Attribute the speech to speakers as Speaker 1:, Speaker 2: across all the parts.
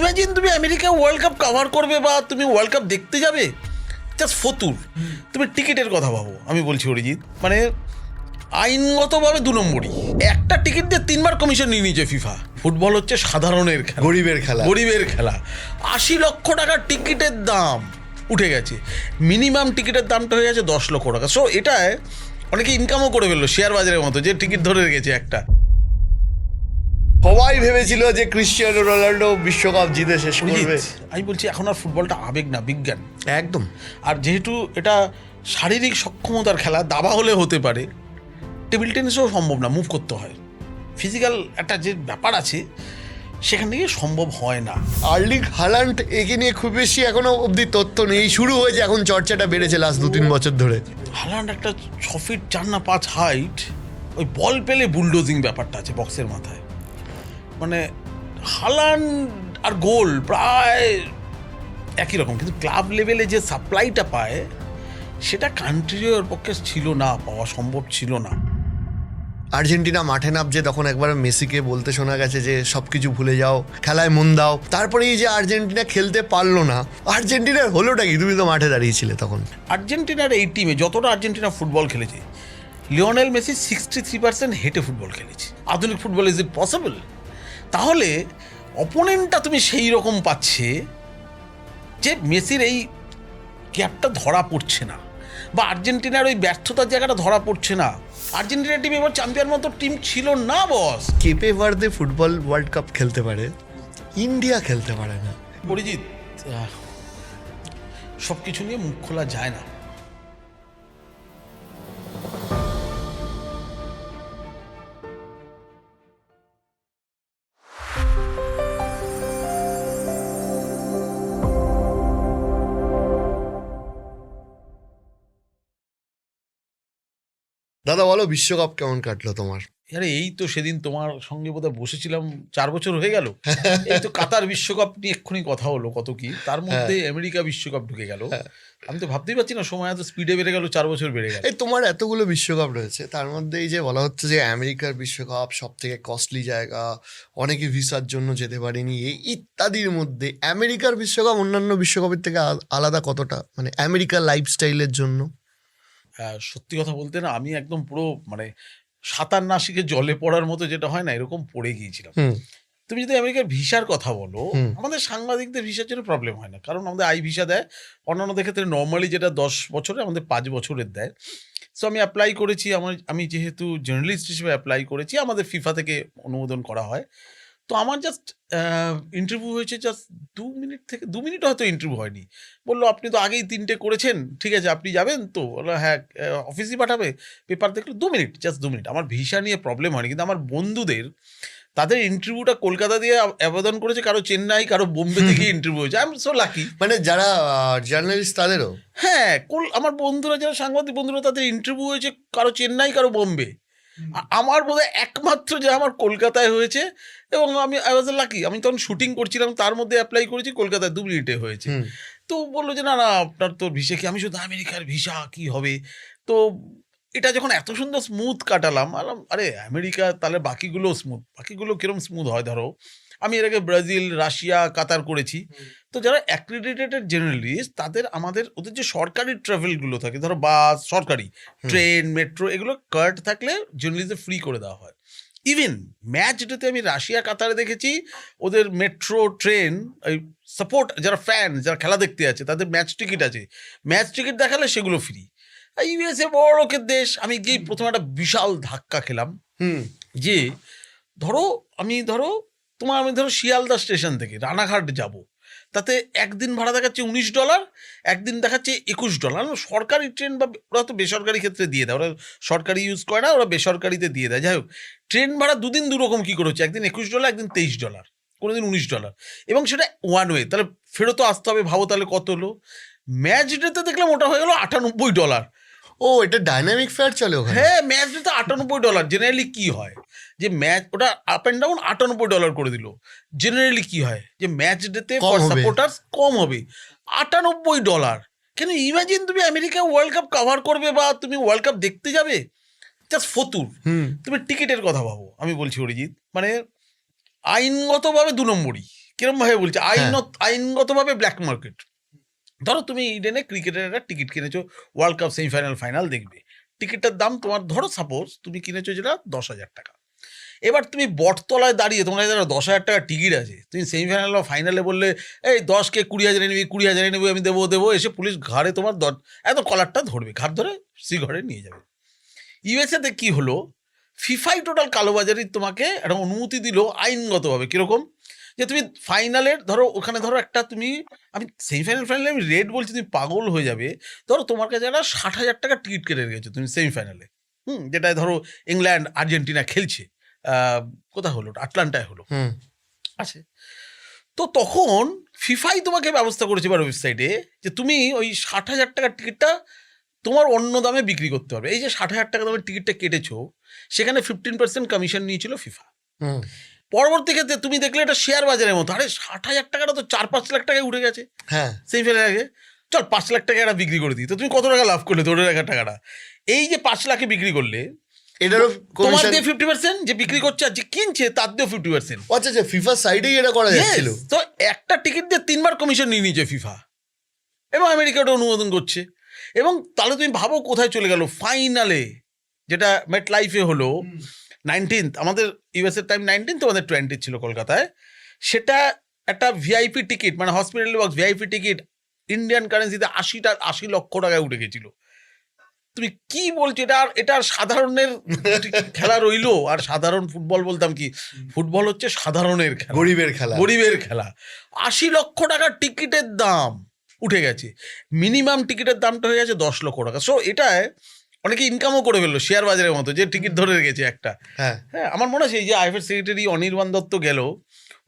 Speaker 1: Imagine তুমি America world cup cover করবে বা তুমি ওয়ার্ল্ড কাপ দেখতে যাবে, জাস্ট ফতুর। তুমি টিকিটের কথা ভাবো, আমি বলছি অরিজিৎ, মানে আইনগতভাবে 2 নম্বরই। একটা টিকিট দিয়ে 3বার কমিশন নিয়ে নিয়েছে ফিফা। ফুটবল হচ্ছে সাধারণের খেলা, গরিবের খেলা। 80 লক্ষ টাকার টিকিটের দাম উঠে গেছে, মিনিমাম টিকিটের দামটা হয়ে গেছে 10 লক্ষ টাকা। সো এটায় অনেকে ইনকামও করে ফেললো শেয়ার বাজারের মতো, যে টিকিট ধরে রেখেছে একটা।
Speaker 2: সবাই ভেবেছিল যে ক্রিশ্চিয়ানো রোনাল্ডো বিশ্বকাপ জিতে শেষ করবে।
Speaker 1: আমি বলছি এখন আর ফুটবলটা আবেগ না, বিজ্ঞান
Speaker 2: একদম।
Speaker 1: আর যেহেতু এটা শারীরিক সক্ষমতার খেলা, দাবা হলে হতে পারে, টেবিল টেনিসও সম্ভব না, মুভ করতে হয়, ফিজিক্যাল একটা যে ব্যাপার আছে সেখান থেকে সম্ভব হয় না।
Speaker 2: আর্লিং হাল্যান্ড একে নিয়ে খুব বেশি এখনো অবধি তথ্য নেই, শুরু হয়েছে এখন চর্চাটা বেড়েছে লাস্ট 2-3 বছর ধরে।
Speaker 1: হাল্যান্ড একটা 6 ফিট 4 না 5 হাইট, ওই বল পেলে বুলডোজিং ব্যাপারটা আছে বক্সের মাথায়। মানে হাল্যান্ড আর গোল প্রায় একই রকম, কিন্তু ক্লাব লেভেলে যে সাপ্লাইটা পায় সেটা কান্ট্রির পক্ষে ছিল না, পাওয়া সম্ভব ছিল না।
Speaker 2: আর্জেন্টিনা মাঠে নামছে তখন একবার মেসিকে বলতে শোনা গেছে যে সব কিছু ভুলে যাও, খেলায় মন দাও। তারপরে এই যে আর্জেন্টিনা খেলতে পারলো না, আর্জেন্টিনার হলোটা কি? তুমি তো মাঠে দাঁড়িয়েছিলে তখন।
Speaker 1: আর্জেন্টিনার এই টিমে যতটা আর্জেন্টিনা ফুটবল খেলেছে, লিওনেল মেসি 63% হেঁটে ফুটবল খেলেছে। আধুনিক ফুটবল ইজ ইট পসিবল? তাহলে অপোনেন্টটা তুমি সেই রকম পাচ্ছে যে মেসির এই গ্যাপটা ধরা পড়ছে না, বা আর্জেন্টিনার ওই ব্যর্থতার জায়গাটা ধরা পড়ছে না। আর্জেন্টিনা টিম এবার চ্যাম্পিয়ন মতো টিম ছিল না বস।
Speaker 2: কেপে ভার্দে ফুটবল ওয়ার্ল্ড কাপ খেলতে পারে, ইন্ডিয়া খেলতে পারে না।
Speaker 1: অরিজিৎ, সব কিছু নিয়ে মুখ খোলা যায় না।
Speaker 2: দাদা বলো, বিশ্বকাপ কেমন কাটলো তোমার?
Speaker 1: আরে এই তো সেদিন তোমার সঙ্গে বোধহয় বসেছিলাম, 4 বছর হয়ে গেল। এই তো কাতার বিশ্বকাপ নিয়ে এক্ষুনি কথা হলো, কত কি, তার মধ্যে আমেরিকা বিশ্বকাপ ঢুকে গেল। আমি তো ভাবতেই পারছি না, সময় এত স্পিডে বেড়ে গেল, 4 বছর বেড়ে গেল।
Speaker 2: এই তোমার এতগুলো বিশ্বকাপ রয়েছে, তার মধ্যে এই যে বলা হচ্ছে যে আমেরিকার বিশ্বকাপ সব থেকে কস্টলি জায়গা, অনেকে ভিসার জন্য যেতে পারেনি, এই ইত্যাদির মধ্যে আমেরিকার বিশ্বকাপ অন্যান্য বিশ্বকাপের থেকে আলাদা কতটা, মানে আমেরিকার লাইফস্টাইলের জন্য?
Speaker 1: সত্যি কথা বলতে না, আমি একদম পুরো মানে সাঁতার না শিখে জলে পড়ার মতো যেটা হয় না, এরকম পড়ে গিয়েছিলাম। তুমি যদি আমেরিকার ভিসার কথা বলো, আমাদের সাংবাদিকদের ভিসার জন্য প্রবলেম হয় না, কারণ আমাদের আই ভিসা দেয়। অন্যান্যদের ক্ষেত্রে নর্মালি যেটা 10 বছরে, আমাদের 5 বছরের দেয়। সো আমি অ্যাপ্লাই করেছি, আমি যেহেতু জার্নালিস্ট হিসেবে অ্যাপ্লাই করেছি, আমাদের ফিফা থেকে অনুমোদন করা হয়। তো আমার জাস্ট ইন্টারভিউ হয়েছে জাস্ট 2 মিনিট থেকে 2 মিনিট হয়তো ইন্টারভিউ হয়নি। বললো আপনি তো আগেই 3টে করেছেন, ঠিক আছে আপনি যাবেন তো? বললো হ্যাঁ, অফিসই পাঠাবে, পেপার দেখলো। 2 মিনিট, জাস্ট 2 মিনিট। আমার ভিসা নিয়ে প্রবলেম হয়নি, কিন্তু আমার বন্ধুদের তাদের ইন্টারভিউটা কলকাতা দিয়ে আবেদন করেছে, কারো চেন্নাই, কারো বোম্বে থেকে ইন্টারভিউ হয়েছে। I am so lucky.
Speaker 2: মানে যারা জার্নালিস্ট তাদেরও?
Speaker 1: হ্যাঁ, আমার বন্ধুরা যারা সাংবাদিক বন্ধুরা, তাদের ইন্টারভিউ হয়েছে কারো চেন্নাই, কারো বোম্বে। আমার বোধহয় একমাত্র যে আমার কলকাতায় হয়েছে, এবং আমি আই ওয়াজ লাকি। আমি তখন শুটিং করছিলাম, তার মধ্যে অ্যাপ্লাই করেছি, কলকাতায় 2 মিনিটে হয়েছে। তো বললো যে না না, আপনার তো ভিসা কি? আমি শুধু আমেরিকার ভিসা কি হবে? তো এটা যখন এত সুন্দর স্মুথ কাটালাম, আরে আমেরিকা, তাহলে বাকিগুলো স্মুথ। বাকিগুলো কিরম স্মুথ হয়? ধরো আমি এর আগে ব্রাজিল, রাশিয়া, কাতার করেছি। তো যারা অ্যাক্রিডিটেটেড জার্নালিস্ট, তাদের ওদের যে সরকারি ট্রাভেলগুলো থাকে, ধরো বাস, সরকারি ট্রেন, মেট্রো, এগুলো কার্ড থাকলে জার্নালিস্টদের ফ্রি করে দেওয়া হয়। ইভেন ম্যাচ ডেতে আমি রাশিয়া, কাতারে দেখেছি ওদের মেট্রো, ট্রেন, ওই সাপোর্ট যারা ফ্যান, যারা খেলা দেখতে আছে, তাদের ম্যাচ টিকিট আছে, ম্যাচ টিকিট দেখালে সেগুলো ফ্রি। ইউএসএ বড় লোকের দেশ। আমি গিয়ে প্রথমে একটা বিশাল ধাক্কা খেলাম, যে আমি ধরো শিয়ালদা স্টেশন থেকে রানাঘাট যাব, তাতে একদিন ভাড়া দেখাচ্ছে $19, একদিন দেখাচ্ছে $21। সরকারি ট্রেন, বা ওরা তো বেসরকারি ক্ষেত্রে দিয়ে দেয়, ওরা সরকারি ইউজ করে না, ওরা বেসরকারিতে দিয়ে দেয়। যাই হোক, ট্রেন ভাড়া দুদিন দুরকম কী করে হচ্ছে, একদিন $21, একদিন $23, কোনোদিন $19, এবং সেটা ওয়ান ওয়ে। তাহলে ফেরতও আসতে হবে, ভাবো তাহলে কত হলো। ম্যাচ ডেতে দেখলাম ওটা হয়ে গেলো $98।
Speaker 2: ও, এটা ডাইনামিক ফেয়ার চলে ওখানে?
Speaker 1: হ্যাঁ, ম্যাচ ডেতে $98। জেনারেলি কি হয় যে ম্যাচ, ওটা আপ অ্যান্ড ডাউন $98 করে দিল। জেনারেলি কি হয় যে ম্যাচ ডেতে সাপোর্টার্স কম হবে, $98। কেন? ইমাজিন তুমি আমেরিকা ওয়ার্ল্ড কাপ কভার করবে বা তুমি ওয়ার্ল্ড কাপ দেখতে যাবে, জাস্ট ফতুর। তুমি টিকিটের কথা ভাবো, আমি বলছি অরিজিৎ, মানে আইনগতভাবে 2 নম্বরই। কিরম ভাবে বলছে আইনগতভাবে ব্ল্যাক মার্কেট। ধরো তুমি ইডেনে ক্রিকেটের একটা টিকিট কিনেছো, ওয়ার্ল্ড কাপ সেমিফাইনাল ফাইনাল দেখবে, টিকিটটার দাম তোমার ধরো সাপোজ তুমি কিনেছো যেটা 10,000 টাকা। এবার তুমি বটতলায় দাঁড়িয়ে তোমার কাছে 10,000 টাকা টিকিট আছে, তুমি সেমিফাইনাল বা ফাইনালে বললে এই 10কে 20,000 নিবি, 20,000 নিবি, আমি দেবো, এসে পুলিশ ঘাড়ে তোমার একদম কলারটা ধরবে, ঘাট ধরে ঘরে নিয়ে যাবে। ইউএসএতে কি হলো, ফিফাই টোটাল কালোবাজারি তোমাকে একটা অনুমতি দিল আইনগতভাবে। কিরকম, যে তুমি ফাইনালের ধরো ওখানে ধরো একটা আমি সেমিফাইনালে আমি রেট বলছি, তুমি পাগল হয়ে যাবে। ধরো তোমার কাছে একটা 60,000 টাকা টিকিট কেটে রেখেছো তুমি সেমিফাইনালে, যেটায় ধরো ইংল্যান্ড আর্জেন্টিনা খেলছে, কোথায় হলো, আটলান্টায় হলো, আছে। তো তখন ফিফাই তোমাকে ব্যবস্থা করেছে এবার ওয়েবসাইটে যে তুমি ওই 60,000 টাকার টিকিটটা তোমার অন্য দামে বিক্রি করতে পারবে। এই যে 60,000 টাকা দামের টিকিটটা কেটেছো, সেখানে 15% কমিশন নিয়েছিল ফিফা। পরবর্তী ক্ষেত্রে তুমি দেখলে এটা শেয়ার বাজারের মতো, আরে 60,000 টাকাটা তো 4-5 লাখ টাকায় উঠে গেছে সেমিফাইনাল আগে, চল 5 লাখ টাকা এটা বিক্রি করে দিই। তো তুমি কত টাকা লাভ করলে ধরে রাখার টাকাটা? এই যে 5 লাখে বিক্রি করলে, এটারও তোমার দিয়ে 50%, যে বিক্রি করছে আর যে কিনছে তার দিয়ে 50%।
Speaker 2: আচ্ছা আচ্ছা, ফিফা সাইডেই এটা করা যাচ্ছিল।
Speaker 1: তো একটা টিকিট দিয়ে 3বার কমিশন নিয়ে নিয়েছে ফিফা, এবং আমেরিকা ওটা অনুমোদন করছে। এবং তাহলে তুমি ভাবো কোথায় চলে গেল ফাইনালে, যেটা মেট লাইফে হলো 19th, আমাদের ইউএসএর টাইম 19, তোমাদের 20 ছিল কলকাতায়। সেটা একটা ভিআইপি টিকিট, মানে hospital box VIP ticket, Indian কারেন্সিতে 80 লক্ষ টাকায় উঠে গেছিল। তুমি কি বলছো, এটা সাধারণের খেলা রইলো? আর সাধারণ ফুটবল বলতাম কি, ফুটবল হচ্ছে সাধারণের খেলা, গরিবের খেলা। 80 লক্ষ টাকার টিকিটের দাম উঠে গেছে, মিনিমাম টিকিটের দামটা হয়ে গেছে 10 লক্ষ টাকা। সো এটায় অনেকে ইনকামও করে ফেললো শেয়ার বাজারের মতো, যে টিকিট ধরে রেখেছে একটা। হ্যাঁ, আমার মনে আছে এই যে আইএফএ সেক্রেটারি অনির্বাণ দত্ত গেল,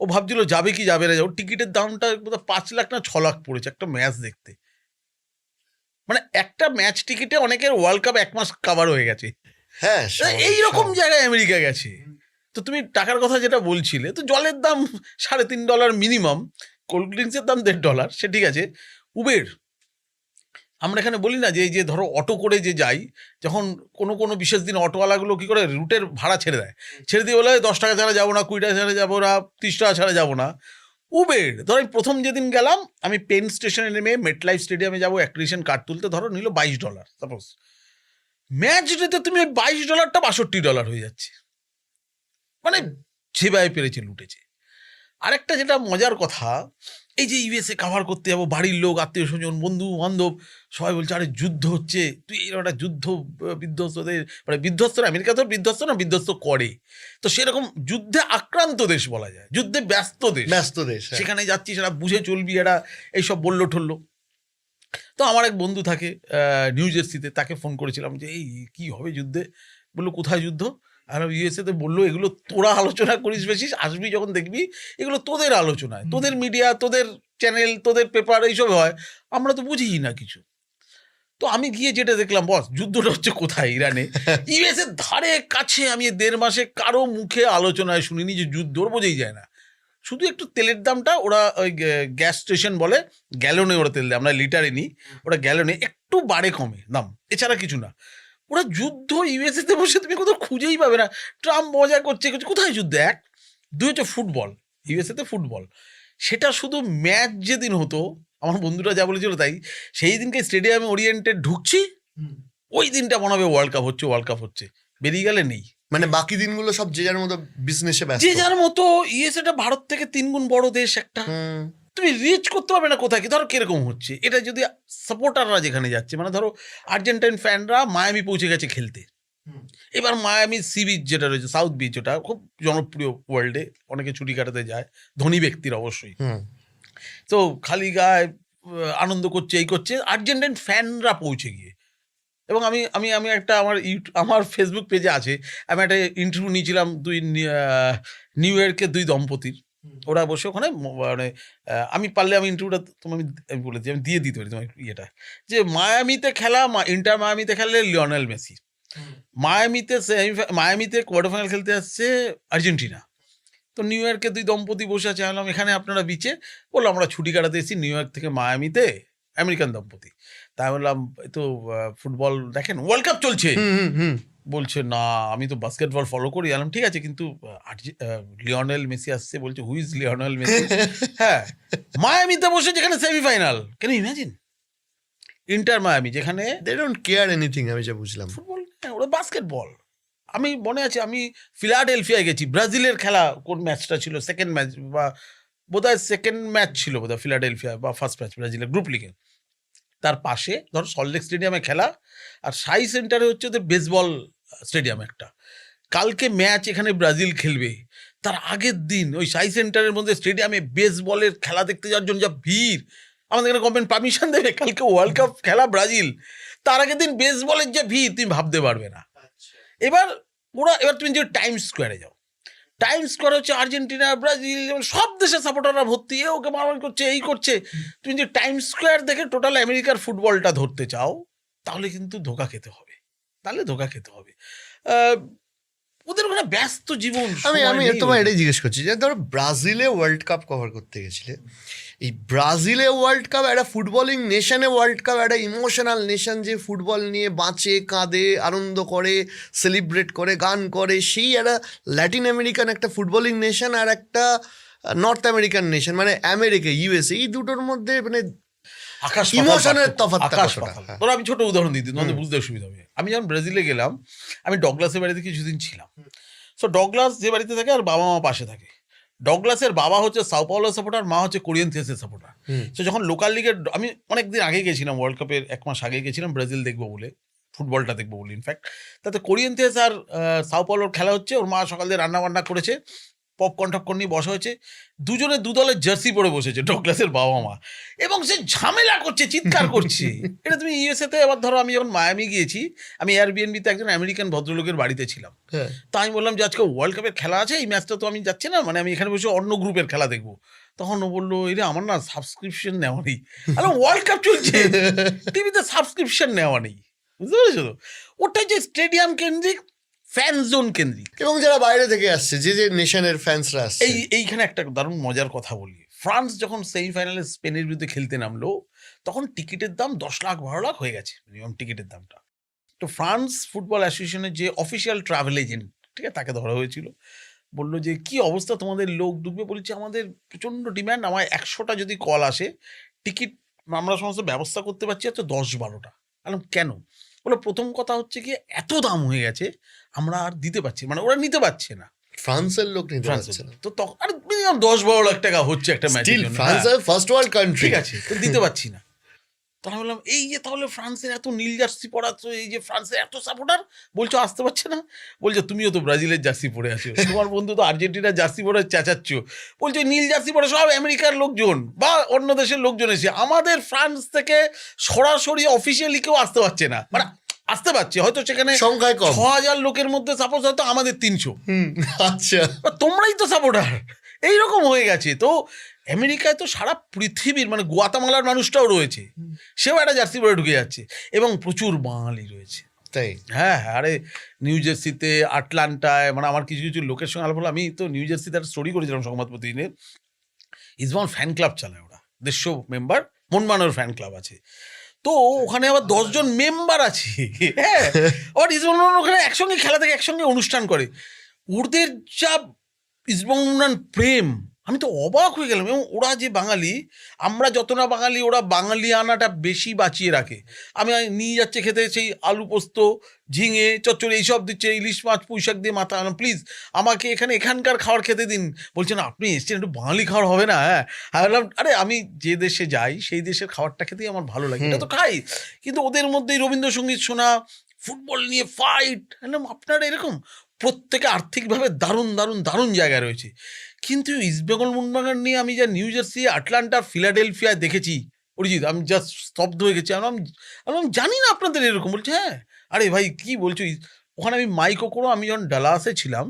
Speaker 1: ও ভাবছিল যাবে কি যাবে না, ওর টিকিটের দামটা 5 লাখ না 6 লাখ পড়েছে একটা ম্যাচ দেখতে। মানে একটা ম্যাচ টিকিটে অনেকের ওয়ার্ল্ড কাপ 1 মাস কাভার হয়ে গেছে। হ্যাঁ, এইরকম জায়গায় আমেরিকা গেছে। তো তুমি টাকার কথা যেটা বলছিলে, তো জলের দাম $3.5 মিনিমাম, কোল্ড ড্রিঙ্কসের দাম $1.5, সে ঠিক আছে। উবের, আমরা এখানে বলি না যে এই যে ধরো অটো করে যে যাই, যখন কোনো বিশেষ দিন অটোওয়ালাগুলো কি করে রুটের ভাড়া ছেড়ে দেয়, ছেড়ে দিয়ে বলে 10 টাকা ছাড়া যাবো না, 20 টাকা ছাড়া যাবো না, 30 টাকা ছাড়া যাবো না। উবের ধরো আমি প্রথম যেদিন গেলাম, আমি পেন স্টেশনে নেমে মেটলাইফ স্টেডিয়ামে যাবো অ্যাক্রিশন কার্ড তুলতে, ধরো নিল $22 সাপোজ। ম্যাচ ডেতে তুমি ওই $22টা $62 হয়ে যাচ্ছে, মানে যেভাবে পেরেছে লুটেছে। আরেকটা যেটা মজার কথা, এই যে ইউএসএ কাভার করতে যাবো, বাড়ির লোক, আত্মীয় স্বজন, বন্ধু বান্ধব সবাই বলছে আরে যুদ্ধ হচ্ছে, তুই এরকম একটা যুদ্ধ বিধ্বস্তদের, মানে বিধ্বস্ত না, আমেরিকা তো বিধ্বস্ত না, বিধ্বস্ত করে। তো সেরকম যুদ্ধে আক্রান্ত দেশ বলা যায়, যুদ্ধে ব্যস্ত দেশ, সেখানে যাচ্ছি সেটা বুঝে চলবি, এরা এইসব বললো ঠললো। তো আমার এক বন্ধু থাকে নিউ জার্সিতে, তাকে ফোন করেছিলাম যে এই কি হবে যুদ্ধে, বললো কোথায় যুদ্ধ? আর ইউএসএতে বললো এগুলো তোরা আলোচনা করিস বেশি, আসবি যখন দেখবি এগুলো তোদের আলোচনায়, তোদের মিডিয়া, তোদের চ্যানেল, তোদের পেপার এইসব হয়, আমরা তো বুঝিই না কিছু। তো আমি গিয়ে যেটা দেখলাম, বস যুদ্ধটা হচ্ছে কোথায়, ইরানে। ইউএসএর ধারে কাছে আমি 1.5 মাসে কারো মুখে আলোচনায় শুনিনি যে যুদ্ধ, ওর বোঝাই যায় না। শুধু একটু তেলের দামটা ওরা ওই গ্যাস স্টেশন বলে, গ্যালনে ওরা তেল দেয়, আমরা লিটারে নিই, ওরা গ্যালনে একটু বাড়ে কমে দাম, এছাড়া কিছু না। ওরা যুদ্ধ ইউএসএতে বসে তুমি কোথাও খুঁজেই পাবে না। ট্রাম্প মজা করছে, কোথায় যুদ্ধ? 1, 2 হচ্ছে ফুটবল, ইউএসএতে ফুটবল, সেটা শুধু ম্যাচ যেদিন হতো, আমার বন্ধুরা যা বলেছিল তাই, সেই দিনকে স্টেডিয়ামে ওরিয়েন্টেড ঢুকছি, ওই দিনটা মনে হবে ওয়ার্ল্ড কাপ হচ্ছে, বেরিয়ে গেলে নেই।
Speaker 2: মানে বাকি দিনগুলো সব যে যার মতো বিজনেসে ব্যস্ত,
Speaker 1: যে যার মতো। ইউএসএটা ভারত থেকে 3 গুণ বড় দেশ একটা, তুমি রিচ করতে পারবে না কোথায় কি। ধরো কিরকম হচ্ছে এটা, যদি সাপোর্টাররা যেখানে যাচ্ছে, মানে ধরো আর্জেন্টাইন ফ্যানরা মায়ামি পৌঁছে গেছে খেলতে, এবার মায়ামি সি বিচ যেটা রয়েছে, সাউথ বিচ, ওটা খুব জনপ্রিয় ওয়ার্ল্ডে, অনেকে ছুটি কাটাতে যায়, ধনী ব্যক্তির অবশ্যই। তো খালি গায়ে আনন্দ করছে, এই করছে আর্জেন্টাইন ফ্যানরা পৌঁছে গিয়ে। এবং আমি একটা আমার ফেসবুক পেজে আছে, আমি একটা ইন্টারভিউ নিয়েছিলাম নিউ ইয়র্কের 2 দম্পতির, ওরা বসে ওখানে, মানে আমি পারলে আমি ইন্টারভিউটা আমি বলে দিই, আমি দিয়ে দিতে পারি তোমার ইয়েটা, যে মায়ামিতে খেলা, ইন্টার মায়ামিতে খেললে লিওনেল মেসি, মায়ামিতে কোয়ার্টার ফাইনাল খেলতে আসছে আর্জেন্টিনা। তো নিউ ইয়র্কে 2 দম্পতি বসে আছে, আনলাম এখানে আপনারা বিচে, বললো আমরা ছুটি কাটাতে এসেছি নিউ ইয়র্ক থেকে মায়ামিতে, আমেরিকান দম্পতি। তাই বললাম তো ফুটবল দেখেন, ওয়ার্ল্ড কাপ চলছে, বলছে না আমি তো বাস্কেটবল ফলো করি। আলাম ঠিক আছে, কিন্তু লিওনেল মেসি আসছে। বলছে হু ইজ লিওনেল মেসি? হ্যাঁ, মায়ামিতে বসে যেখানে semifinal, can you imagine? Inter Miami, যেখানে
Speaker 2: দে ডোন্ট কেয়ার এনিথিং, আমি যা বুঝলাম।
Speaker 1: ফুটবল, ওরা বাস্কেটবল। আমি মনে আছে আমি ফিলাডেলফিয়ায় গেছি, ব্রাজিলের খেলা কোন ম্যাচটা ছিল, সেকেন্ড ম্যাচ বা বোধহয় সেকেন্ড ম্যাচ ছিল বোধহয় ফিলাডেলফিয়া, বা ফার্স্ট ম্যাচ ব্রাজিলের গ্রুপ লিগে। তার পাশে ধরো সল্টলেক স্টেডিয়ামে খেলা, আর সাই সেন্টারে হচ্ছে ওদের বেসবল স্টেডিয়াম একটা। কালকে ম্যাচ এখানে ব্রাজিল খেলবে, তার আগের দিন ওই সাই সেন্টারের মধ্যে স্টেডিয়ামে বেসবলের খেলা দেখতে যাওয়ার জন্য যা ভিড়। আমাদের এখানে গভর্নমেন্ট পারমিশন দেবে কালকে ওয়ার্ল্ড কাপ খেলা ব্রাজিল, তার আগের দিন বেসবলের যে ভিড় তুমি ভাবতে পারবে না। এবার এবার তুমি যে টাইম স্কোয়ারে যাও, টাইম স্কোয়ার হচ্ছে আর্জেন্টিনা, ব্রাজিল, সব দেশের সাপোর্টাররা ভর্তি, ওকে মারমার করছে, এই করছে। তুমি যে টাইম স্কোয়ার দেখে টোটাল আমেরিকার ফুটবলটা ধরতে চাও, তাহলে কিন্তু ধোকা খেতে হবে, ওদের ওখানে ব্যস্ত জীবন।
Speaker 2: আমি তোমায় এটাই জিজ্ঞেস করছি যে ধরো ব্রাজিলে ওয়ার্ল্ড কাপ কভার করতে গেছিলে, এই ব্রাজিলে ওয়ার্ল্ড কাপ, একটা ফুটবলিং নেশনে ওয়ার্ল্ড কাপ, একটা ইমোশনাল নেশন যে ফুটবল নিয়ে বাঁচে, কাঁদে, আনন্দ করে, সেলিব্রেট করে, গান করে, সেই একটা ল্যাটিন আমেরিকান একটা ফুটবলিং নেশন, আর একটা নর্থ আমেরিকান নেশন মানে আমেরিকা, ইউএসএ, এই দুটোর মধ্যে মানে ইমোশনের তফাৎটা কতটা?
Speaker 1: ধরো আমি ছোট উদাহরণ দিই, তোমাদের বুঝতে সুবিধা হবে। আমি যখন ব্রাজিলে গেলাম, আমি ডগলাসের বাড়িতে কিছুদিন ছিলাম। সো ডগলাস যে বাড়িতে থাকে আর বাবা মা পাশে থাকে। ডগলাসের বাবা হচ্ছে সাও পাওলো সাপোর্টার, মা হচ্ছে কোরিয়েন্থিয়াসের সাপোর্টার। তো যখন লোকাল লিগের, আমি অনেকদিন আগে গেছিলাম, ওয়ার্ল্ড কাপের 1 মাস আগে গেছিলাম ব্রাজিল দেখবো বলে, ফুটবলটা দেখবো বলে। ইনফ্যাক্ট তাতে কোরিয়েন্থিয়াস আর সাও পাওলোর খেলা হচ্ছে, ওর মা সকাল দিয়ে রান্না বান্না করেছে, পপকর্ন টপকর্ন নিয়ে বসা হয়েছে, দুজনে দু দলের জার্সি পরে বসেছে ডগলাসের বাবা মা, এবং সে ঝামেলা করছে, চিৎকার করছে। এটা তুমি ইউএসএতে, এবার ধরো আমি যখন মায়ামি গিয়েছি, আমি এয়ারবিএনবিতে একজন আমেরিকান ভদ্রলোকের বাড়িতে ছিলাম। তা আমি বললাম যে আজকে ওয়ার্ল্ড কাপের খেলা আছে, এই ম্যাচটা তো আমি যাচ্ছি না, মানে আমি এখানে বসে অন্য গ্রুপের খেলা দেখবো। তখন ও বললো এই রে আমার না সাবস্ক্রিপশন নেওয়া নেই। আরে ওয়ার্ল্ড কাপ চলছে, টিভিতে সাবস্ক্রিপশন নেওয়া নেই, বুঝতে পেরেছো তো? ওটাই যে স্টেডিয়াম কেন্দ্রিক, ফ্যান জোন কেন্দ্রিক,
Speaker 2: এবং যারা বাইরে থেকে আসছে, যে নেশনের ফ্যান্সরা আসছে।
Speaker 1: এইখানে একটা দারুণ মজার কথা বলি। ফ্রান্স যখন সেমিফাইনালে স্পেনের বিরুদ্ধে খেলতে নামলো, তখন টিকিটের দাম 10 লাখ 12 লাখ হয়ে গেছে মিনিমাম টিকিটের দামটা। তো ফ্রান্স ফুটবল অ্যাসোসিয়েশনের যে অফিসিয়াল ট্রাভেল এজেন্ট, ঠিক আছে, তাকে ধরা হয়েছিল। বললো যে কি অবস্থা, তোমাদের লোক ঢুকবে? বলছে আমাদের প্রচণ্ড ডিম্যান্ড, আমার 100টা যদি কল আসে, টিকিট আমরা সমস্ত ব্যবস্থা করতে পারছি হচ্ছে 10-12টা। বললাম কেন? বলে প্রথম কথা হচ্ছে কি এত দাম হয়ে গেছে, আমরা আর দিতে পারছি, মানে ওরা নিতে পারছে না,
Speaker 2: ফ্রান্সের লোক নিতে পারছে না।
Speaker 1: তো তখন আর মিনিমাম 10-12 লাখ টাকা হচ্ছে একটা ম্যাচের জন্য।
Speaker 2: ফ্রান্স ফার্স্ট ওয়ার্ল্ড কান্ট্রি,
Speaker 1: ঠিক আছে, তো দিতে পারছি না। তখন বললাম এই যে তাহলে ফ্রান্সের এত নীল জার্সি পরাচ্ছ, এই যে ফ্রান্সের এত সাপোর্টার, বলছো আসতে পারছে না? বলছে তুমিও তো ব্রাজিলের জার্সি পরে আছো, তোমার বন্ধু তো আর্জেন্টিনার জার্সি পরে চেঁচাচ্ছ। বলছে নীল জার্সি পরে সব আমেরিকার লোকজন বা অন্য দেশের লোকজন এসে, আমাদের ফ্রান্স থেকে সরাসরি অফিসিয়ালি কেউ আসতে পারছে না। মানে আসতে পারছে হয়তো সেখানে
Speaker 2: সংখ্যায় কম,
Speaker 1: 6000 লোকের মধ্যে সাপোজ হয়তো আমাদের 300।
Speaker 2: আচ্ছা,
Speaker 1: তোমরাই তো সাপোর্টার, এইরকম হয়ে গেছে। তো আমেরিকায় তো সারা পৃথিবীর, মানে গুয়াতামালার মানুষটাও রয়েছে, সেও একটা জার্সি পরে ঢুকে যাচ্ছে, এবং প্রচুর বাঙালি রয়েছে।
Speaker 2: তাই?
Speaker 1: হ্যাঁ, আরে নিউ জার্সিতে, আটলান্টায়, মানে আমার কিছু কিছু লোকের সঙ্গে আলাপ হলো। আমি তো নিউ জার্সিতে একটা স্টোরি করেছিলাম সংবাদ প্রতিদিনে। ইসমাউল ফ্যান ক্লাব চালায় ওরা, 150 মেম্বার, মনমানোর ফ্যান ক্লাব আছে। তো ওখানে আবার 10 জন মেম্বার আছে। হ্যাঁ, আবার ইসমাউল ওখানে একসঙ্গে খেলা থেকে একসঙ্গে অনুষ্ঠান করে। ওদের যা ইসমাউল প্রেম, আমি তো অবাক হয়ে গেলাম। এবং ওরা যে বাঙালি, আমরা যত না বাঙালি, ওরা বাঙালি আনাটা বেশি বাঁচিয়ে রাখে। আমি নিয়ে যাচ্ছে খেতে সেই আলু পোস্ত, ঝিঙে চচ্চড়ি এইসব দিচ্ছে, ইলিশ মাছ পুঁইশাক দিয়ে মাথা, প্লিজ আমাকে এখানকার খাবার খেতে দিন। বলছে না আপনি এসছেন, একটু বাঙালি খাবার হবে না? হ্যাঁ, আমি বললাম আরে আমি যে দেশে যাই সেই দেশের খাবারটা খেতেই আমার ভালো লাগে, এটা তো খাই। কিন্তু ওদের মধ্যেই রবীন্দ্রসঙ্গীত শোনা, ফুটবল নিয়ে ফাইট, আপনারা এরকম প্রত্যেকে আর্থিকভাবে দারুণ দারুণ দারুণ জায়গায় রয়েছে। কিন্তু ইস্টবেঙ্গল মোহনবাগান নিয়ে আমি যা নিউ জার্সি, আটলান্টা, ফিলাডেলফিয়ায় দেখেছি, অরিজিৎ, আমি জাস্ট স্তব্ধ হয়ে গেছি। আমি জানি না আপনাদের এরকম। বলছে হ্যাঁ। আরে ভাই কি বলছো? ওখানে আমি মাইকো করো, আমি যখন ডালাসে ছিলাম,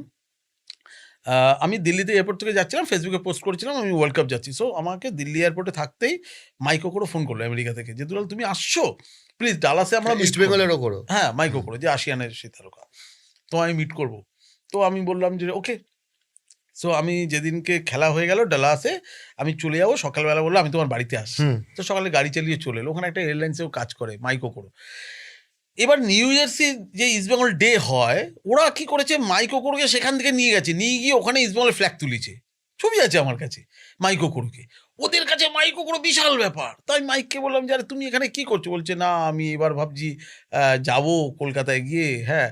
Speaker 1: আমি দিল্লিতে এয়ারপোর্ট থেকে যাচ্ছিলাম, ফেসবুকে পোস্ট করেছিলাম আমি ওয়ার্ল্ড কাপ যাচ্ছি। সো আমাকে দিল্লি এয়ারপোর্টে থাকতেই মাইকো করে ফোন করলো আমেরিকা থেকে, যে দুলাল তুমি আসছো, প্লিজ ডালাসে আমরা
Speaker 2: ইস্ট বেঙ্গলেরও করো?
Speaker 1: হ্যাঁ, মাইকো করো, যে আসিয়ানের সেই তারকা, তো আমি মিট করবো। তো আমি বললাম যে ওকে। সো আমি যেদিনকে খেলা হয়ে গেল ডালাসে, আমি চলে যাবো সকালবেলা, বললো আমি তোমার বাড়িতে আসছি। তো সকালে গাড়ি চালিয়ে চলে এলো, ওখানে একটা এয়ারলাইন্সেও কাজ করে, মাইকো করো। এবার নিউ জার্সি যে ইস্টবেঙ্গল ডে হয়, ওরা কি করেছে, মাইকো কোরকে সেখান থেকে নিয়ে গেছে, নিয়ে গিয়ে ওখানে ইস্টবেঙ্গলের ফ্ল্যাগ তুলেছে, ছবি আছে আমার কাছে মাইকো কোরকে। ওদের কাছে মাইকো কোরো বিশাল ব্যাপার। তাই মাইককে বললাম যে আরে তুমি এখানে কি করছো? বলছে না আমি এবার ভাবছি যাব কলকাতায় গিয়ে, হ্যাঁ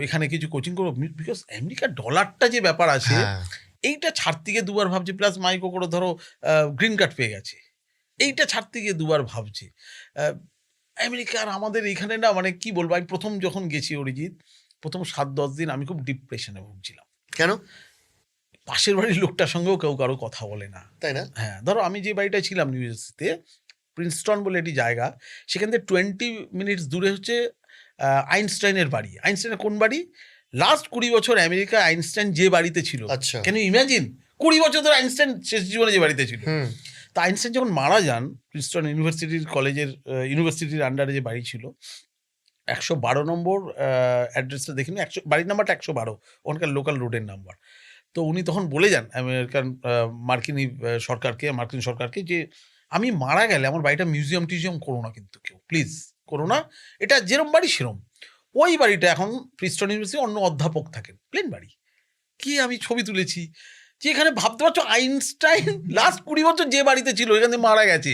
Speaker 1: এখানে কিছু কোচিং করবো, বিকজ আমেরিকার ডলারটা যে ব্যাপার আছে
Speaker 2: হ্যাঁ
Speaker 1: এইটা ছাড়তে গিয়ে দুবার ভাবছি। প্লাস মাইকো কোরো ধরো গ্রিন কার্ড পেয়ে গেছে, এইটা ছাড়তে গিয়ে দুবার ভাবছি। আমেরিকার আমাদের এইখানে না, মানে কি বলবো, আমি প্রথম যখন গেছি অরিজিৎ, প্রথম 7-10 দিন আমি খুব ডিপ্রেশনে ভুগছিলাম।
Speaker 2: কেন?
Speaker 1: পাশের বাড়ির লোকটার সঙ্গেও কেউ কারো কথা বলে না।
Speaker 2: তাই না?
Speaker 1: হ্যাঁ, ধরো আমি যে বাড়িটায় ছিলাম নিউ জার্সিতে, প্রিন্সটন বলে একটি জায়গা, সেখান থেকে 20 মিনিটস দূরে হচ্ছে আইনস্টাইনের বাড়ি। আইনস্টাইনের কোন বাড়ি? লাস্ট 20 বছর আমেরিকা আইনস্টাইন যে বাড়িতে ছিল,
Speaker 2: আচ্ছা।
Speaker 1: ক্যান ইউ ইমাজিন 20 বছর ধরে আইনস্টাইন শেষ জীবনে যে বাড়িতে ছিল।
Speaker 2: হুম।
Speaker 1: তা আইনস্টাইন যখন মারা যান, প্রিন্সটন ইউনিভার্সিটির কলেজের ইউনিভার্সিটির আন্ডারে যে বাড়ি ছিল, 112 নম্বর অ্যাড্রেসটা দেখিনি, বাড়ির নাম্বারটা 112, ওখানকার লোকাল রোডের নাম্বার। তো উনি তখন বলে যান আমেরিকান মার্কিন সরকারকে যে আমি মারা গেলে আমার বাড়িটা মিউজিয়াম টিউজিয়াম করো না, কিন্তু কেউ প্লিজ করো না, এটা যেরম বাড়ি সেরম। ওই বাড়িটা এখন প্রিন্সটন ইউনিভার্সিটি অন্য অধ্যাপক থাকেন, প্লেন বাড়ি। কি আমি ছবি তুলেছি যে এখানে ভাবতে পারছো আইনস্টাইন লাস্ট 20 বছর যে বাড়িতে ছিল এখান থেকে মারা গেছে,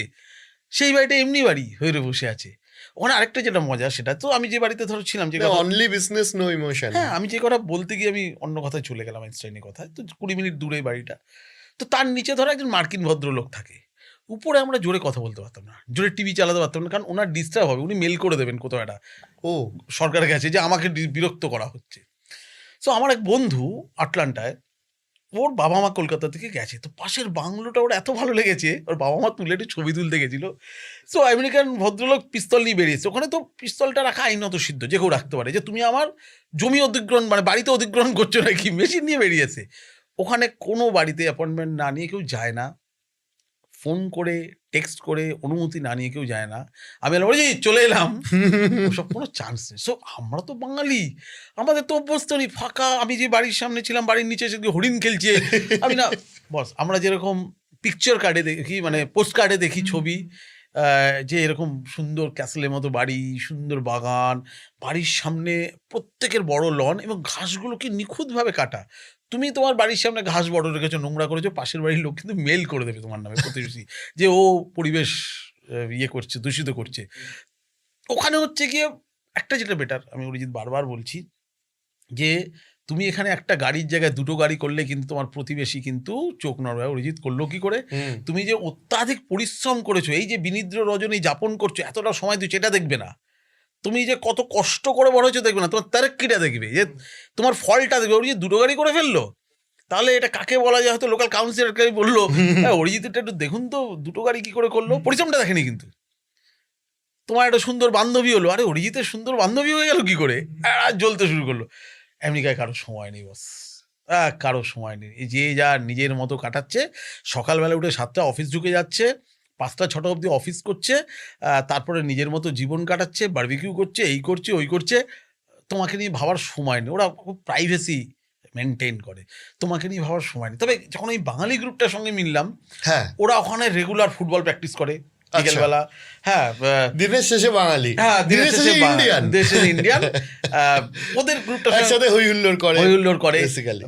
Speaker 1: সেই বাড়িটা এমনি বাড়ি হয়ে বসে আছে। ওখানে আরেকটা যেটা মজা, সেটা তো আমি যে বাড়িতে ধরো ছিলাম, যে
Speaker 2: অনলি বিজনেস নো ইমোশন।
Speaker 1: হ্যাঁ আমি যে কথা বলতে গিয়ে আমি অন্য কথায় চলে গেলাম, আইনস্টাইনের কথায়। তো 20 মিনিট দূরে বাড়িটা, তো তার নিচে ধরো একজন মার্কিন ভদ্রলোক থাকে। উপরে আমরা জোরে কথা বলতে পারতাম না, জোরে টিভি চালাতে পারতাম না, কারণ ওনার ডিস্টার্ব হবে, উনি মেল করে দেবেন কোথাও একটা
Speaker 2: ও
Speaker 1: সরকারের কাছে যে আমাকে বিরক্ত করা হচ্ছে। সো আমার এক বন্ধু আটলান্টায়, ওর বাবা মা কলকাতা থেকে গেছে, তো পাশের বাংলোটা ওর এত ভালো লেগেছে, ওর বাবা মা তুলে একটু ছবি তুলতে গেছিল। সো আমেরিকান ভদ্রলোক পিস্তল নিয়ে বেরিয়েছে। ওখানে তো পিস্তলটা রাখা আইনত সিদ্ধ, যে কেউ রাখতে পারে, যে তুমি আমার জমি অধিগ্রহণ, মানে বাড়িতে অধিগ্রহণ করছো নাকি, মেশিন নিয়ে বেরিয়েছে। ওখানে কোনো বাড়িতে অ্যাপয়েন্টমেন্ট না নিয়ে কেউ যায় না, ফোন করে টেক্সট করে অনুমতি না নিয়ে কেউ যায় না। আমি বললাম ওই চলে এলাম, ওসব কোনো চান্স নেই। সো আমরা তো বাঙালি, আমাদের তো অভ্যস্ত নেই, ফাঁকা। আমি যে বাড়ির সামনে ছিলাম, বাড়ির নিচে এসে হরিণ খেলছে, আমি না বস, আমরা যেরকম পিকচার কার্ডে দেখি, মানে পোস্ট কার্ডে দেখি ছবি, যে এরকম সুন্দর ক্যাসেলের মতো বাড়ি, সুন্দর বাগান, বাড়ির সামনে প্রত্যেকের বড় লন, এবং ঘাসগুলো কি নিখুঁতভাবে কাটা। তুমি তোমার বাড়ির সামনে ঘাস বড় রেখেছো, নোংরা করেছো, পাশের বাড়ির লোক কিন্তু মেল করে দেবে তোমার নামে, প্রতিবেশী, যে ও পরিবেশ ইয়ে করছে, দূষিত করছে। ওখানে হচ্ছে গিয়ে একটা যেটা বেটার, আমি অরিজিৎ বারবার বলছি, যে তুমি এখানে একটা গাড়ির জায়গায় দুটো গাড়ি করলে কিন্তু তোমার প্রতিবেশী কিন্তু চোখ নড়বে। অরিজিৎ করলো কি করে? তুমি যে অত্যাধিক পরিশ্রম করেছো, এই যে বিনিদ্র রজনী যাপন করছো, এতটা সময় দিচ্ছ, এটা দেখবে না। তুমি যে কত কষ্ট করে বড় হয়েছো দেখবে না, তোমার তারেক্কিটা দেখবে, যে তোমার ফলটা দেখবে। অরিজিৎ দুটো গাড়ি করে ফেললো, তাহলে এটা কাকে বলা যায়? হয়তো লোকাল কাউন্সিলরকে বললো, হ্যাঁ অরিজিৎটা একটু দেখুন তো দুটো গাড়ি কি করে করলো, পরিশ্রমটা দেখেনি কিন্তু। তোমার একটা সুন্দর বান্ধবী হলো, আরে অরিজিতের সুন্দর বান্ধবী হয়ে গেল কি করে, আর জ্বলতে শুরু করলো। আমেরিকায় কারো সময় নেই বস, কারো সময় নেই। যে যা নিজের মতো কাটাচ্ছে, সকালবেলা উঠে 7টা অফিস ঢুকে যাচ্ছে, 5টা-6টা অবধি অফিস করছে, তারপরে নিজের মতো জীবন কাটাচ্ছে, বারবিকিউ করছে, এই করছে ওই করছে। তোমাকে নিয়ে ভাবার সময় নেই, ওরা খুব প্রাইভেসি মেনটেন করে, তোমাকে নিয়ে ভাবার সময় নেই। তবে যখন এই বাঙালি গ্রুপটার সঙ্গে মিললাম,
Speaker 2: হ্যাঁ
Speaker 1: ওরা ওখানে রেগুলার ফুটবল প্র্যাকটিস করে বিকেলবেলা। হ্যাঁ
Speaker 2: দিনের শেষে বাঙালি,
Speaker 1: হ্যাঁ দিনের শেষে
Speaker 2: ইন্ডিয়ান,
Speaker 1: দেশের ইন্ডিয়ান, ওদের গ্রুপটা
Speaker 2: একসাথে হই হুল্লোড় করে বেসিক্যালি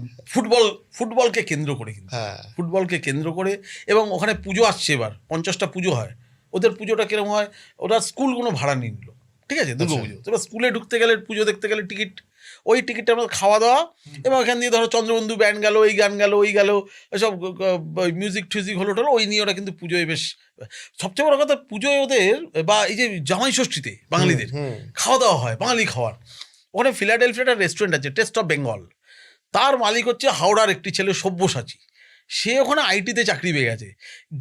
Speaker 1: ফুটবলকে কেন্দ্র করে, কিন্তু ফুটবলকে কেন্দ্র করে। এবং ওখানে পুজো আসছে, এবার 50টা পুজো হয়। ওদের পুজোটা কিরকম হয়, ওরা স্কুলগুলো ভাড়া নিয়ে নিল, ঠিক আছে, দুর্গা পুজো। এবার স্কুলে ঢুকতে গেলে, পুজো দেখতে গেলে টিকিট, ওই টিকিটটা আমাদের খাওয়া দাওয়া, এবং এখান দিয়ে ধরো চন্দ্রবন্ধু ব্যান্ড গেল, এই গান গেল, ওই গেল, সব মিউজিক টিউজিক হলো টলো, ওই নিয়ে ওরা কিন্তু পুজোয় বেশ। সবচেয়ে বড় কথা, পুজোয় ওদের, বা এই যে জামাই ষষ্ঠীতে বাঙালিদের খাওয়া দাওয়া হয়, বাঙালি খাওয়ার। ওখানে ফিলাডেলফিয়ার রেস্টুরেন্ট আছে, টেস্ট অফ বেঙ্গল, তার মালিক হচ্ছে হাওড়ার একটি ছেলে সব্যসাচী, সে ওখানে আইটিতে চাকরি পেয়ে গেছে।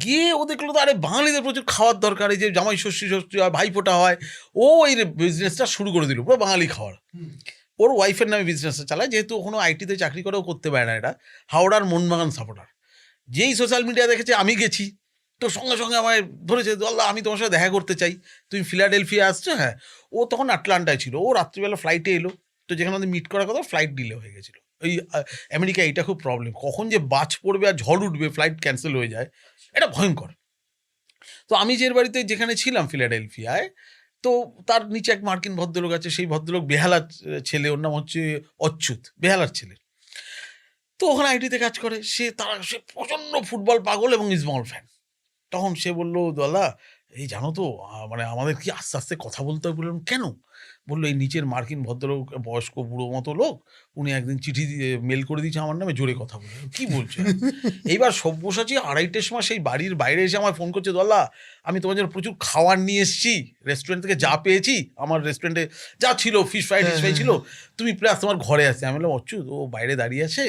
Speaker 1: গিয়ে ও দেখলো তো আরে বাঙালিদের প্রচুর খাওয়ার দরকার, এই যে জামাই ষষ্ঠী হয়, ভাইফোঁটা হয়, ও এই বিজনেসটা শুরু করে দিল, পুরো বাঙালি খাওয়ার। ওর ওয়াইফের নামে বিজনেসটা চালায়, যেহেতু ওখানে আইটিতে চাকরি করেও করতে পারে না এটা। হাওড়ার মোহনবাগান সাপোর্টার, যেই সোশ্যাল মিডিয়া দেখেছে আমি গেছি, তো সঙ্গে সঙ্গে আমায় ধরেছে, আল্লাহ আমি তোমার সাথে দেখা করতে চাই, তুমি ফিলাডেলফিয়া আসছো। হ্যাঁ, ও তখন আটলান্টায় ছিল, ও রাত্রিবেলা ফ্লাইটে এলো, তো যেখানে আমাদের মিট করার কথা, ফ্লাইট ডিলে হয়ে গেছিলো। ওই আমেরিকা এইটা খুব প্রবলেম, কখন যে বাজ পড়বে আর ঝড় উঠবে, ফ্লাইট ক্যান্সেল হয়ে যায়, এটা ভয়ঙ্কর। তো আমি যে বাড়িতে যেখানে ছিলাম ফিলাডেলফিয়ায়, তো তার নিচে এক মার্কিন ভদ্রলোক আছে, সেই ভদ্রলোক বেহালার ছেলে, ওর নাম হচ্ছে অচ্যুত, বেহালার ছেলে। তো ওখানে আইটিতে কাজ করে, সে প্রচণ্ড ফুটবল পাগল এবং ইস্টবেঙ্গল ফ্যান। তখন সে বললো, দাদা এই জানো তো মানে আমাদের কি আস্তে আস্তে কথা বলতে হবে। বললাম কেন? বললো এই নিচের মার্কিন ভদ্রলোক, বয়স্ক বুড়ো মতো লোক, উনি একদিন চিঠি দিয়ে মেল করে দিয়েছে আমার নামে, জোরে কথা বলে। কি বলছে? এইবার সব্যসাচী 2:30টার সময় সেই বাড়ির বাইরে এসে আমার ফোন করছে, দাদা আমি তোমার জন্য প্রচুর খাবার নিয়ে এসেছি, রেস্টুরেন্ট থেকে যা পেয়েছি, আমার রেস্টুরেন্টে যা ছিল ফিশ ফ্রাই ছিল, তুমি প্লাস তোমার ঘরে আসছে। আমি বললাম অচ্যুত, ও বাইরে দাঁড়িয়ে আছে,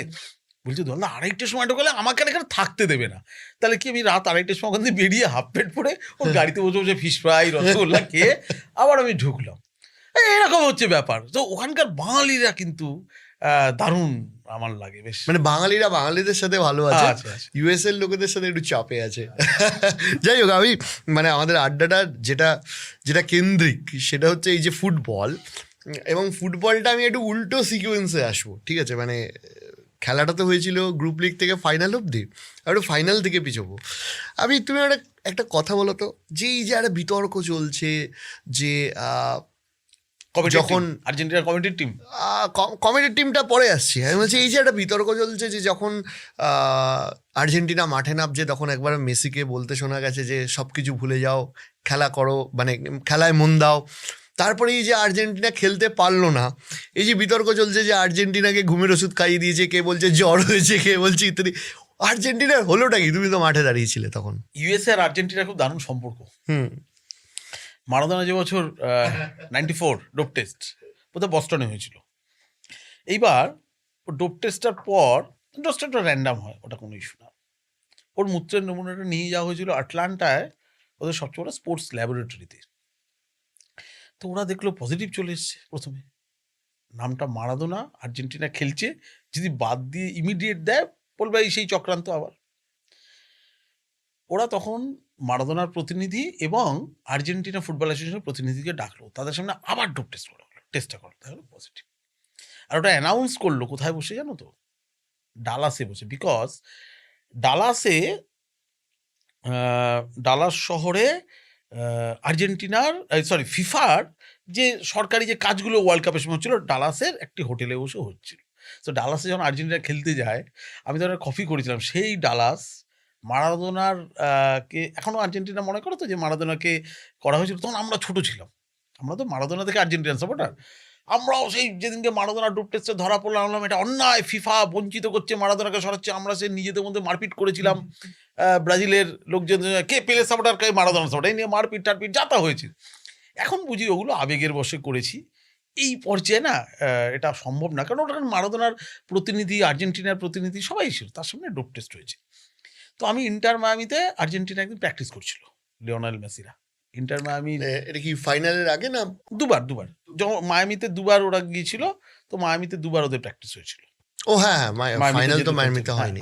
Speaker 1: বলছে দাদা 2:30টার সময় ঢোকালে আমাকে এখানে থাকতে দেবে না। তাহলে কি আমি রাত 2:30টার সময় ওখান থেকে বেরিয়ে হাফ প্যান্ট পরে ওর গাড়িতে বসে বসে ফিশ ফ্রাই রসগোল্লা খেয়ে আবার আমি ঢুকলাম। এরকম হচ্ছে ব্যাপার। তো ওখানকার বাঙালিরা কিন্তু দারুণ আমার লাগে বেশ।
Speaker 2: মানে বাঙালিরা বাঙালিদের সাথে ভালো আছে,
Speaker 1: আচ্ছা।
Speaker 2: ইউএস এর লোকেদের সাথে একটু চাপে আছে। যাই হোক, আমি মানে আমাদের আড্ডাটা যেটা কেন্দ্রিক সেটা হচ্ছে এই যে ফুটবল, এবং ফুটবলটা আমি একটু উল্টো সিকোয়েন্সে আসবো, ঠিক আছে? মানে খেলাটা তো হয়েছিল গ্রুপ লিগ থেকে ফাইনাল অবধি, আর একটু ফাইনাল থেকে পিছবো। তুমি একটা কথা বলো তো, যে এই যে একটা বিতর্ক চলছে যে যখন
Speaker 1: আর্জেন্টিনার কমিটির টিম,
Speaker 2: কমিটির টিমটা পরে আসছি, আমি বলছি এই যে একটা বিতর্ক চলছে যে যখন আর্জেন্টিনা মাঠে নামছে তখন একবার মেসিকে বলতে শোনা গেছে যে সব কিছু ভুলে যাও, খেলা করো, মানে খেলায় মন দাও। তারপরে এই যে আর্জেন্টিনা খেলতে পারলো না, এই যে বিতর্ক চলছে যে আর্জেন্টিনাকে ঘুমের ওষুধ খাইয়ে দিয়েছে, কে বলছে জ্বর হয়েছে, কে বলছে ইত্যাদি। আর্জেন্টিনার হলোটা কি? তুমি তো মাঠে দাঁড়িয়েছিলে তখন।
Speaker 1: ইউএসএ আর আর্জেন্টিনার খুব দারুণ সম্পর্ক। মারাদোনা যে বছর 94 ডোপ টেস্ট বোধহয় বস্টনে হয়েছিল। এইবার ডোপ টেস্টটার পর, টেস্টটা র্যান্ডাম হয়, ওটা কোনো ইস্যু না, ওর মূত্রের নমুনাটা নিয়ে যাওয়া হয়েছিল আটলান্টায়, ওদের সবচেয়ে বড় স্পোর্টস ল্যাবরেটরিতে। তো ওরা দেখলো পজিটিভ চলে এসছে। প্রথমে নামটা মারাদোনা, আর্জেন্টিনা খেলছে, যদি বাদ দিয়ে ইমিডিয়েট দেয় বলবে এই সেই চক্রান্ত আবার। ওরা তখন মারাদোনার প্রতিনিধি এবং আর্জেন্টিনা ফুটবল অ্যাসোসিয়েশনের প্রতিনিধিকে ডাকলো, তাদের সামনে আবার ডোপ টেস্ট করা হলো, টেস্টটা করলো, তাহলে পজিটিভ। আর ওটা অ্যানাউন্স করলো কোথায় বসে জানো তো? ডালাসে বসে। বিকজ ডালাস শহরে আর্জেন্টিনার ফিফার যে সরকারি যে কাজগুলো ওয়ার্ল্ড কাপের সময় হচ্ছিল, ডালাসের একটি হোটেলে বসে হচ্ছিল। তো ডালাসে যখন আর্জেন্টিনা খেলতে যায়, আমি তখন কফি করেছিলাম, সেই ডালাস মারাদোনার কে এখনো আর্জেন্টিনা মনে করো তো যে মারাদোনাকে করা হয়েছিল, তখন আমরা ছোট ছিলাম, আমরা তো মারাদোনা থেকে আর্জেন্টিনান সাপোর্টার। আমরাও সেই যেদিনকে মারাদোনা ডোপ টেস্টে ধরা পড়লাম, এটা অন্যায়, ফিফা বঞ্চিত করছে, মারাদোনাকে সরাচ্ছে, আমরা সে নিজেদের মধ্যে মারপিট করেছিলাম। ব্রাজিলের লোকজন কে পেলে সাপোর্টার, কে মারাদোনা সাপোর্টার, এই নিয়ে মারপিট টারপিট যাতা হয়েছে। এখন বুঝি ওগুলো আবেগের বশে করেছি। এই পর্যায়ে না এটা সম্ভব না, কারণ ওটা মারাদোনার প্রতিনিধি, আর্জেন্টিনার প্রতিনিধি সবাই ছিল, তার সামনে ডোপ টেস্ট হয়েছে। তো আমি ইন্টার মায়ামিতে আর্জেন্টিনা একদিন প্র্যাকটিস করছিল, লিওনেল মেসিরা। ইন্টার মায়ামি
Speaker 2: এটা কি ফাইনালের আগে না?
Speaker 1: দুবার যখন মায়ামিতে দুবার ওরা গিয়েছিল, তো মায়ামিতে দুবার ওদের প্র্যাকটিস হয়েছিল।
Speaker 2: ও হ্যাঁ, ফাইনাল তো মায়ামিতে হয়নি,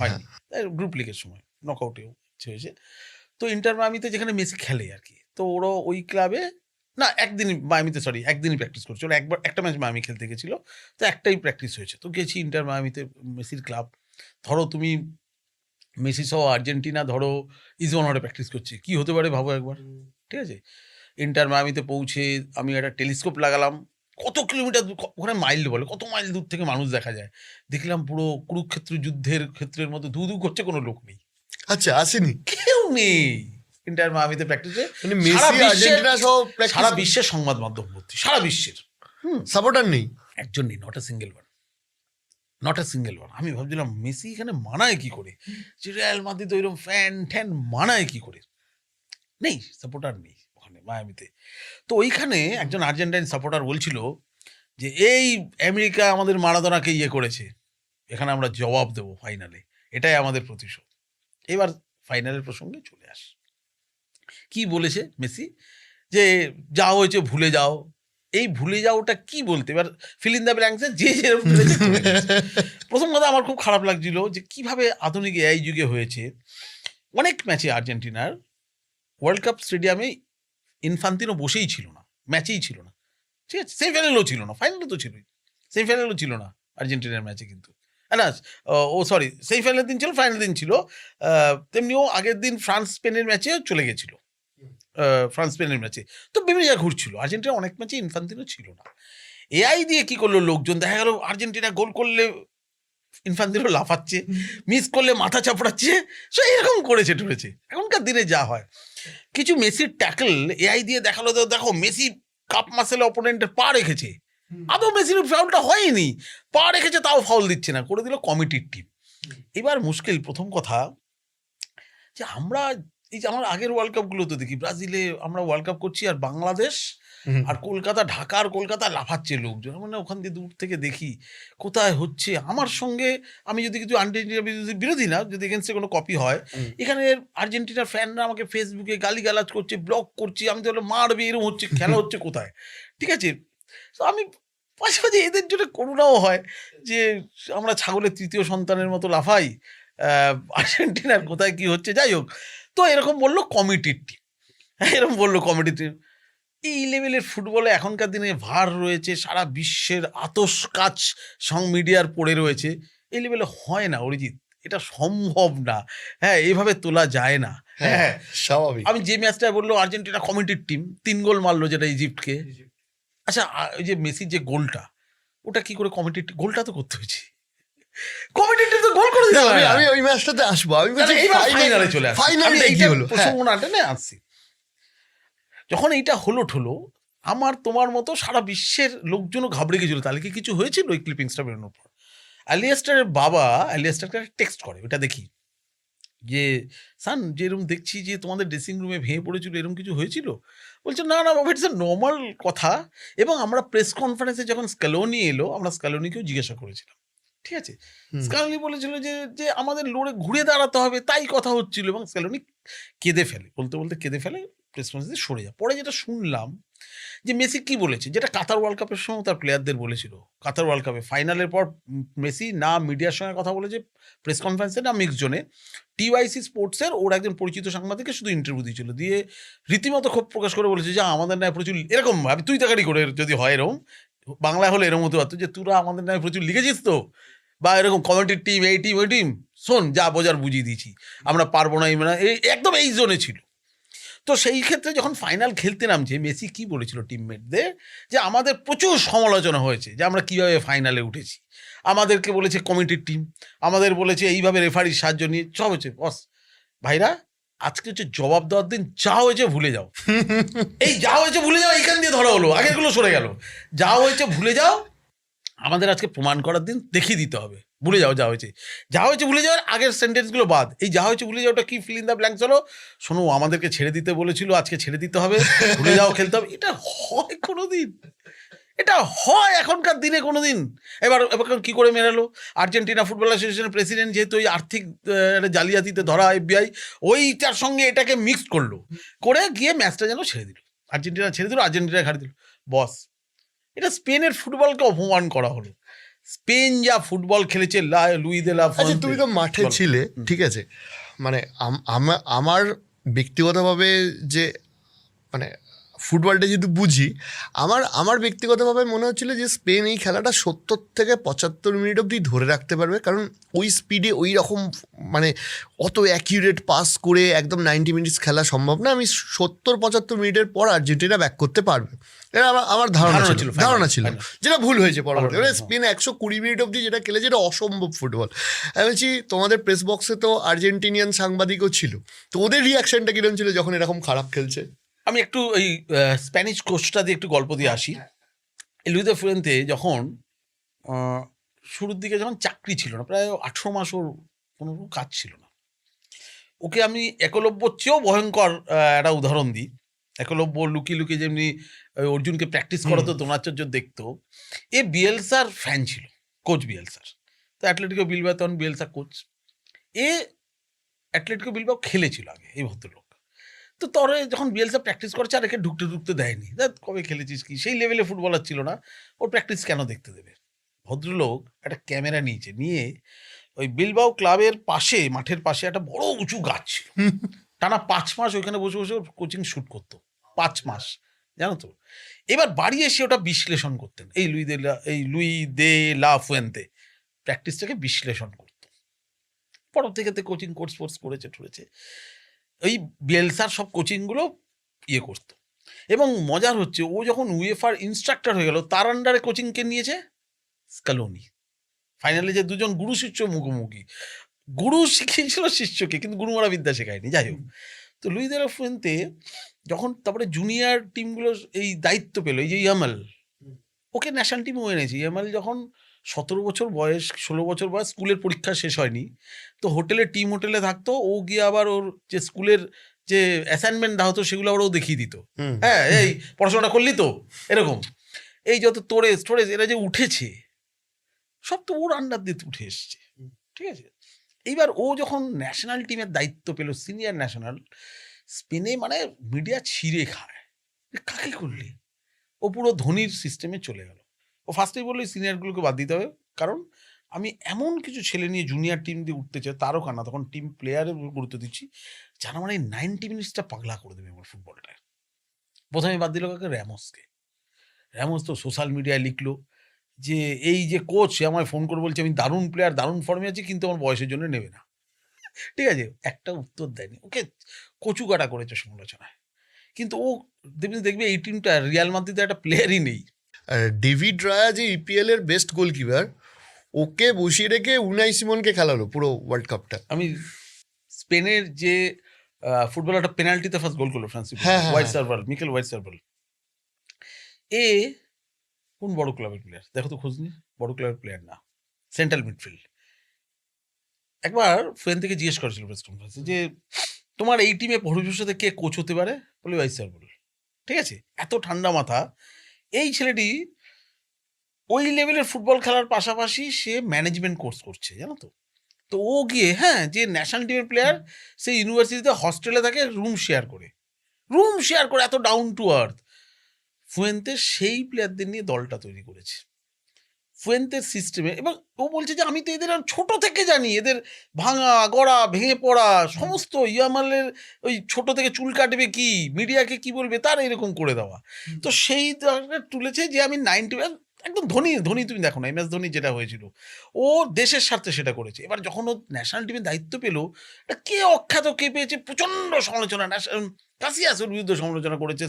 Speaker 1: গ্রুপ লিগের সময় নকআউটে হয়েছে। তো ইন্টার মায়ামিতে যেখানে মেসি খেলে আর কি, তো ওরা ওই ক্লাবে না একদিনই প্র্যাকটিস করছে। ওরা একটা ম্যাচ মায়ামি খেলতে গেছিল, তো একটাই প্র্যাকটিস হয়েছে। তো গেছি ইন্টার মায়ামিতে, মেসির ক্লাব। ধরো তুমি মেসি সহ আর্জেন্টিনা ধরো ইজওয়ানরে প্র্যাকটিস করছে, কি হতে পারে ভাবো একবার, ঠিক আছে? ইন্টার মায়ামিতে পৌঁছে আমি একটা টেলিস্কোপ লাগালাম, কত কিলোমিটার, ওখানে মাইল বলে, কত মাইল দূর থেকে মানুষ দেখা যায়। দেখলাম পুরো কুরুক্ষেত্র যুদ্ধের ক্ষেত্রের মতো ধু ধু করছে, কোনো লোক নেই।
Speaker 2: আচ্ছা, আসেনি,
Speaker 1: কেউ নেই ইন্টার মায়ামিতে প্র্যাকটিসে। সারা বিশ্বের সংবাদ মাধ্যম ভর্তি, সারা বিশ্বের।
Speaker 2: সাপোর্টার নেই,
Speaker 1: একজন নেই, নট আ সিঙ্গেল ওয়ান। আমি ভাবছিলাম মেসি এখানে মানায় কি করে, যে রিয়াল মাদ্রিদ ওইরকম ফ্যান ট্যান মানায় কি করে? নেই, সাপোর্টার নেই ওখানে মায়ামিতে। তো ওইখানে একজন আর্জেন্টাইন সাপোর্টার বলছিল যে এই আমেরিকা আমাদের মারাদোনাকে ইয়ে করেছে, এখানে আমরা জবাব দেবো ফাইনালে, এটাই আমাদের প্রতিশোধ। এবার ফাইনালের প্রসঙ্গে চলে আস, কি বলেছে মেসি, যে যা হয়েছে ভুলে যাও। এই ভুলে যাওটা কি বলতে, এবার ফিল ইন দ্য ব্ল্যাঙ্কসে যে যেরকম করেছে। প্রথম কথা আমার খুব খারাপ লাগছিল যে কিভাবে আধুনিক এআই যুগে হয়েছে। অনেক ম্যাচে আর্জেন্টিনার ওয়ার্ল্ড কাপ স্টেডিয়ামে ইনফান্তিনো বসেই ছিল না, ম্যাচেই ছিল না, ঠিক আছে? সেমিফাইনালও ছিল না, ফাইনালও তো ছিলই, সেমিফাইনালও ছিল না আর্জেন্টিনার ম্যাচে কিন্তু। না সেমিফাইনালের দিন ছিল, ফাইনাল দিন ছিল। তেমনিও আগের দিন ফ্রান্স স্পেনের ম্যাচেও চলে গেছিল, ফ্রান্স স্পেনের ম্যাচে, তো বিভিন্ন জায়গায় ঘুরছিল। আর্জেন্টিনা অনেক ম্যাচে ইনফান্তিনো ছিল না। এআই দিয়ে কি করলো লোকজন, দেখা গেল আর্জেন্টিনা গোল করলে ইনফান্তিনো লাফাচ্ছে, মিস করলে মাথা চাপড়াচ্ছে, সো এরকম করেছে টুরেছে। এখনকার দিনে যা হয়, কিছু মেসির ট্যাকল এআই দিয়ে দেখালো, তো দেখো মেসি কাপ মাসেলে অপোনেন্টের পা রেখেছে, আদৌ মেসির ফাউলটা হয়নি, পা রেখেছে তাও ফাউল দিচ্ছে না, করে দিল কমিটির টিম। এবার মুশকিল প্রথম কথা যে আমরা এই যে আমার আগের ওয়ার্ল্ড কাপগুলো তো দেখি, ব্রাজিলে আমরা ওয়ার্ল্ড কাপ করছি আর বাংলাদেশ আর কলকাতা, ঢাকার কলকাতা লাফাচ্ছে লোকজন, মানে ওখান দিয়ে দূর থেকে দেখি কোথায় হচ্ছে। আমার সঙ্গে আমি যদি কিছু আর্জেন্টিনা বিরোধী না, যদি এগেন্সে কোনো কপি হয়, এখানে আর্জেন্টিনার ফ্যানরা আমাকে ফেসবুকে গালিগালাজ করছে, ব্লক করছি, আমি তো মারবে, এরকম হচ্ছে, খেলা হচ্ছে কোথায়, ঠিক আছে। তো আমি পাশাপাশি এদের জন্য করুণাও হয় যে আমরা ছাগলের তৃতীয় সন্তানের মতো লাফাই, আর্জেন্টিনার কোথায় কি হচ্ছে, যাই হোক। তো এরকম বললো কমিটির টিম, এরকম বললো কমিটির টিম। এই লেভেলের ফুটবলে এখনকার দিনে ভার রয়েছে, সারা বিশ্বের আতস কাচ মিডিয়ার পড়ে রয়েছে, এই লেভেলে হয় না অরিজিৎ, এটা সম্ভব না। হ্যাঁ, এইভাবে তোলা যায় না। হ্যাঁ,
Speaker 2: স্বাভাবিক।
Speaker 1: আমি যে ম্যাচটা বললো আর্জেন্টিনা কমিটির টিম 3 গোল মারলো, যেটা ইজিপ্টকে। আচ্ছা, ওই যে মেসির যে গোলটা, ওটা কি করে কমিটির গোলটা তো করতে হয়েছে, কমিটির টিম তো গোল করে দিতে পারে না।
Speaker 2: আমি ওই ম্যাচটাতে আসবো, আমি বলছি
Speaker 1: ফাইনালে চলে আসছি,
Speaker 2: ফাইনালে কি হলো,
Speaker 1: প্রসঙ্গ না টেনে আসছি। যখন এইটা হলো আমার তোমার মতো সারা বিশ্বের লোকজনও ঘাবড়ে গেছিল, তাহলে কি কিছু হয়েছিল ওই ক্লিপিংসটা বেরোনোর পর। অ্যালিয়েস্টারের বাবা অ্যালিয়েস্টারকে টেক্সট করে, ওটা দেখি যে সান, যে এরকম দেখছি যে তোমাদের ড্রেসিং রুমে ভেঙে পড়েছিল, এরকম কিছু হয়েছিল? বলছে না না বাবা, ইটস এ নর্মাল কথা। এবং আমরা প্রেস কনফারেন্সে যখন স্ক্যালোনি এলো, আমরা স্ক্যালোনিকেও জিজ্ঞাসা করেছিলাম, ঠিক আছে। স্ক্যালোনি বলেছিল যে যে আমাদের লড়ে ঘুরে দাঁড়াতে হবে, তাই কথা হচ্ছিল। এবং স্ক্যালোনি কেঁদে ফেলে, বলতে বলতে কেঁদে ফেলে, প্রেস কনফারেন্সে সরে যায়। পরে যেটা শুনলাম যে মেসি কি বলেছে, যেটা কাতার ওয়ার্ল্ড কাপের সময় তার প্লেয়ারদের বলেছিল, কাতার ওয়ার্ল্ড কাপে ফাইনালের পর মেসি না মিডিয়ার সঙ্গে কথা বলেছে প্রেস কনফারেন্সে, না মিক্স জোনে, টিওয়াইসি স্পোর্টসের ওর একজন পরিচিত সাংবাদিককে শুধু ইন্টারভিউ দিয়েছিল, দিয়ে রীতিমতো ক্ষোভ প্রকাশ করে বলেছে যে আমাদের ন্যায় প্রচুর এরকম ভাবে তুই তাকারি করে, যদি হয় এরকম বাংলায় হলে এরকম হতে পারতো যে তোরা আমাদের ন্যায় প্রচুর লিখেছিস তো, বা এরকম কমিটির টিম, এই টিম ওই টিম, শোন যা বোঝার বুঝিয়ে দিয়েছি, আমরা পারবো না, এই একদম এই জোনে ছিল। তো সেই ক্ষেত্রে যখন ফাইনাল খেলতে নামছে, মেসি কি বলেছিল টিমমেটদের, যে আমাদের প্রচুর সমালোচনা হয়েছে যে আমরা কিভাবে ফাইনালে উঠেছি, আমাদেরকে বলেছে কমিটির টিম, আমাদের বলেছে এইভাবে রেফারির সাহায্য নিয়ে সব হচ্ছে। বস ভাইরা, আজকে হচ্ছে জবাব দেওয়ার দিন, যা হয়েছে ভুলে যাও, এই যা হয়েছে ভুলে যাও, এইখান দিয়ে ধরা হলো, আগেরগুলো সরে গেল, যা হয়েছে ভুলে যাও, আমাদের আজকে প্রমাণ করার দিন, দেখিয়ে দিতে হবে, ভুলে যাও যা হয়েছে, যা হয়েছে ভুলে যাওয়ার আগের সেন্টেন্সগুলো বাদ, এই যা হয়েছে ভুলে যাওয়াটা কি ফিল ইন দ্য ব্ল্যাঙ্কস হলো, শোনো আমাদেরকে ছেড়ে দিতে বলেছিল, আজকে ছেড়ে দিতে হবে, ভুলে যাও, খেলতে হবে, এটা হয় কোনোদিন? এটা হয় এখনকার দিনে কোনোদিন? এবার কি করে মেরালো আর্জেন্টিনা ফুটবল অ্যাসোসিয়েশনের প্রেসিডেন্ট, যেহেতু ওই আর্থিক জালিয়াতিতে ধরা FBI, ওইটার সঙ্গে এটাকে মিক্সড করলো, করে গিয়ে ম্যাচটা যেন ছেড়ে দিল, আর্জেন্টিনা ছেড়ে দিল, আর্জেন্টিনা ঘাড়ি দিল। বস, এটা স্পেনের ফুটবলকে অপমান করা হলো। স্পেন যা ফুটবল খেলেছে, লুই দে লা
Speaker 2: আচ্ছা, তুমি তো মাঠে ছিলে, ঠিক আছে, মানে আমার ব্যক্তিগতভাবে যে মানে ফুটবলটা যদি বুঝি, আমার ব্যক্তিগতভাবে মনে হচ্ছিল যে স্পেন এই খেলাটা 70 থেকে 75 মিনিট অবধি ধরে রাখতে পারবে, কারণ ওই স্পিডে ওই রকম মানে অত অ্যাকিউরেট পাস করে একদম 90 মিনিটস খেলা সম্ভব না। আমি 70-75 মিনিটের পর আর্জেন্টিনা ব্যাক করতে পারবে, এটা আমার ধারণা ছিল, যেটা ভুল হয়েছে পরবর্তী। স্পেন 120 মিনিট অবধি যেটা খেলেছে, এটা অসম্ভব ফুটবল। আমি বলছি, তোমাদের প্রেস বক্সে তো আর্জেন্টিনিয়ান সাংবাদিকও ছিল, তো ওদের রিয়াকশনটা কিরকম ছিল যখন এরকম খারাপ খেলছে?
Speaker 1: আমি একটু ওই স্প্যানিশ কোচটা দিয়ে একটু গল্প দিয়ে আসি। লুই দে ফুয়েন্তে যখন শুরুর দিকে যখন চাকরি ছিল না, প্রায় 18 মাস ওর কোনো কাজ ছিল না, ওকে আমি একলব্যর চেয়েও ভয়ঙ্কর একটা উদাহরণ দিই। একলব্য লুকিয়ে লুকিয়ে যেমনি অর্জুনকে প্র্যাকটিস করাতো, দ্রোণাচার্য দেখতো, এ বিয়েলসার ফ্যান ছিল, কোচ বিয়েলসার। তো অ্যাটলেটিকো বিলবাও তখন বিয়েলসার কোচ, এ অ্যাটলেটিকো বিলবাও খেলেছিল আগে এই ভদ্রলোক। তো তরে যখন বিয়েলসা প্র্যাকটিস করছে, আর একে ঢুকতে দেয়নি, দেখ কবে খেলেছিস কি, সেই লেভেলে ফুটবলার ছিল না, ওর প্র্যাকটিস কেন দেখতে দেবে। ভদ্রলোক একটা ক্যামেরা নিয়ে ওই বিলবাও ক্লাবের পাশে, মাঠের পাশে একটা বড় উঁচু গাছ ছিল, টানা 5 মাস ওইখানে বসে বসে কোচিং শ্যুট করতো, 5 মাস, জানো তো। এবার বাড়ি এসে ওটা বিশ্লেষণ করতেন, এই লুই দে লা ফুয়েন্তে প্র্যাকটিসটাকে বিশ্লেষণ করতো। পর থেকে কোচিং কোর্স করেছে। ওই বিয়েলসার সব কোচিংগুলো ইয়ে করতো। এবং মজার হচ্ছে ও যখন উয়েফার ইনস্ট্রাক্টর হয়ে গেল তার আন্ডারে কোচিংকে নিয়েছে স্কালোনি। ফাইনালে যে দুজন গুরু শিষ্য মুখোমুখি, গুরু শিখিয়েছিল শিষ্যকে, কিন্তু গুরুমারা বিদ্যা শেখায়নি। যাই হোক, তো লুই দে লা ফুয়েন্তে যখন তারপরে জুনিয়র টিমগুলো এই দায়িত্ব পেল, এই যে ইয়ামাল, ওকে ন্যাশনাল টিমও এনেছে। ইয়ামাল যখন 17 বছর বয়স, 16 বছর বয়স, স্কুলের পরীক্ষা শেষ হয়নি, তো হোটেলে, টিম হোটেলে থাকতো। ও গিয়ে আবার ওর যে স্কুলের যে অ্যাসাইনমেন্ট দেওয়া হতো সেগুলো আবার ও দেখিয়ে দিত। হ্যাঁ, এই পড়াশোনাটা করলি তো, এরকম। এই যত স্টোরেজ এরা যে উঠেছে সব তো ওর আন্ডার দিয়ে উঠে এসছে, ঠিক আছে। এইবার ও যখন ন্যাশনাল টিমের দায়িত্ব পেল, সিনিয়র ন্যাশনাল, স্পেনে মানে মিডিয়া ছিঁড়ে খায়, কাকে করলি? ও পুরো ধোনির সিস্টেমে চলে গেল। ও ফার্স্টেই বললো সিনিয়রগুলোকে বাদ দিতে হবে, কারণ আমি এমন কিছু ছেলে নিয়ে জুনিয়র টিম দিয়ে উঠতে চাই, তারও কানা, তখন টিম প্লেয়ারের গুরুত্ব দিচ্ছি, যারা মানে 90 মিনিটসটা পাগলা করে দেবে আমার ফুটবলটা। প্রথমে বাদ দিল কাকে? র্যামোসকে। র্যামোস তো সোশ্যাল মিডিয়ায় লিখলো যে এই যে কোচ, সে আমায় ফোন করে বলছে আমি দারুণ প্লেয়ার, দারুণ ফর্মে আছি, কিন্তু আমার বয়সের জন্য নেবে না। ঠিক আছে, একটা উত্তর দেয়নি, ওকে কচুকাটা করেছে সমালোচনায়। কিন্তু ও দেখবে এই টিমটা রিয়াল মাদ্রিদে একটা প্লেয়ারই নেই।
Speaker 2: ডেভিড রায়া যে ইপিএল এর বেস্ট গোলকিপার, ওকে বসিয়ে রেখে উনাই সিমনকে খেলালো পুরো ওয়ার্ল্ড কাপটা।
Speaker 1: আমি স্পেনের যে ফুটবলারটা পেনাল্টিতে ফার্স্ট গোল করলো ফ্রান্সি,
Speaker 2: হ্যাঁ,
Speaker 1: white several, Mikel white several, এ কোন বড় ক্লাবের প্লেয়ার দেখো তো, খোঁজ নি। বড় ক্লাবের প্লেয়ার না, সেন্ট্রাল মিডফিল্ড। একবার ফ্রেন থেকে জিজ্ঞেস করেছিল প্রেস কনফারেন্সে যে তোমার এই টিমে ভবিষ্যতে কে কোচ হতে পারে? বলে হোয়াইট সার্ভাল। ঠিক আছে, এত ঠান্ডা মাথা। এই ছেলেটি ওই লেভেলের ফুটবল খেলার পাশাপাশি সে ম্যানেজমেন্ট কোর্স করছে, জানো তো। তো ও গিয়ে, হ্যাঁ, যে ন্যাশনাল টিমের প্লেয়ার, সেই ইউনিভার্সিটিতে হস্টেলে থাকে, রুম শেয়ার করে, এত ডাউন টু আর্থ। ফুয়েন্তে সেই প্লেয়ারদের নিয়ে দলটা তৈরি করেছে ফুয়েন্তের সিস্টেমে। এবং ও বলছে যে আমি তো এদের ছোট থেকে জানি, এদের ভাঙা গড়া, ভেঙে পড়া সমস্ত, ইয়ামালের ওই ছোট থেকে চুল কাটবে কি, মিডিয়াকে কি বলবে, তার এরকম করে দেওয়া। তো সেই তুলেছে যে আমি 90, একদম ধোনি তুমি দেখো না, MS ধোনি যেটা হয়েছিল, ও দেশের স্বার্থে সেটা করেছে। এবার যখন ও ন্যাশনাল টিমের দায়িত্ব পেল, কে অখ্যাত কে পেয়েছে, প্রচন্ড সমালোচনা, কাসিয়াসের বিরুদ্ধে সমালোচনা করেছে,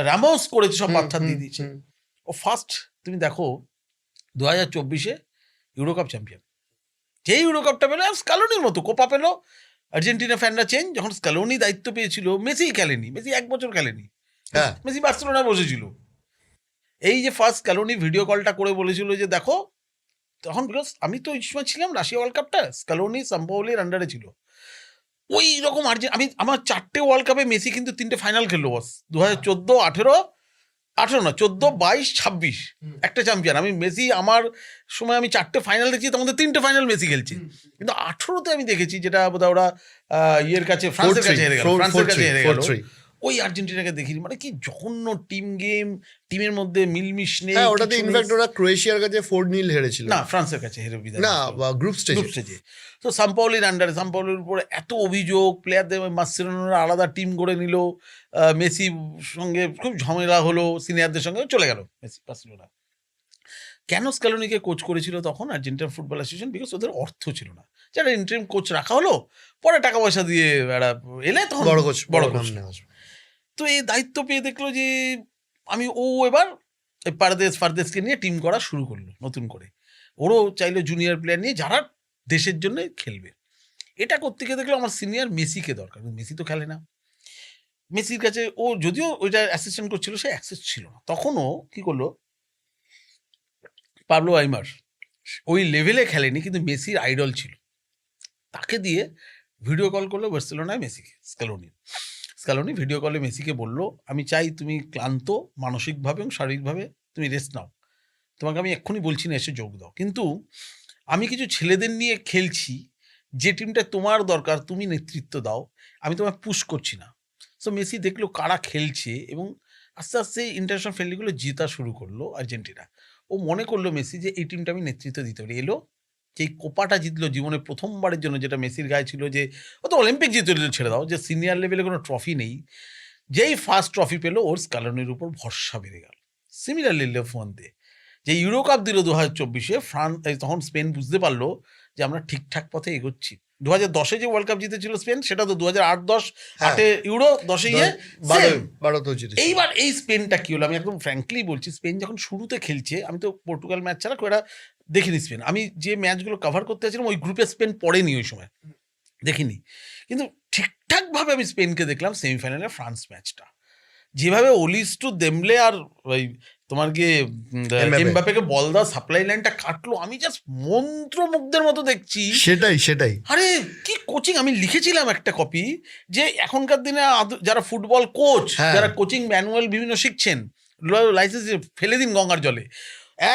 Speaker 1: রামোস করেছে, সব পাত্থার দিয়ে দিয়েছে। ও ফার্স্ট তুমি দেখো 2024 ইউরোকাপ চ্যাম্পিয়ন, যেই ইউরোকাপটা পেলো, স্কালোনির মতো কোপা পেলো। আর্জেন্টিনা ফ্যানরা চেঞ্জ, যখন স্কালোনি দায়িত্ব পেয়েছিল, মেসি খেলেনি, মেসি 1 বছর খেলেনি, মেসি বার্সেলোনায় বসেছিল। এই যে ফার্স্ট স্কালোনি ভিডিও কলটা করে বলেছিল যে দেখো, তখন বিকজ আমি তো ওই সময় ছিলাম, রাশিয়া ওয়ার্ল্ড কাপটা স্কালোনি সাম্পাওলির আন্ডারে ছিল। ওই রকম আমার 4টে ওয়ার্ল্ড কাপে মেসি কিন্তু 3টে ফাইনাল খেললো বস, 2014, 18 না, 14, 22, 26 একটা চ্যাম্পিয়ন। আমি মেসি, আমার সময় আমি 4টে ফাইনাল দেখছি, তোমাদের 3টে ফাইনাল মেসি খেলছে। কিন্তু 18তে আমি দেখেছি, যেটা বোধহয় ওরা ইয়ের কাছে, ফ্রান্সের কাছে হেরে গেল, ওই আর্জেন্টিনাকে দেখিনি। মানে কি জঘন্য টিম গেম, টিমের মধ্যে মিলমিশ নেই।
Speaker 2: ওটাতে ইনফ্যাক্ট ওরা ক্রোয়েশিয়ার কাছে 4-0 হেরেছিল,
Speaker 1: না ফ্রান্সের কাছে হেরে বিদায়,
Speaker 2: না গ্রুপ স্টেজে।
Speaker 1: তো সাম্পাওলির আন্ডারে, সাম্পাওলির উপরে এত অভিযোগ, প্লেয়ারদের মাসচেরানোরা আলাদা টিম করে নিল, মেসি সঙ্গে খুব ঝামেলা হলো, সিনিয়রদের সঙ্গে চলে গেল মেসি বার্সেলোনা। কেন স্ক্যালোনিকে কোচ করেছিল তখন আর্জেন্টিনা ফুটবল অ্যাসোসিয়েশন? বিকজ ওদের অর্থ ছিল না, যারা ইন্টারিম কোচ রাখা হলো, পরে টাকা পয়সা দিয়ে এলে তখন বড় কোচ। তো এই দায়িত্ব পেয়ে দেখলো যে ও এবার ফারদেশকে নিয়ে টিম করা শুরু করলো নতুন করে। ওরও চাইলো জুনিয়র প্লেয়ার নিয়ে যারা দেশের জন্য খেলবে। এটা করতে গিয়ে দেখলো আমার সিনিয়র মেসিকে দরকার, মেসি তো খেলে না। মেসির কাছে ও যদিও ওইটা অ্যাসিস্ট্যান্ট করছিল, সে অ্যাক্সেস ছিল না। তখনও কি করলো, পাবলো আইমার ওই লেভেলে খেলেনি, কিন্তু মেসির আইডল ছিল, তাকে দিয়ে ভিডিও কল করলো বার্সেলোনায় মেসিকে। স্ক্যালোনি ভিডিও কলে মেসিকে বললো আমি চাই তুমি ক্লান্ত মানসিকভাবে এবং শারীরিকভাবে, তুমি রেস্ট নাও, তোমাকে আমি এক্ষুনি বলছি না এসে যোগ দাও, কিন্তু আমি কিছু ছেলেদের নিয়ে খেলছি, যে টিমটা তোমার দরকার তুমি নেতৃত্ব দাও, আমি তোমায় পুশ করছি না। সো মেসি দেখলো কারা খেলছে, এবং আস্তে আস্তে ইন্টারন্যাশনাল ফ্রেন্ডলিগুলো জেতা শুরু করলো আর্জেন্টিনা। ও মনে করলো মেসি যে এই টিমটা আমি নেতৃত্ব দিতে পারি। এলো যে কোপাটা জিতলো জীবনে প্রথমবারের জন্য, যেটা মেসির গায়ে ছিল, যে ও তো অলিম্পিক জিতে ছেড়ে দাও, যে সিনিয়র লেভেলে কোনো ট্রফি নেই। যেই ফার্স্ট ট্রফি পেলো, ওর স্ক্যালোনির উপর ভরসা বেড়ে গেল। সিমিলারলি লেফোয়ান্তে যে ইউরো কাপ দিল 2024, তখন স্পেন বুঝতে পারলো যে আমরা ঠিকঠাক পথে এগোচ্ছি। 2010 যে ওয়ার্ল্ড কাপ জিতেছিল স্পেন, সেটা তো 2008-10 8 ইউরো 10
Speaker 2: বারোতেও জিতেছে।
Speaker 1: এইবার এই স্পেনটা কি হলো, আমি একদম ফ্র্যাঙ্কলি বলছি, স্পেন যখন শুরুতে খেলছে, আমি তো পর্তুগাল ম্যাচ ছাড়া খুব একটা দেখিনি স্পেন, আমি যে ম্যাচগুলো কভার করতে চাইছিলাম ওই গ্রুপে স্পেন পড়েনি ওই সময়, দেখিনি। কিন্তু ঠিকঠাকভাবে আমি স্পেনকে দেখলাম সেমিফাইনালে ফ্রান্স ম্যাচটা, যেভাবে ওলিস টু দেমলে আর ওই তোমার গিয়ে এমবাপেকে বল দেওয়া সাপ্লাই লাইনটা কাটলো, আমি জাস্ট মন্ত্রমুগ্ধের মতো দেখছি।
Speaker 2: সেটাই
Speaker 1: আরে কি কোচিং! আমি লিখেছিলাম একটা কপি যে এখনকার দিনে যারা ফুটবল কোচ,
Speaker 2: হ্যাঁ।
Speaker 1: যারা কোচিং ম্যানুয়াল বিভিন্ন শিখছেন, লাইসেন্স ফেলে দিন গঙ্গার জলে,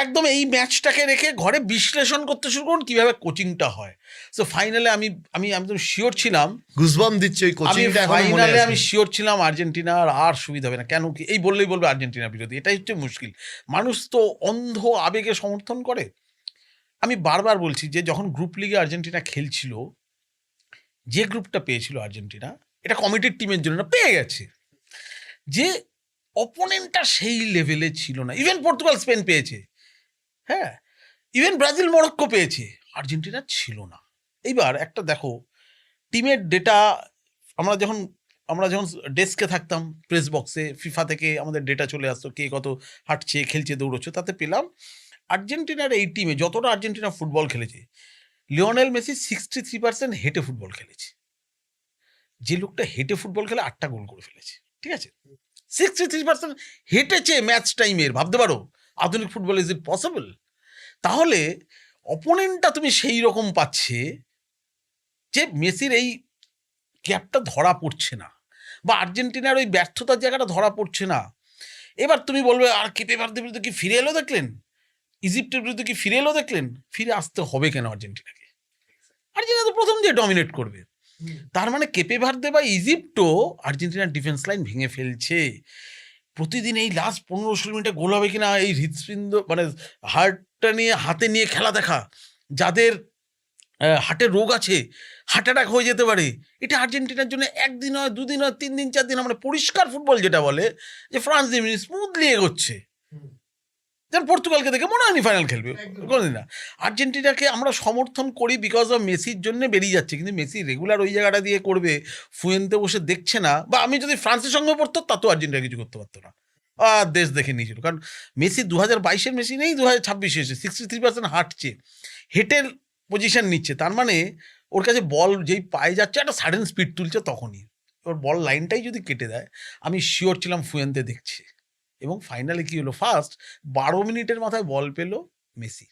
Speaker 1: একদম এই ম্যাচটাকে রেখে ঘরে বিশ্লেষণ করতে শুরু করুন কিভাবে কোচিংটা হয়। সো ফাইনালে আমি তো শিওর ছিলাম,
Speaker 2: গুজবাম দিচ্ছে ওই কোচিংটা এখনো মনে
Speaker 1: ফাইনালে
Speaker 2: আছে।
Speaker 1: আমি শিওর ছিলাম আর্জেন্টিনার আর সুবিধা হবে না। কেন কি এই বললেই বলবে আর্জেন্টিনা বিরোধী, এটাই হচ্ছে মুশকিল। মানুষ তো অন্ধ আবেগে সমর্থন করে। আমি বারবার বলছি যে যখন গ্রুপ লিগে আর্জেন্টিনা খেলছিল, যে গ্রুপটা পেয়েছিল আর্জেন্টিনা, এটা কমিটির টিমের জন্য না, পেয়ে গেছে, যে অপোনেন্টটা সেই লেভেলে ছিল না। ইভেন পর্তুগাল স্পেন পেয়েছে, হ্যাঁ, ইভেন ব্রাজিল মরক্কো পেয়েছে, আর্জেন্টিনা ছিল না। এইবার একটা দেখো টিমের ডেটা, আমরা যখন ডেস্কে থাকতাম, প্রেস বক্সে ফিফা থেকে আমাদের ডেটা চলে আসতো, কে কত হাঁটছে, খেলছে, দৌড়চ্ছে, তাতে পেলাম আর্জেন্টিনার এই টিমে যতটা আর্জেন্টিনা ফুটবল খেলেছে, লিওনেল মেসি 63% হেঁটে ফুটবল খেলেছে। যে লোকটা হেঁটে ফুটবল খেলে 8টা গোল করে ফেলেছে, ঠিক আছে, 63% হেঁটেছে ম্যাচ টাইমের। ভাবতে পারো আধুনিক ফুটবল, ইজ ইট পসিবল? তাহলে অপোনেন্টটা তুমি সেই রকম পাচ্ছে যে মেসির এই গ্যাপটা ধরা পড়ছে না, বা আর্জেন্টিনার ওই ব্যর্থতার জায়গাটা ধরা পড়ছে না। এবার তুমি বলবে আর কেপে ভার্দের বিরুদ্ধে কি ফিরে এলো দেখলেন, ইজিপ্টের বিরুদ্ধে কি ফিরে এলো দেখলেন? ফিরে আসতে হবে কেন আর্জেন্টিনাকে? আর্জেন্টিনা তো প্রথম দিয়ে ডমিনেট করবে। তার মানে কেপে ভার্দে বা ইজিপ্টও আর্জেন্টিনার ডিফেন্স লাইন ভেঙে ফেলছে। প্রতিদিন এই লাস্ট 15-16 মিনিটে গোল হবে কিনা, এই হৃৎপিণ্ড মানে হাতে নিয়ে খেলা দেখা, যাদের হার্টের রোগ আছে, হার্ট অ্যাটাক হয়ে যেতে পারে, এটা আর্জেন্টিনার জন্য একদিন হয়, 2 দিন হয়, 3 দিন 4 দিন, মানে পরিষ্কার ফুটবল যেটা বলে, যে ফ্রান্স স্মুথলি এগোচ্ছে। যেমন পর্তুগালকে দেখে মনে হয়নি ফাইনাল খেলবে, কোনোদিন না। আর্জেন্টিনাকে আমরা সমর্থন করি বিকজ অফ মেসির জন্য বেরিয়ে যাচ্ছে, কিন্তু মেসি রেগুলার ওই জায়গাটা দিয়ে করবে, ফুয়েন্তে বসে দেখছে না। বা আমি যদি ফ্রান্সের সঙ্গে পড়তো, তাতেও আর্জেন্টিনা কিছু করতে পারতো না, দেশ দেখে নিয়েছিল। কারণ মেসি 2022-এর মেসি নেই, 2026-এ এসে 63% হাঁটছে, হেঁটের পজিশন নিচ্ছে। তার মানে ওর কাছে বল যেই পায়ে যাচ্ছে, একটা সাডেন স্পিড তুলছে তখনই, ওর বল লাইনটাই যদি কেটে দেয়, আমি শিওর ছিলাম ফুয়েন্তে দেখছে। এবং ফাইনালে কি হলো, ফার্স্ট 12 মিনিটের মাথায় বল পেল মেসি।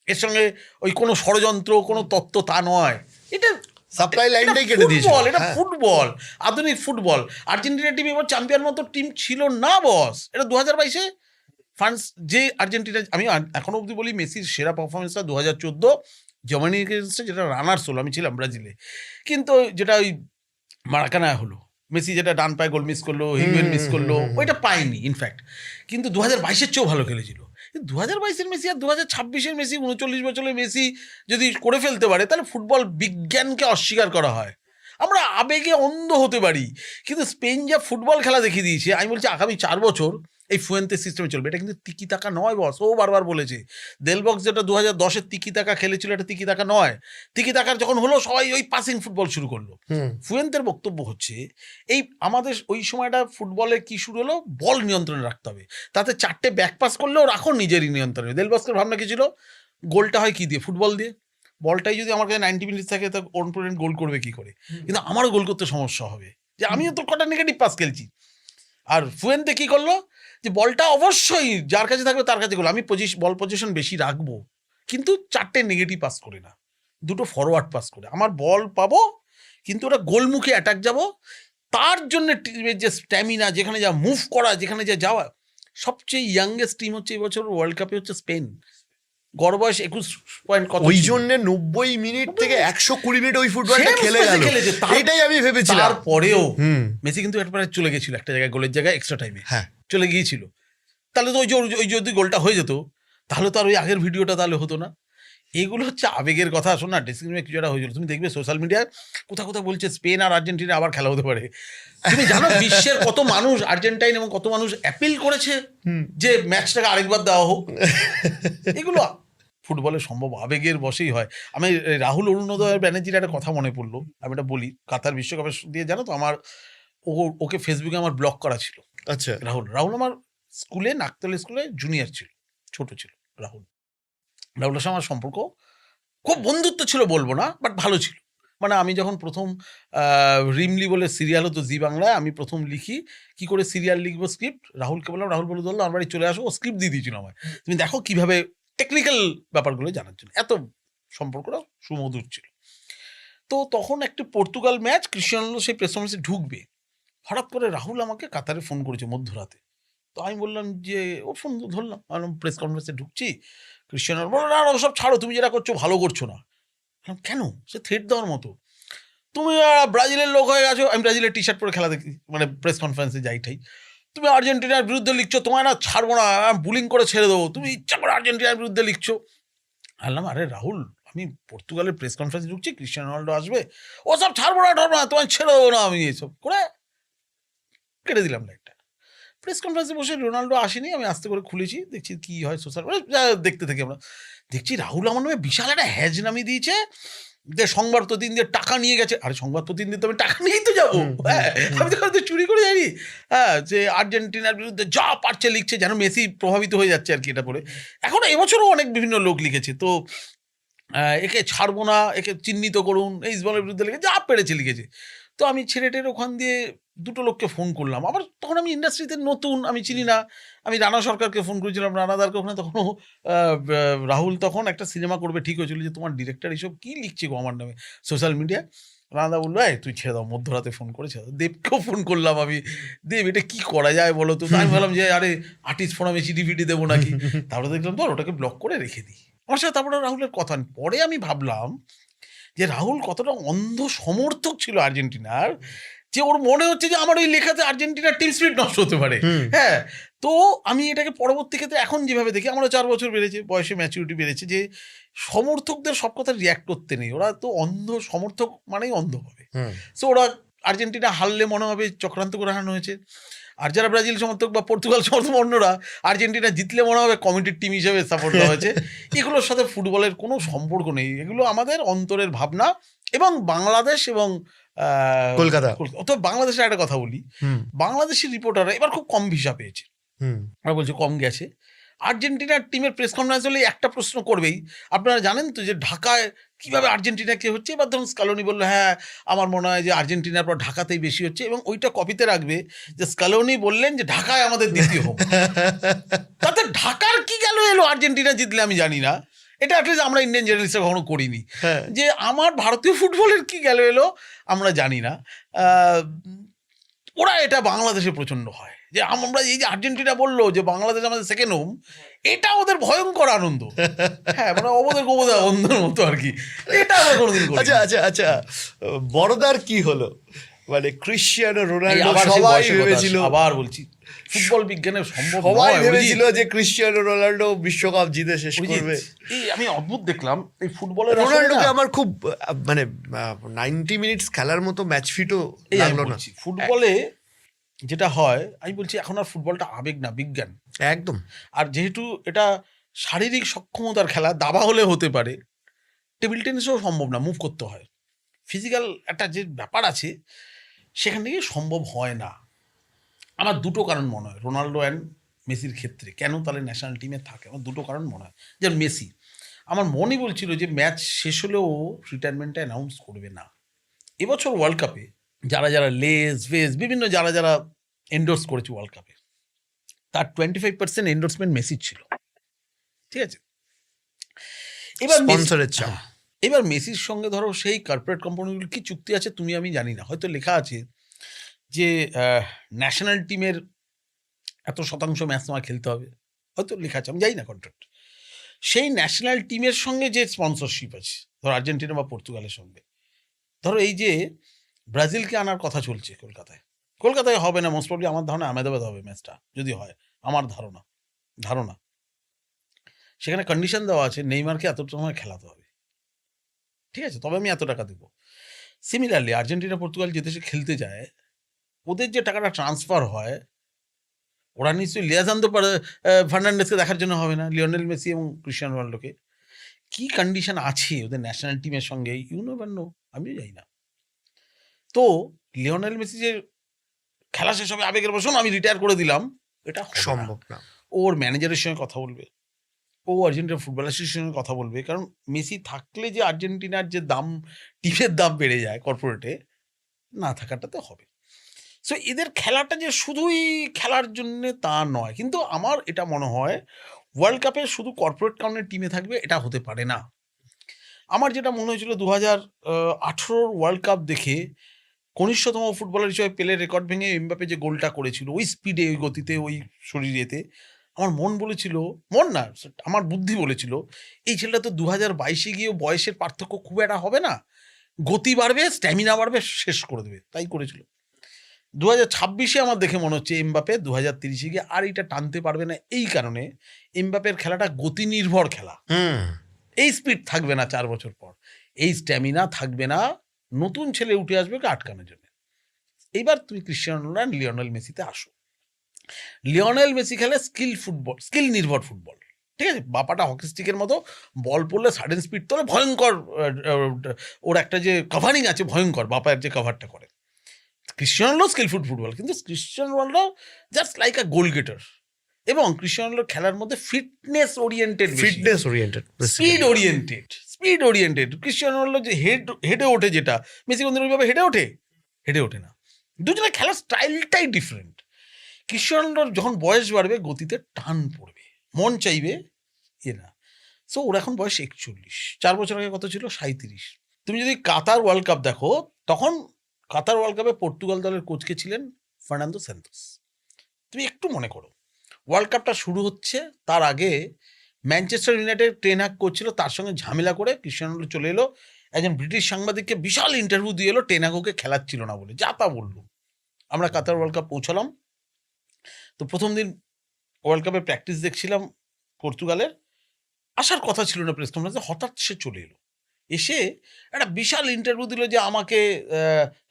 Speaker 1: এর সঙ্গে ওই কোনো ষড়যন্ত্র, কোনো তত্ত্ব তা নয়, এটা
Speaker 2: সাপ্লাই লাইনটাই কেটে দিয়েছে।
Speaker 1: ফুটবল, এটা ফুটবল, আধুনিক ফুটবল। আর্জেন্টিনা টিম এবার চ্যাম্পিয়ন মতো টিম ছিল না বস। এটা 2022-এ ফ্রান্স যে আর্জেন্টিনা, আমি এখনো অবধি বলি মেসির সেরা পারফরমেন্সটা 2014 জার্মানি এগেইনস্টে, যেটা রানার্স হলো, আমি ছিলাম ব্রাজিলে, কিন্তু যেটা ওই মারাকানায় হলো, মেসি যেটা ডান পায়ে গোল মিস করলো, হিগুয়েন মিস করলো, ওইটা পায়নি ইনফ্যাক্ট। কিন্তু 2022-এর চেয়েও ভালো খেলেছিল। 2022-এর মেসি আর 2026-এর মেসি, 39 বছরের মেসি যদি করে ফেলতে পারে, তাহলে ফুটবল বিজ্ঞানকে অস্বীকার করা হয়। আমরা আবেগে অন্ধ হতে পারি, কিন্তু স্পেন যা ফুটবল খেলা দেখিয়ে দিয়েছে, আমি বলছি আগামী 4 বছর এই ফুয়েন্তে সিস্টেমে চলবে। এটা কিন্তু তিকি তাকা নয় বস, ও বারবার বলেছে। দেলবক্স যেটা 2010-এর তিকি তাকা খেলেছিল, এটা তিকি তাকা নয়। তিকি তাকার যখন হলো, সবাই ওই পাসিং ফুটবল শুরু করলো। ফুয়েন্তের বক্তব্য হচ্ছে এই আমাদের ওই সময়টা ফুটবলে কি শুরু হলো, বল নিয়ন্ত্রণে রাখতে হবে, তাতে 4টে ব্যাক পাস করলেও রাখো নিজেরই নিয়ন্ত্রণে। দেলবক্সের ভাবনা কি ছিল, গোলটা হয় কি দিয়ে, ফুটবল দিয়ে। বলটাই যদি আমার কাছে 90 মিনিট থাকে, তো অপোনেন্ট গোল করবে কি করে? কিন্তু আমারও গোল করতে সমস্যা হবে, যে আমিও তো কটা নেগেটিভ পাস খেলছি। আর ফুয়েন্তে কি করলো, যে বলটা অবশ্যই যার কাছে থাকবে তার কাছে গোল, আমি বল পজিশন বেশি রাখবো, কিন্তু 4টে নেগেটিভ পাস করে না, 2টো ফরওয়ার্ড পাস করে আমার বল পাবো, কিন্তু ওটা গোলমুখে অ্যাটাক যাব। তার জন্য টিমের যে স্ট্যামিনা, যেখানে যা মুভ করা, যেখানে যা যাওয়া, সবচেয়ে ইয়াংগেস্ট টিম হচ্ছে এবছর ওয়ার্ল্ড কাপে হচ্ছে স্পেন। গড় বয়স 21 পয়েন্ট কত,
Speaker 2: ওই জন্য 90 মিনিট থেকে 120 মিনিট ওই ফুটবলটা খেলে গেল, এটাই আমি ভেবেছিলাম।
Speaker 1: তারপরেও মেসি কিন্তু একবারে চলে গেছিল একটা জায়গায়, গোলের জায়গায় এক্সট্রা টাইমে চলে গিয়েছিল। তাহলে তো ওই যদি গোলটা হয়ে যেত, তাহলে তো আর ওই আগের ভিডিওটা তাহলে হতো না। এগুলো হচ্ছে আবেগের কথা। শোন না, ড্রেসিং রুমে কিছু একটা হয়েছিল, তুমি দেখবে সোশ্যাল মিডিয়ায় কোথাও কোথাও বলছে স্পেন আর আর্জেন্টিনা আবার খেলা হতে পারে। তুমি জানো বিশ্বের কত মানুষ আর্জেন্টাইন এবং কত মানুষ অ্যাপিল করেছে যে ম্যাচটাকে আরেকবার দেওয়া হোক। এগুলো ফুটবলে সম্ভব আবেগের বশেই হয়। আমি এই রাহুল অরুণোদয় ব্যানার্জির একটা কথা মনে পড়লো, আমি এটা বলি। কাতার বিশ্বকাপের দিয়ে জানো তো আমার ওকে ফেসবুকে আমার ব্লক করা ছিল।
Speaker 2: আচ্ছা,
Speaker 1: রাহুল আমার স্কুলে, নাকতলা স্কুলে জুনিয়র ছিল, ছোট ছিল রাহুল। রাহুলের সঙ্গে আমার সম্পর্ক খুব বন্ধুত্ব ছিল বলবো না, বাট ভালো ছিল। মানে আমি যখন প্রথম রিমলি বলে সিরিয়াল হতো জি বাংলায়, আমি প্রথম লিখি, কি করে সিরিয়াল লিখবো স্ক্রিপ্ট, রাহুলকে বললাম, রাহুল বলে ধরলো আমার বাড়ি চলে আসো, ও স্ক্রিপ্ট দিয়ে দিয়েছিল আমায়। তুমি দেখো কিভাবে টেকনিক্যাল ব্যাপারগুলো জানার জন্য, এত সম্পর্কটা সুমধুর ছিল। তো তখন একটি পর্তুগাল ম্যাচ, ক্রিশ্চিয়ানো রোনাল্ডো সেই প্রেস কনফারেন্সে ঢুকবে, হঠাৎ করে রাহুল আমাকে কাতারে ফোন করেছে মধ্যরাতে। তো আমি বললাম যে, ও ফোন ধরলাম, বললাম প্রেস কনফারেন্সে ঢুকছি, ক্রিশ্চিয়ানো বললো না না ওসব ছাড়ো, তুমি যেটা করছো ভালো করছো না। বললাম কেন? সে থ্রেট দেওয়ার মতো, তুমি ব্রাজিলের লোক হয়ে গেছো। আমি ব্রাজিলের টি শার্ট পরে খেলা দেখি, মানে প্রেস কনফারেন্সে যাই ঠাই। তুমি আর্জেন্টিনার বিরুদ্ধে লিখছো, তোমায় না ছাড়বো না, বুলিং করে ছেড়ে দেবো, তুমি ইচ্ছা করে আর্জেন্টিনার বিরুদ্ধে লিখছো। বললাম আরে রাহুল, আমি পর্তুগালের প্রেস কনফারেন্সে ঢুকছি, ক্রিশ্চিয়ানো রোনাল্ডো আসবে, ও সব ছাড়বো না ঠাড়বো না, তোমায় ছেড়ে দেবো না আমি, এসব করে কেটে দিলাম লাইটটা। প্রেস কনফারেন্সে বসে রোনাল্ডো আসেনি, আমি আস্তে করে খুলেছি, দেখছি কি হয় সোশ্যাল, দেখতে থাকি আমরা। দেখছি রাহুল আমার নামে বিশাল একটা হ্যাজ নামিয়ে দিয়েছে, যে সংবাদ প্রতিনিধি টাকা নিয়ে গেছে। আরে সংবাদ প্রতিনিধি তো আমি টাকা নিয়েই তো যাবো, হ্যাঁ, আমি তো হয়তো চুরি করে যাইনি। হ্যাঁ, যে আর্জেন্টিনার বিরুদ্ধে যা পারছে লিখছে, যেন মেসি প্রভাবিত হয়ে যাচ্ছে আর কি এটা পড়ে। এখন এবছরও অনেক বিভিন্ন লোক লিখেছে, তো একে ছাড়বো না, একে চিহ্নিত করুন, এই ইসবলের বিরুদ্ধে লিখে যা পেরেছে লিখেছে। তো আমি ছেলেটের ওখান দিয়ে দুটো লোককে ফোন করলাম, আবার তখন আমি ইন্ডাস্ট্রিতে নতুন, আমি চিনি না। আমি রানা সরকারকে ফোন করেছিলাম, রানাদারকে, ওখানে তখনও রাহুল তখন একটা সিনেমা করবে ঠিক হয়েছিল, যে তোমার ডিরেক্টর এইসব কী লিখছে গো আমার নামে সোশ্যাল মিডিয়ায়। রানাদা বললো এই তুই ছেড়ে দাও, মধ্যরাতে ফোন করেছে। দেবকেও ফোন করলাম আমি, দেব এটা কি করা যায় বলো তো। আমি বললাম যে আরে আর্টিস্ট ফোরামে চিঠিফিটি দেবো নাকি। তারপরে দেখলাম ধর ওটাকে ব্লক করে রেখে দিই। আমার সাথে তারপরে রাহুলের কথা নেই। পরে আমি ভাবলাম যে রাহুল কতটা অন্ধ সমর্থক ছিল আর্জেন্টিনার, যে ওর মনে হচ্ছে যে আমার ওই লেখাতে আর্জেন্টিনার টিম স্পিরিট নষ্ট হতে পারে। হ্যাঁ, তো আমি এটাকে পরবর্তী ক্ষেত্রে এখন যেভাবে দেখি, আমারও 4 বছর বেড়েছে, বয়সে ম্যাচুরিটি বেড়েছে, যে সমর্থকদের সব কথা রিয়াক্ট করতে নেই, ওরা তো অন্ধ সমর্থক মানেই অন্ধ হবে। সো ওরা আর্জেন্টিনা হারলে মনে হবে চক্রান্ত করে হারানো হয়েছে, আর যারা ব্রাজিল সমর্থক বা পর্তুগাল সমর্থক অন্যরা আর্জেন্টিনা জিতলে মনে হবে কমিটির টিম হিসেবে সাপোর্ট দেওয়া হয়েছে। এগুলোর সাথে ফুটবলের কোনো সম্পর্ক নেই, এগুলো আমাদের অন্তরের ভাবনা। এবং বাংলাদেশ এবং
Speaker 2: কলকাতা।
Speaker 1: তো বাংলাদেশের একটা কথা বলি, বাংলাদেশের রিপোর্টাররা এবার খুব কম ভিসা পেয়েছে, ওরা বলছে কম গেছে। আর্জেন্টিনার টিমের প্রেস কনফারেন্স হলে একটা প্রশ্ন করবেই, আপনারা জানেন তো যে ঢাকায় কিভাবে আর্জেন্টিনা কে হচ্ছে। এবার ধরুন স্কালোনি বললো হ্যাঁ আমার মনে হয় যে আর্জেন্টিনার পর ঢাকাতেই বেশি হচ্ছে, এবং ওইটা কপিতে রাখবে যে স্কালোনি বললেন যে ঢাকায় আমাদের দ্বিতীয় হোক। তাতে ঢাকার কি গেল এলো আর্জেন্টিনা জিতলে, আমি জানি না, এটা অ্যাটলিস্ট আমরা ইন্ডিয়ান জার্নালিস্টরা কখনো করিনি। যে আমার ভারতীয় ফুটবলের কি গেল এলো আমরা জানি না। ওরা এটা বাংলাদেশে প্রচণ্ড হয়, যে আমরা এই যে আর্জেন্টিনা বললো যে বাংলাদেশ আমাদের সেকেন্ড হোম, এটা ওদের ভয়ঙ্কর আনন্দ। হ্যাঁ, মানে অবদের গোবদা অন্ধের মতো আর কি, এটা আমরা কোনোদিন করি।
Speaker 2: আচ্ছা আচ্ছা আচ্ছা, বড়দার কি হলো? মানে ক্রিশ্চিয়ানো রোনাল্ডো
Speaker 1: আবার সেই
Speaker 2: সবাই
Speaker 1: বয়সের কথা,
Speaker 2: ভেবেছিল,
Speaker 1: আবার বলছি ফুটবল বিজ্ঞানের সম্ভব
Speaker 2: সবাই
Speaker 1: নয়,
Speaker 2: ভেবেছিল যে ক্রিশ্চিয়ানো রোনাল্ডো বিশ্বকাপ জিতে শেষ
Speaker 1: অভিজিৎ।
Speaker 2: করবে।
Speaker 1: এই আমি অদ্ভুত দেখলাম এই ফুটবলের
Speaker 2: রোনাল্ডোকে আমার খুব মানে 90 মিনিটস খেলার মতো ম্যাচ ফিটও লাগলো না।
Speaker 1: ফুটবলে যেটা হয়, আমি বলছি এখন আর ফুটবলটা আবেগ না, বিজ্ঞান
Speaker 2: একদম।
Speaker 1: আর যেহেতু এটা শারীরিক সক্ষমতার খেলা, দাবা হলে হতে পারে, টেবিল টেনিসও সম্ভব না, মুভ করতে হয়, ফিজিক্যাল একটা যে ব্যাপার আছে সেখান থেকে সম্ভব হয় না। আমার দুটো কারণ মনে হয় রোনাল্ডো অ্যান্ড মেসির ক্ষেত্রে, কেন তাহলে ন্যাশনাল টিমে থাকে, আমার দুটো কারণ মনে হয়। যেমন মেসি, আমার মনে বলছিল যে ম্যাচ শেষ হলেও রিটায়ারমেন্টটা অ্যানাউন্স করবে না। এবছর ওয়ার্ল্ড কাপে যারা যারা লেস ভেস বিভিন্ন যারা যারা এন্ডোর্স করেছে ওয়ার্ল্ড কাপে, তার 25% এন্ডোর্সমেন্ট মেসির ছিল, ঠিক আছে। এবার
Speaker 2: স্পন্সরের চাপ।
Speaker 1: এবার মেসির সঙ্গে ধরো সেই কর্পোরেট কোম্পানিগুলোর কি চুক্তি আছে তুমি আমি জানি না, হয়তো লেখা আছে যে ন্যাশনাল টিমের এত শতাংশ ম্যাচ তোমায় খেলতে হবে, হয়তো লেখা আছে, আমি জানি না কন্ট্রাক্ট। সেই ন্যাশনাল টিমের সঙ্গে যে স্পন্সরশিপ আছে, ধরো আর্জেন্টিনা বা পর্তুগালের সঙ্গে, ধরো এই যে ব্রাজিলকে আনার কথা চলছে কলকাতায় হবে না মোস্ট প্রবলি, আমার ধারণা আহমেদাবাদ হবে ম্যাচটা যদি হয়, আমার ধারণা সেখানে কন্ডিশন দেওয়া আছে নেইমারকে এত সময় খেলাতে হবে, ঠিক আছে, তবে আমি এত টাকা দেবো। সিমিলারলি আর্জেন্টিনা পর্তুগাল যে দেশে খেলতে যায়, ওদের যে টাকাটা ট্রান্সফার হয়, ওরা নিশ্চয়ই লিয়াজান্দো ফার্নান্ডেসকে দেখার জন্য হবে না, লিওনেল মেসি এবং ক্রিশ্চিয়ানো রোনাল্ডোকে। কি কন্ডিশন আছে ওদের ন্যাশনাল টিমের সঙ্গে ইউ নেভার নো, আমিও জানি না। তো লিওনেল মেসি যে খেলা শেষ হবে আবেগের বসুন আমি রিটায়ার করে দিলাম, এটা হবে না।
Speaker 2: সম্ভব না।
Speaker 1: ওর ম্যানেজারের সঙ্গে কথা বলবে, ও আর্জেন্টিনা ফুটবল অ্যাসোসিয়েশনের সঙ্গে কথা বলবে, কারণ মেসি থাকলে যে আর্জেন্টিনার যে দাম, টিমের দাম বেড়ে যায় কর্পোরেটে, না থাকাটাতে হবে। সো এদের খেলাটা যে শুধুই খেলার জন্যে তা নয়, কিন্তু আমার এটা মনে হয় ওয়ার্ল্ড কাপে শুধু কর্পোরেট কাউন্টের টিমে থাকবে এটা হতে পারে না। আমার যেটা মনে হয়েছিল 2018 ওয়ার্ল্ড কাপ দেখে কনিষ্ঠতম ফুটবলার হিসেবে পেলের রেকর্ড ভেঙে এমবাপে যে গোলটা করেছিল ওই স্পিডে, ওই গতিতে, ওই শরীরেতে, আমার মন বলেছিল, মন না আমার বুদ্ধি বলেছিল এই ছেলেটা তো 2022 গিয়েও বয়সের পার্থক্য খুব একটা হবে না, গতি বাড়বে, স্ট্যামিনা বাড়বে, শেষ করে দেবে, তাই করেছিল। 2026 আমার দেখে মনে হচ্ছে এমবাপে 2030 গিয়ে আর এটা টানতে পারবে না, এই কারণে এমবাপের খেলাটা গতি নির্ভর খেলা, এই স্পিড থাকবে না 4 বছর পর, এই স্ট্যামিনা থাকবে না, নতুন ছেলে উঠে আসবে ওকে আটকানোর জন্য। এইবার তুমি ক্রিশ্চিয়ানো রোনাল্ডো, লিওনেল মেসিতে আসো। লিওনেল মেসি খেলে স্কিল ফুটবল, স্কিল নির্ভর ফুটবল, ঠিক আছে, বাপাটা হকি স্টিকের মতো, বল পড়লে সাডেন স্পিড তোলে, ভয়ঙ্কর ওর একটা যে কভারিং আছে ভয়ঙ্কর, বাপার যে কভারটা করে। ক্রিশ্চিয়ানো রোনাল্ডো স্কিলফুল ফুটবল, কিন্তু Cristiano Ronaldo just like a goal getter, এবং ক্রিশ্চিয়ানো রোনাল্ডোর খেলার মধ্যে fitness oriented, speed oriented. Cristiano Ronaldo যে হেডে ওঠে, যেটা মেসি কোনদিন ওইভাবে হেডে ওঠে না, দুজনের খেলার স্টাইলটাই ডিফারেন্ট। ক্রিশ্চিয়ানো রোনাল্ডোর যখন বয়স বাড়বে গতিতে টান পড়বে, মন চাইবে না। সো ওর এখন বয়স 41, 4 বছর আগে কত ছিল? 37। তুমি যদি কাতার ওয়ার্ল্ড কাপ দেখো, তখন কাতার ওয়ার্ল্ড কাপে পর্তুগাল দলের কোচকে ছিলেন ফার্নান্দো স্যান্তোস। তুমি একটু মনে করো, ওয়ার্ল্ড কাপটা শুরু হচ্ছে, তার আগে ম্যানচেস্টার ইউনাইটেড টেন হাগ করছিল, তার সঙ্গে ঝামেলা করে ক্রিশ্চিয়ানো রোনাল্ডো চলে এলো, একজন ব্রিটিশ সাংবাদিককে বিশাল ইন্টারভিউ দিয়ে এলো টেন হাগকে খেলাচ্ছিল না বলে, যা তা বললো। আমরা কাতার ওয়ার্ল্ড কাপ পৌঁছালাম, তো প্রথম দিন ওয়ার্ল্ড কাপের প্র্যাকটিস দেখছিলাম পর্তুগালের, আসার কথা ছিল না প্রেস কনফারেন্সে, হঠাৎ সে চলে এলো, এসে একটা বিশাল ইন্টারভিউ দিল যে আমাকে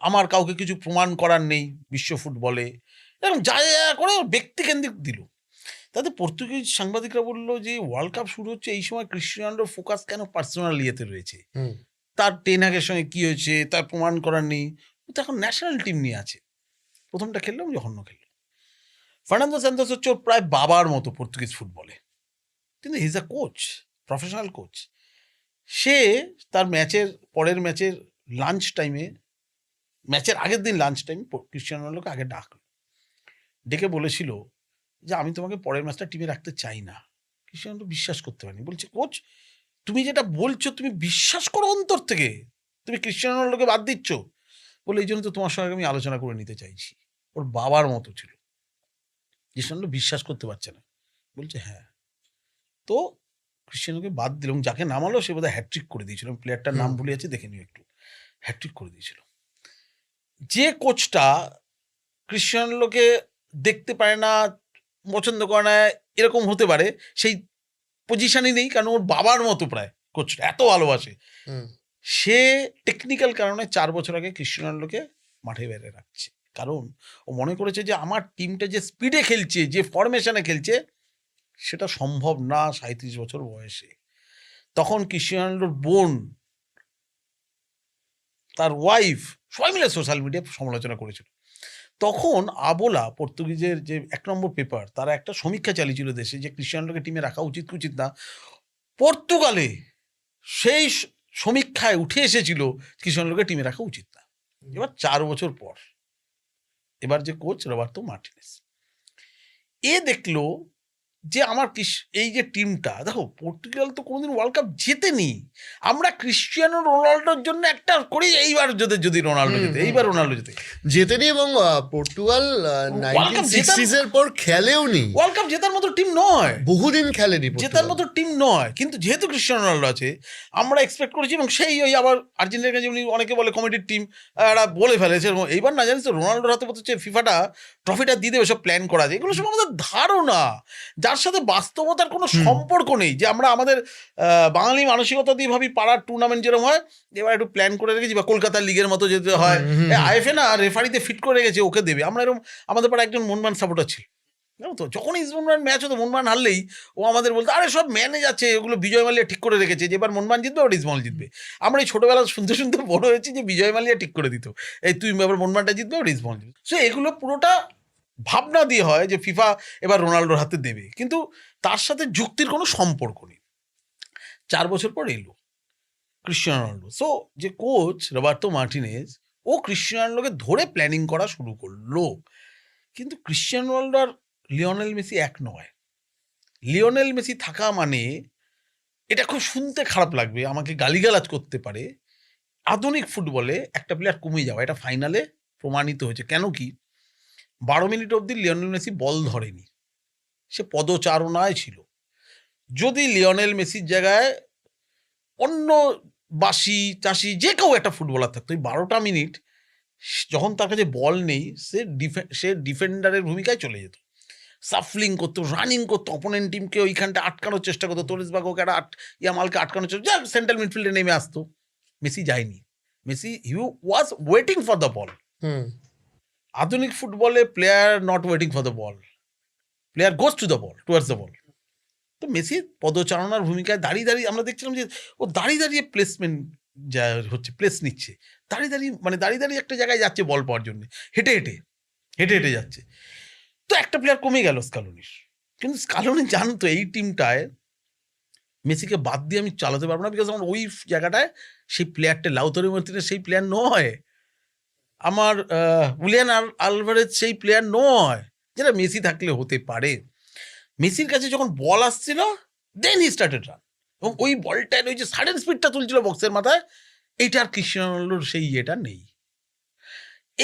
Speaker 1: আমার কাউকে কিছু প্রমাণ করার নেই বিশ্ব ফুটবলে, এবং যা যা করে ব্যক্তিকেন্দ্রিক দিল। তাতে পর্তুগিজ সাংবাদিকরা বললো যে ওয়ার্ল্ড কাপ শুরু হচ্ছে এই সময় ক্রিশ্চিয়ানোর ফোকাস কেন পার্সোনাল ইয়েতে রয়েছে, তার টেন হাগের সঙ্গে কি হয়েছে তার প্রমাণ করার নেই, ও তো এখন ন্যাশনাল টিম নিয়ে আছে। প্রথমটা খেললাম, জঘন্য খেললো। ফার্নান্দো স্যান্তোস হচ্ছে ওর প্রায় বাবার মতো পর্তুগিজ ফুটবলে, কিন্তু he is a coach, professional coach. সে তার পরের ম্যাচের লাঞ্চ টাইমে, ম্যাচের আগের দিন লাঞ্চ টাইম, ক্রিশ্চিয়ানো রোনাল্ডোকে আগে ডেকে বলেছিল যে আমি তোমাকে পরের ম্যাচটা টিমে রাখতে চাই না। ক্রিশ্চিয়ানো রোনাল্ডো বিশ্বাস করতে পারেনি, বলছে কোচ তুমি যেটা বলছো তুমি বিশ্বাস করো অন্তর থেকে, তুমি ক্রিশ্চিয়ানো রোনাল্ডোকে বাদ দিচ্ছ, বলে এই জন্য তো তোমার সঙ্গে আমি আলোচনা করে নিতে চাইছি। ওর বাবার মতো ছিল, ক্রিশ্চিয়ানো রোনাল্ডো বিশ্বাস করতে পারছে না, বলছে হ্যাঁ। তো ক্রিশ্চিয়ানোকে বাদ দিল, এবং যাকে নামালো সে বোধহয় হ্যাট্রিক করে দিয়েছিল, প্লেয়ারটার নাম ভুলে যাচ্ছে, দেখে নিও একটু, হ্যাট্রিক করে দিয়েছিল। যে কোচটা ক্রিশ্চিয়ানোকে দেখতে পারে না, পছন্দ করে না, এরকম হতে পারে, সেই পজিশনই নেই, কারণ ওর বাবার মতো প্রায় কোচটা এত ভালোবাসে, সে টেকনিক্যাল কারণে 4 বছর আগে ক্রিশ্চিয়ানোকে মাঠে বেড়ে রাখছে, কারণ ও মনে করেছে যে আমার টিমটা যে স্পিডে খেলছে, যে ফরমেশনে খেলছে, সেটা সম্ভব না 37 বছর বয়সে। তখন ক্রিশ্চিয়ানোর বোন, তার ওয়াইফ, সবাই মিলে সোশ্যাল মিডিয়ায় সমালোচনা করেছিল। তখন আবোলা, পর্তুগিজের যে 1 নম্বর পেপার, তারা একটা সমীক্ষা চালিয়েছিল দেশে যে ক্রিশ্চিয়ানোকে টিমে রাখা উচিত কি উচিত না। পর্তুগালে সেই সমীক্ষায় উঠে এসেছিল ক্রিশ্চিয়ানোকে টিমে রাখা উচিত না। এবার 4 বছর পর এবার যে কোচ রবার্তো মার্টিনেস, এ দেখলো যে আমার এই যে টিমটা, দেখো পর্তুগাল তো কোনোদিন ওয়ার্ল্ড কাপ জেতেনি, আমরা ক্রিশ্চিয়ানো রোনাল্ডোর জন্য একটা করি, এইবার যদি রোনাল্ডো জেতে, এইবার রোনাল্ডো
Speaker 2: জেতেনি, এবং পর্তুগাল 1960s এর পর খেলেও নি,
Speaker 1: ওয়ার্ল্ড কাপ জেতার মতো টিম নয়,
Speaker 2: বহুদিন খেলেনি,
Speaker 1: জেতার মতো টিম নয়। কিন্তু যেহেতু ক্রিশ্চিয়ানো রোনাল্ডো আছে, আমরা এক্সপেক্ট করেছি, এবং সেই ওই আবার আর্জেন্টিনার কাছে অনেকে বলে কমিটির টিম, এরা বলে ফেলেছে, এইবার না জানিস তো রোনাল্ডোর হাতে হচ্ছে ফিফাটা ট্রফিটা দিয়ে দেবে, সব প্ল্যান করা আছে, এগুলো সব আমাদের ধারণা, যার সাথে বাস্তবতার কোনো সম্পর্ক নেই। যে আমরা আমাদের বাঙালি মানসিকতা দিয়ে ভাবি পাড়ার টুর্নামেন্ট যেরকম হয়, এবার একটু প্ল্যান করে রেখেছি, বা কলকাতার লিগের মতো যেতে হয়, আইএফএ না রেফারিতে ফিট করে রেখেছে, ওকে দেবে। আমরা এরকম, আমাদের পাড়া একজন মনমান সাপোর্টার ছিল, জানো তো, যখন ইস্ট মোহনবাগান ম্যাচ হতো, মোহনবাগান হারলেই ও আমাদের বলতো আরে সব ম্যানেজ আছে, ওগুলো বিজয় মালিয়া ঠিক করে রেখেছে, যে এবার মোহনবাগান জিতবে ওর ইস্ট মোহন জিতবে। আমরা এই ছোটবেলা শুনতে শুনতে বড় হয়েছি যে বিজয় মালিয়া ঠিক করে দিত, এই তুই এবার মোহনবাগানটা জিতবে ওর ইস্ট মোহন জিতবে। সো এগুলো পুরোটা ভাবনা দিয়ে হয় যে ফিফা এবার রোনাল্ডোর হাতে দেবে, কিন্তু তার সাথে যুক্তির কোনো সম্পর্ক নেই। 4 বছর পর এলো ক্রিশ্চিয়ানো রোনাল্ডো। সো যে কোচ রবার্তো মার্টিনেজ, ও ক্রিশ্চিয়ানো রোনাল্ডোকে ধরে প্ল্যানিং করা শুরু করলো। কিন্তু ক্রিশ্চিয়ানো রোনাল্ডো আর লিওনেল মেসি এক নয়। লিওনেল মেসি থাকা মানে, এটা খুব শুনতে খারাপ লাগবে, আমাকে গালিগালাজ করতে পারে, আধুনিক ফুটবলে একটা প্লেয়ার কমে যাওয়া, এটা ফাইনালে প্রমাণিত হয়েছে। কেন কি, 12 মিনিট অবধি লিওনেল মেসি বল ধরেনি, সে পদচারণায় ছিল। যদি লিওনেল মেসির জায়গায় অন্য বাসি চাষি যে কেউ একটা ফুটবলার থাকতো, এই 12টা মিনিট যখন তার কাছে বল নেই, সে ডিফেন্ডারের ভূমিকায় চলে যেত, সাফলিং করতো, রানিং করতো, অপোনেন্ট টিমকে ওইখানটা আটকানোর চেষ্টা করতো, তোরেসবাগোকে একটা ইয়ামালকে আটকানোর চেষ্টা, যা সেন্ট্রাল মিডফিল্ডে নেমে আসতো। মেসি যায়নি, Messi you was waiting for the ball. আধুনিক ফুটবলে player not waiting for the ball, player goes to the ball, towards the ball. তো মেসি পদচারণার ভূমিকায় দাঁড়িয়ে দাঁড়িয়ে আমরা দেখছিলাম যে ও দাঁড়িয়ে দাঁড়িয়ে প্লেসমেন্ট যা হচ্ছে, প্লেস নিচ্ছে, দাঁড়িয়ে দাঁড়িয়ে একটা জায়গায় যাচ্ছে বল পাওয়ার জন্য, হেঁটে হেঁটে যাচ্ছে। তো একটা প্লেয়ার কমে গেল স্কালোনির, কিন্তু স্কালোনি জানতো এই টিমটায় মেসিকে বাদ দিয়ে আমি চালাতে পারবো না, বিকজ আমার ওই জায়গাটায় সেই প্লেয়ারটা লাউতারো মার্টিনেজ সেই প্লেয়ার নয়, আমার উলিয়ান আলভারেজ সেই প্লেয়ার নয় যেটা মেসি থাকলে হতে পারে। মেসির কাছে যখন বল আসছিল, দেন হি স্টার্টেড রান, এবং ওই বলটার ওই যে সাডেন স্পিডটা তুলছিল বক্সের মাথায়, এইটা আর ক্রিশ্চিয়ানো রোনাল্ডোর সেই ইয়েটা নেই।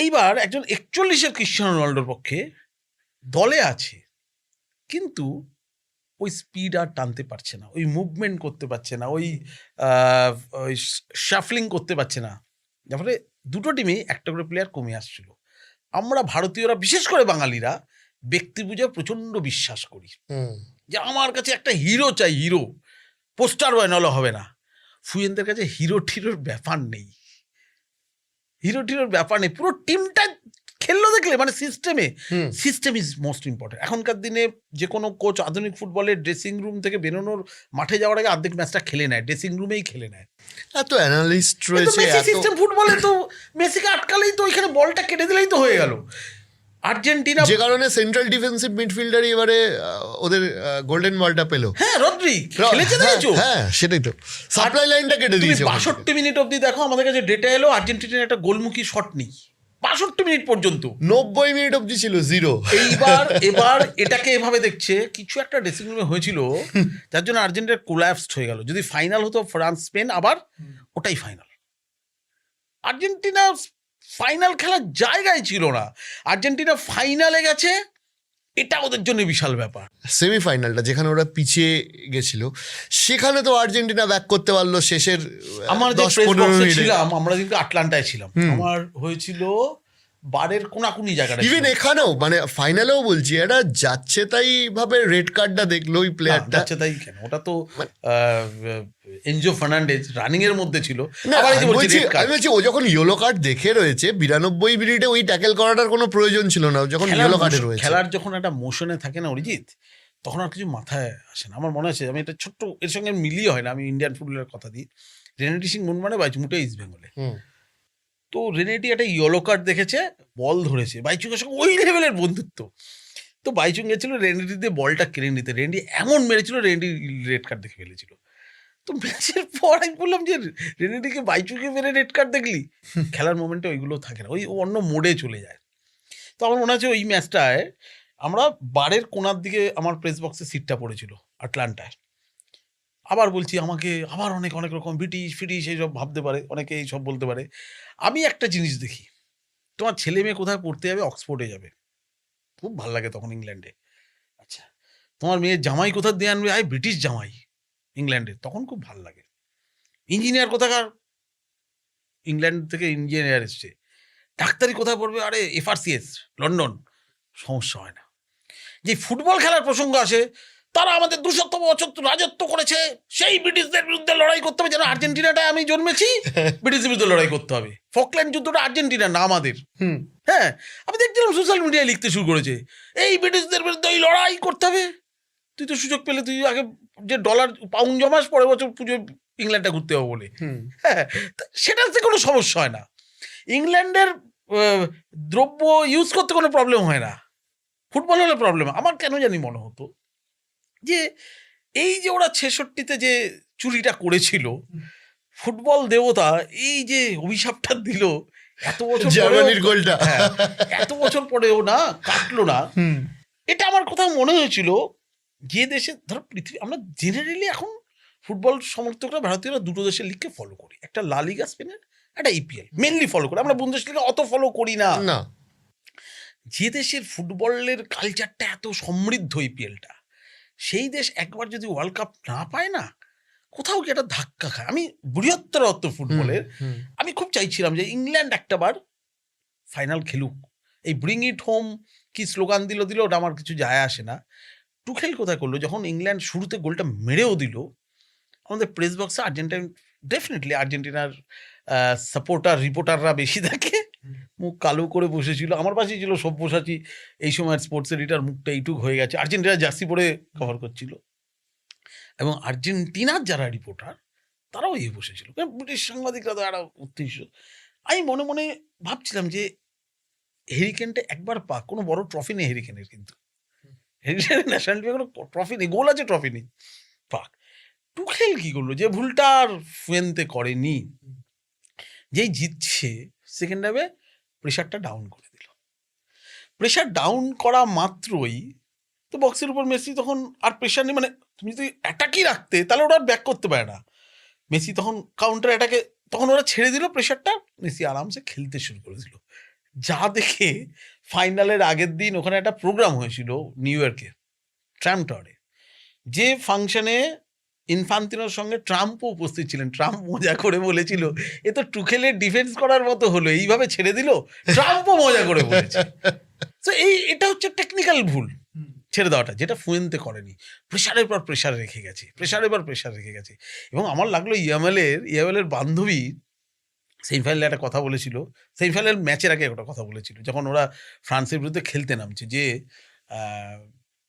Speaker 1: এইবার একজন 41-এর ক্রিশ্চিয়ানো রোনাল্ডোর পক্ষে দলে আছে, কিন্তু ওই স্পিড আর টানতে পারছে না, ওই মুভমেন্ট করতে পারছে না, ওই শাফলিং করতে পারছে না, যার ফলে দুটো টিমেই একটা করে প্লেয়ার কমে আসছিল। আমরা ভারতীয়রা, বিশেষ করে বাঙালিরা, ব্যক্তি বুঝে প্রচণ্ড বিশ্বাস করি যে আমার কাছে একটা হিরো চাই, হিরো পোস্টার বয় নলে হবে না। ফুয়েনদের কাছে হিরো টিরোর ব্যাপার নেই, পুরো টিমটা খেললো দেখলে, মানে সিস্টেম ইজ মোস্ট ইম্পর্টেন্ট। এখনকার দিনে যে কোনো কোচ আধুনিক ফুটবলের ড্রেসিং রুম থেকে বেরোনোর, মাঠে যাওয়ার আগে অর্ধেক ম্যাচটা খেলে নেয়, ড্রেসিং রুমেই খেলে নেয়।
Speaker 2: এত অ্যানালিস্ট রয়েছে,
Speaker 1: সিস্টেম ফুটবলে তো মেসিকে আটকালেই তো, ওইখানে বলটা কেটে দিলেই তো হয়ে গেল। আর্জেন্টিনা,
Speaker 2: যে কারণে সেন্ট্রাল ডিফেন্সিভ মিডফিল্ডারই এবারে ওদের গোল্ডেন বলটা পেলো।
Speaker 1: হ্যাঁ, রদ্রি খেলেছে, দেখেছো?
Speaker 2: হ্যাঁ, সেটাই তো, সাপ্লাই লাইনটা কেটে দিয়েছে।
Speaker 1: 62 মিনিট অবধি দেখো, আমাদের কাছে ডেটা এলো আর্জেন্টিনার একটা গোলমুখী শট নেই 62 মিনিট পর্যন্ত,
Speaker 2: 90 মিনিট অবধি ছিল 0।
Speaker 1: এবার এটাকে এভাবে দেখছে, কিছু একটা ড্রেসিং রুমে হয়েছিল যার জন্য আর্জেন্টিনা কোল্যাপসড হয়ে গেল। যদি ফাইনাল হতো ফ্রান্স স্পেন, আবার ওটাই ফাইনাল। আর্জেন্টিনা ফাইনাল খেলার জায়গায় ছিল না, আর্জেন্টিনা ফাইনালে গেছে, এটা ওদের জন্য বিশাল ব্যাপার।
Speaker 2: সেমিফাইনালটা যেখানে ওরা পিছিয়ে গেছিল, সেখানে তো আর্জেন্টিনা ব্যাক করতে পারলো শেষের
Speaker 1: আমার যে প্রেস বক্সে ছিলাম, আমরা কিন্তু আটলান্টায় ছিলাম, আমার হয়েছিল বারের কোনাকুনি জায়গাটা।
Speaker 2: ইভেন এখানেও, মানে ফাইনালেও বলছি, এটা যাচ্ছে তাই ভাবে রেড কার্ডটা দেখলো ওই প্লেয়ারটা,
Speaker 1: যাচ্ছে তাই কেন, ওটা তো এনজো ফার্নান্ডেজ রানিং এর মধ্যে ছিল।
Speaker 2: আমি বলছি ও যখন ইয়েলো কার্ড দেখে রয়েছে 92 মিনিটে, ওই ট্যাকেল করাটার কোনো প্রয়োজন ছিল না যখন ইয়েলো কার্ডে রয়েছে।
Speaker 1: খেলার যখন একটা মোশনে থাকে না অরিজিৎ, তখন আর কিছু মাথায় আসে না। আমার মনে আছে, আমি এটা ছোট্ট এর সঙ্গে মিলিয়ে হয় না, আমি ইন্ডিয়ান ফুটবলের কথা দিই, রেনেটি সিং মুনমানে বাইচুংটা ইস্ট বেঙ্গলে, তো রেনেটি একটা ইয়েলো কার্ড দেখেছে, বল ধরেছে, বাইচুংয়ের সঙ্গে ওই লেভেলের বন্ধুত্ব, তো বাইচুং গেছিল রেনেটি দিয়ে বলটা কেড়ে নিতে, রেনেটি এমন মেরেছিল, রেনেটি রেড কার্ড দেখে ফেলেছিল। তো ম্যাচের পর আমি বললাম যে রেনেটিকে বাইচুকে মেরে রেড কার্ড দেখলি? খেলার মোমেন্টে ওইগুলো থাকে না, ওই অন্য মোডে চলে যায়। তো আমার মনে আছে ওই ম্যাচটায় আমরা বারের কোনার দিকে আমার প্রেস বক্সে সিটটা পড়েছিল আটলান্টায়। আবার বলছি, আমাকে আবার অনেক রকম ফিটিশ এইসব ভাবতে পারে, অনেকে এইসব বলতে পারে। আমি একটা জিনিস দেখি, তোমার ছেলে মেয়ে কোথায় পড়তে যাবে, অক্সফোর্ডে যাবে, খুব ভালো লাগে তখন ইংল্যান্ডে। আচ্ছা, তোমার মেয়ের জামাই কোথা দিয়ে আনবে, ব্রিটিশ জামাই ইংল্যান্ডে, তখন খুব ভালো লাগে। ইঞ্জিনিয়ার কোথাকার, ইংল্যান্ড থেকে ইঞ্জিনিয়ার এসছে। ডাক্তারি কোথায় পড়বে, আরে FRCS লন্ডন, সমস্যা হয় না। যে ফুটবল খেলার প্রসঙ্গ আসে, তারা আমাদের 200তম বছর রাজত্ব করেছে, সেই ব্রিটিশদের বিরুদ্ধে লড়াই করতে হবে, যেন আর্জেন্টিনাটায় আমি জন্মেছি, ব্রিটিশদের বিরুদ্ধে লড়াই করতে হবে। ফকল্যান্ড যুদ্ধটা আর্জেন্টিনা না আমাদের, হ্যাঁ, আমি দেখছিলাম সোশ্যাল মিডিয়ায় লিখতে শুরু করেছে, এই ব্রিটিশদের বিরুদ্ধে এই লড়াই করতে হবে। তুই তো সুযোগ পেলে তুই আগে যে ডলার পাউন্ড জমাস, পরের বছর পুজো ইংল্যান্ডটা ঘুরতে হবে বলে। হ্যাঁ, সেটাতে কোনো সমস্যা হয় না। ইংল্যান্ডের দ্রব্য ইউজ করতে কোনো প্রবলেম হয় না, ফুটবল হলে প্রবলেম। আমার কেন জানি মনে হতো যে এই যে ওরা 66-তে যে চুরিটা করেছিল, ফুটবল দেবতা এই যে অভিশাপটা দিল, এত বছর
Speaker 2: জার্মানির গোলটা,
Speaker 1: হ্যাঁ, এত বছর পরেও না কাটলো না। এটা আমার কোথাও মনে হয়েছিল যে দেশে ধরো পৃথিবী, আমরা জেনারেলি এখন ফুটবল সমর্থকরা ভারতীয়রা দুটো দেশের লিগকে ফলো করি, একটা লা লিগা স্পেনের, একটা ইপিএল মেনলি ফলো করি। আমরা বুন্দেসলিগা অত ফলো করি না। যে দেশের ফুটবলের কালচারটা এত সমৃদ্ধ, ইপিএলটা, সেই দেশ একবার যদি ওয়ার্ল্ড কাপ না পায় না, কোথাও কি একটা ধাক্কা খায়। আমি বৃহত্তর অর্থ ফুটবলের আমি খুব চাইছিলাম যে ইংল্যান্ড একটাবার ফাইনাল খেলুক। এই ব্রিং ইট হোম কি স্লোগান দিল ওটা আমার কিছু যায় আসে না। টুখেল কোথায় করলো, যখন ইংল্যান্ড শুরুতে গোলটা মেরেও দিল, আমাদের প্রেস বক্সে ডেফিনেটলি আর্জেন্টিনার সাপোর্টার রিপোর্টাররা বেশি থাকে, মুখ কালো করে বসেছিল। আমার পাশেই ছিল সব্যসাচী, এই সময়ের স্পোর্টস এডিটার, মুখটা এইটুক হয়ে গেছে, আর্জেন্টিনার জার্সি পরে কভার করছিল। এবং আর্জেন্টিনার যারা রিপোর্টার তারাও বসেছিল, ব্রিটিশ সাংবাদিকরা তো একটা উদ্দেশ্য। আমি মনে মনে ভাবছিলাম যে হেরিকেনটা একবার পাক, কোনো বড় ট্রফি নেই হেরিকেনের, কিন্তু হেরিকেনের ন্যাশনাল টিমে কোনো ট্রফি নেই, গোল আছে ট্রফি নেই, পাক। টুখেল কি করলো, যে ভুলটা আর ফুয়েন্তে করেনি, যেই জিতছে সেকেন্ড হাফে প্রেশারটা ডাউন করে দিল। প্রেশার ডাউন করা মাত্রই তো বক্সের উপর মেসি তখন আর প্রেশার নেই, মানে তুমি যদি অ্যাটাকই রাখতে তাহলে ওরা আর ব্যাক করতে পারে না। মেসি তখন কাউন্টার অ্যাটাকে, তখন ওরা ছেড়ে দিল প্রেশারটা, মেসি আরামসে খেলতে শুরু করে দিল। যা দেখে ফাইনালের আগের দিন ওখানে একটা প্রোগ্রাম হয়েছিল নিউ ইয়র্কে ট্রাম্প টাওয়ারে, যে ফাংশনে ইনফান্তিনোর সঙ্গে ট্রাম্পও উপস্থিত ছিলেন। ট্রাম্প মজা করে বলেছিল, এ তো টুখেলের ডিফেন্স করার মতো হলো, এইভাবে ছেড়ে দিল। ট্রাম্পও মজা করে বলেছে। তো এটা হচ্ছে টেকনিক্যাল ভুল ছেড়ে দেওয়াটা, যেটা ফুয়েন্তে করেনি। প্রেশারের পর প্রেশার রেখে গেছে, প্রেশারের পর প্রেশার রেখে গেছে। এবং আমার লাগলো ইয়ামেলের বান্ধবী সেমিফাইনালে একটা কথা বলেছিল, সেমিফাইনাল ম্যাচের আগে একটা কথা বলেছিল, যখন ওরা ফ্রান্সের বিরুদ্ধে খেলতে নামছে, যে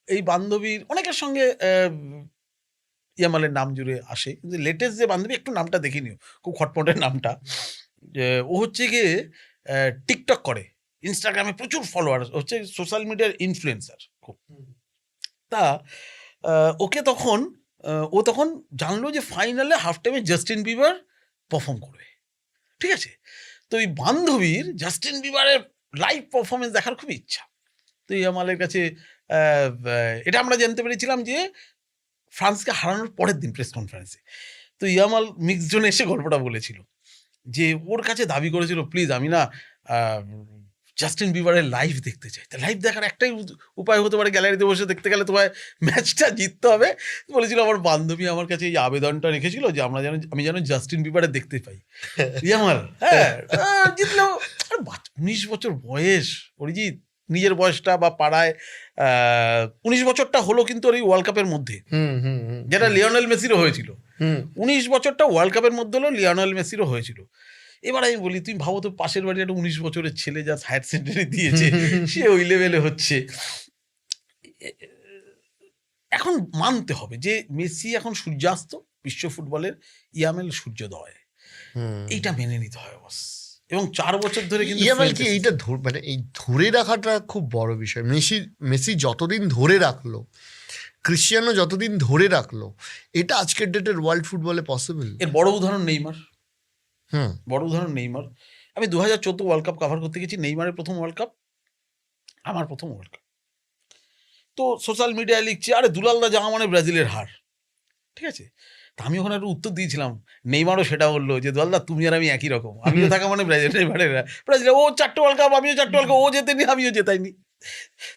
Speaker 1: এই বান্ধবীর অনেকের সঙ্গে ইয়ামালের নাম জুড়ে আসে, কিন্তু লেটেস্ট যে বান্ধবী, একটু নামটা দেখে নিও, খুব খটপটের নামটা, ও হচ্ছে গিয়ে টিকটক করে, ইনস্টাগ্রামে প্রচুর ফলোয়ার, হচ্ছে সোশ্যাল মিডিয়ার ইনফ্লুয়েন্সার খুব। তা ওকে তখন ও তখন জানলো যে ফাইনালে হাফ টাইমে জাস্টিন বিবার পারফর্ম করবে, ঠিক আছে? তো এই বান্ধবীর জাস্টিন বিবারের লাইভ পারফরমেন্স দেখার খুব ইচ্ছা। তো ইয়ামালের কাছে এটা আমরা জানতে পেরেছিলাম যে ফ্রান্সকে হারানোর পরের দিন প্রেস কনফারেন্সে। তো ইয়ামাল মিক্স জোনে এসে গল্পটা বলেছিল যে ওর কাছে দাবি করেছিল, প্লিজ আমি না জাস্টিন বিবারের লাইভ দেখতে চাই। তা লাইভ দেখার একটাই উপায় হতে পারে, গ্যালারিতে বসে দেখতে গেলে তোমায় ম্যাচটা জিততে হবে। বলেছিল আমার বান্ধবী আমার কাছে এই আবেদনটা রেখেছিল যে আমি যেন জাস্টিন বিবারের দেখতে পাই। ইয়ামাল হ্যাঁ জিতলেও, 19 বছর বয়স অরিজিৎ, নিজের বয়সটা বা পাড়ায় 19 বছরটা হলো কিন্তু ওর এই ওয়ার্ল্ড কাপের মধ্যে, যেটা লিওনেল মেসিরও হয়েছিল। 19 বছরটা ওয়ার্ল্ড কাপের মধ্যে হলো, লিওনেল মেসিরও হয়েছিল। এবার আমি বলি, তুমি ভাবো তো পাশের বাড়ি একটা 19 বছরের ছেলে যা হায়ার সেকেন্ডারি দিয়েছে, সে ওই লেভেলে হচ্ছে। এখন মানতে হবে যে মেসি এখন সূর্যাস্ত বিশ্ব ফুটবলের, ইয়ামেল সূর্যোদয়, এইটা মেনে নিতে হয় বস। এবং 4 বছর ধরে কিন্তু
Speaker 2: ইয়ামেলকে এইটা মানে এই ধরে রাখাটা খুব বড় বিষয়। মেসি যতদিন ধরে রাখলো, ক্রিশ্চিয়ানো যতদিন ধরে রাখলো, এটা আজকের ডেটের ওয়ার্ল্ড ফুটবলে পসিবল।
Speaker 1: এর বড় উদাহরণ নেইমার, বড় উদাহরণ নেইমার। আমি 2014 ওয়ার্ল্ড কাপ কভার করতে গেছি, নেইমারের প্রথম ওয়ার্ল্ড কাপ, আমার প্রথম ওয়ার্ল্ড কাপ। তো সোশ্যাল মিডিয়ায় লিখছি, আরে দুলালদা যাওয়া মানে ব্রাজিলের হার, ঠিক আছে? তা আমি ওখানে একটু উত্তর দিয়েছিলাম, নেইমারও সেটা বললো যে দুলালদা তুমি আর আমি একই রকম, আমিও থাকা মানে ব্রাজিল, ও 4টে ওয়ার্ল্ড কাপ, আমিও 4টে ওয়ার্ল্ড কাপ, ও জেতেনি আমিও জেতাইনি।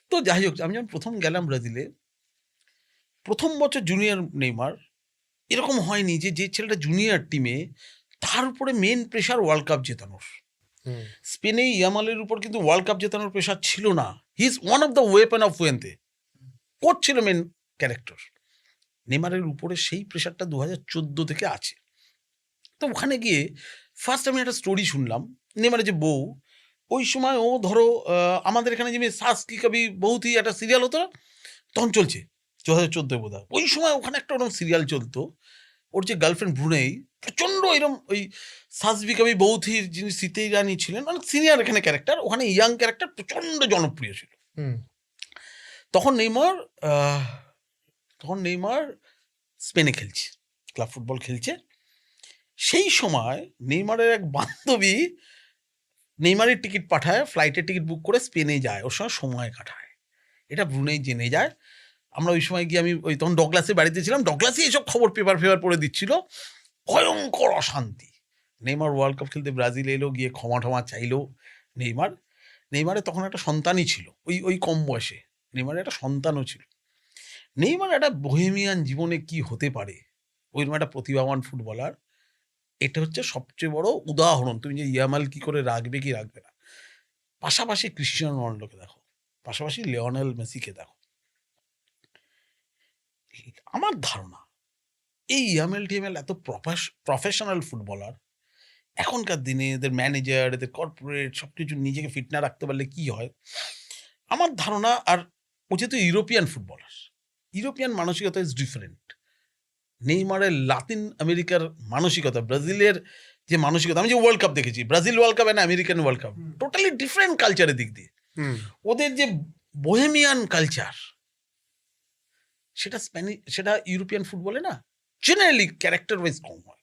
Speaker 1: তো যাই হোক, আমি যখন প্রথম গেলাম ব্রাজিলে, প্রথম বছর জুনিয়র নেইমার, এরকম হয়নি যে ছেলেটা জুনিয়র টিমে, তার উপরে মেন প্রেশার ওয়ার্ল্ড কাপ জেতানোর। স্পেনে ইয়ামালের উপর কিন্তু ওয়ার্ল্ড কাপ জেতানোর প্রেশার ছিল না। He is one of the weapon of Fuente, coach ছিল মেন ক্যারেক্টার। নেইমারের উপরে সেই প্রেশারটা 2014 থেকে আছে। তো ওখানে গিয়ে ফার্স্ট আমি একটা স্টোরি শুনলাম, নেইমারের যে বউ, ও ওই সময় ও ধরো আমাদের এখানে যেমনি সাস কি কবি বহুতই একটা সিরিয়াল হতো না, তখন চলছে 2014 বোধ হয়, ওই সময় ওখানে একটা ওরকম সিরিয়াল চলতো, ওর যে গার্লফ্রেন্ড ব্রুনেই প্রচণ্ড এরকম ওই সাস বি কবি বৌথির যিনি সিতে ইরানি ছিলেন, মানে সিনিয়র এখানে ক্যারেক্টার, ওখানে ইয়াং ক্যারেক্টার প্রচণ্ড জনপ্রিয় ছিল।
Speaker 2: হুম
Speaker 1: তখন নেইমার স্পেনে খেলছে, ক্লাব ফুটবল খেলছে। সেই সময় নেইমারের এক বান্ধবী নেইমারের টিকিট পাঠায়, ফ্লাইটের টিকিট বুক করে স্পেনে যায়, ওর সঙ্গে সময় কাটায়। এটা ব্রুনেই জেনে যায়। আমরা ওই সময় গিয়ে আমি ওই তখন ডগলাসের বাড়িতে ছিলাম, ডগলাসই এইসব খবর পেপার পড়ে দিচ্ছিল। ভয়ঙ্কর অশান্তি। নেইমার ওয়ার্ল্ড কাপ খেলতে ব্রাজিল এলো, গিয়ে ক্ষমা চাইলো। নেইমারের তখন একটা সন্তানই ছিল, ওই কম বয়সে নেইমারের একটা সন্তানও ছিল। নেইমার একটা বোহেমিয়ান জীবনে কি হতে পারে, ওইরকম একটা প্রতিভাবান ফুটবলার, এটা হচ্ছে সবচেয়ে বড় উদাহরণ। তুমি যে ইয়ামাল কি করে রাখবে কি রাখবে না, পাশাপাশি ক্রিশ্চিয়ানো রোনাল্ডোকে দেখো, পাশাপাশি লিওনেল মেসিকে দেখো। আমার ধারণা এই ইয়ামেল টিএমএল এত প্রফেশনাল ফুটবলার, এখনকার দিনে এদের ম্যানেজার, এদের কর্পোরেট সবকিছু নিজেকে ফিট না রাখতে পারলে কি হয়, আমার ধারণা। আর ও যেহেতু ইউরোপিয়ান ফুটবলার, ইউরোপিয়ান মানসিকতা ইজ ডিফারেন্ট। নেইমারের লাতিন আমেরিকার মানসিকতা, ব্রাজিলের যে মানসিকতা, আমি যে ওয়ার্ল্ড কাপ দেখেছি, Brazil world cup and American world cup, totally different কালচারের দিক দিয়ে। ওদের যে বোহেমিয়ান কালচার, সেটা ইউরোপিয়ান ফুটবলে না জেনারেলি ক্যারেক্টার ওয়াইজ কম হয়।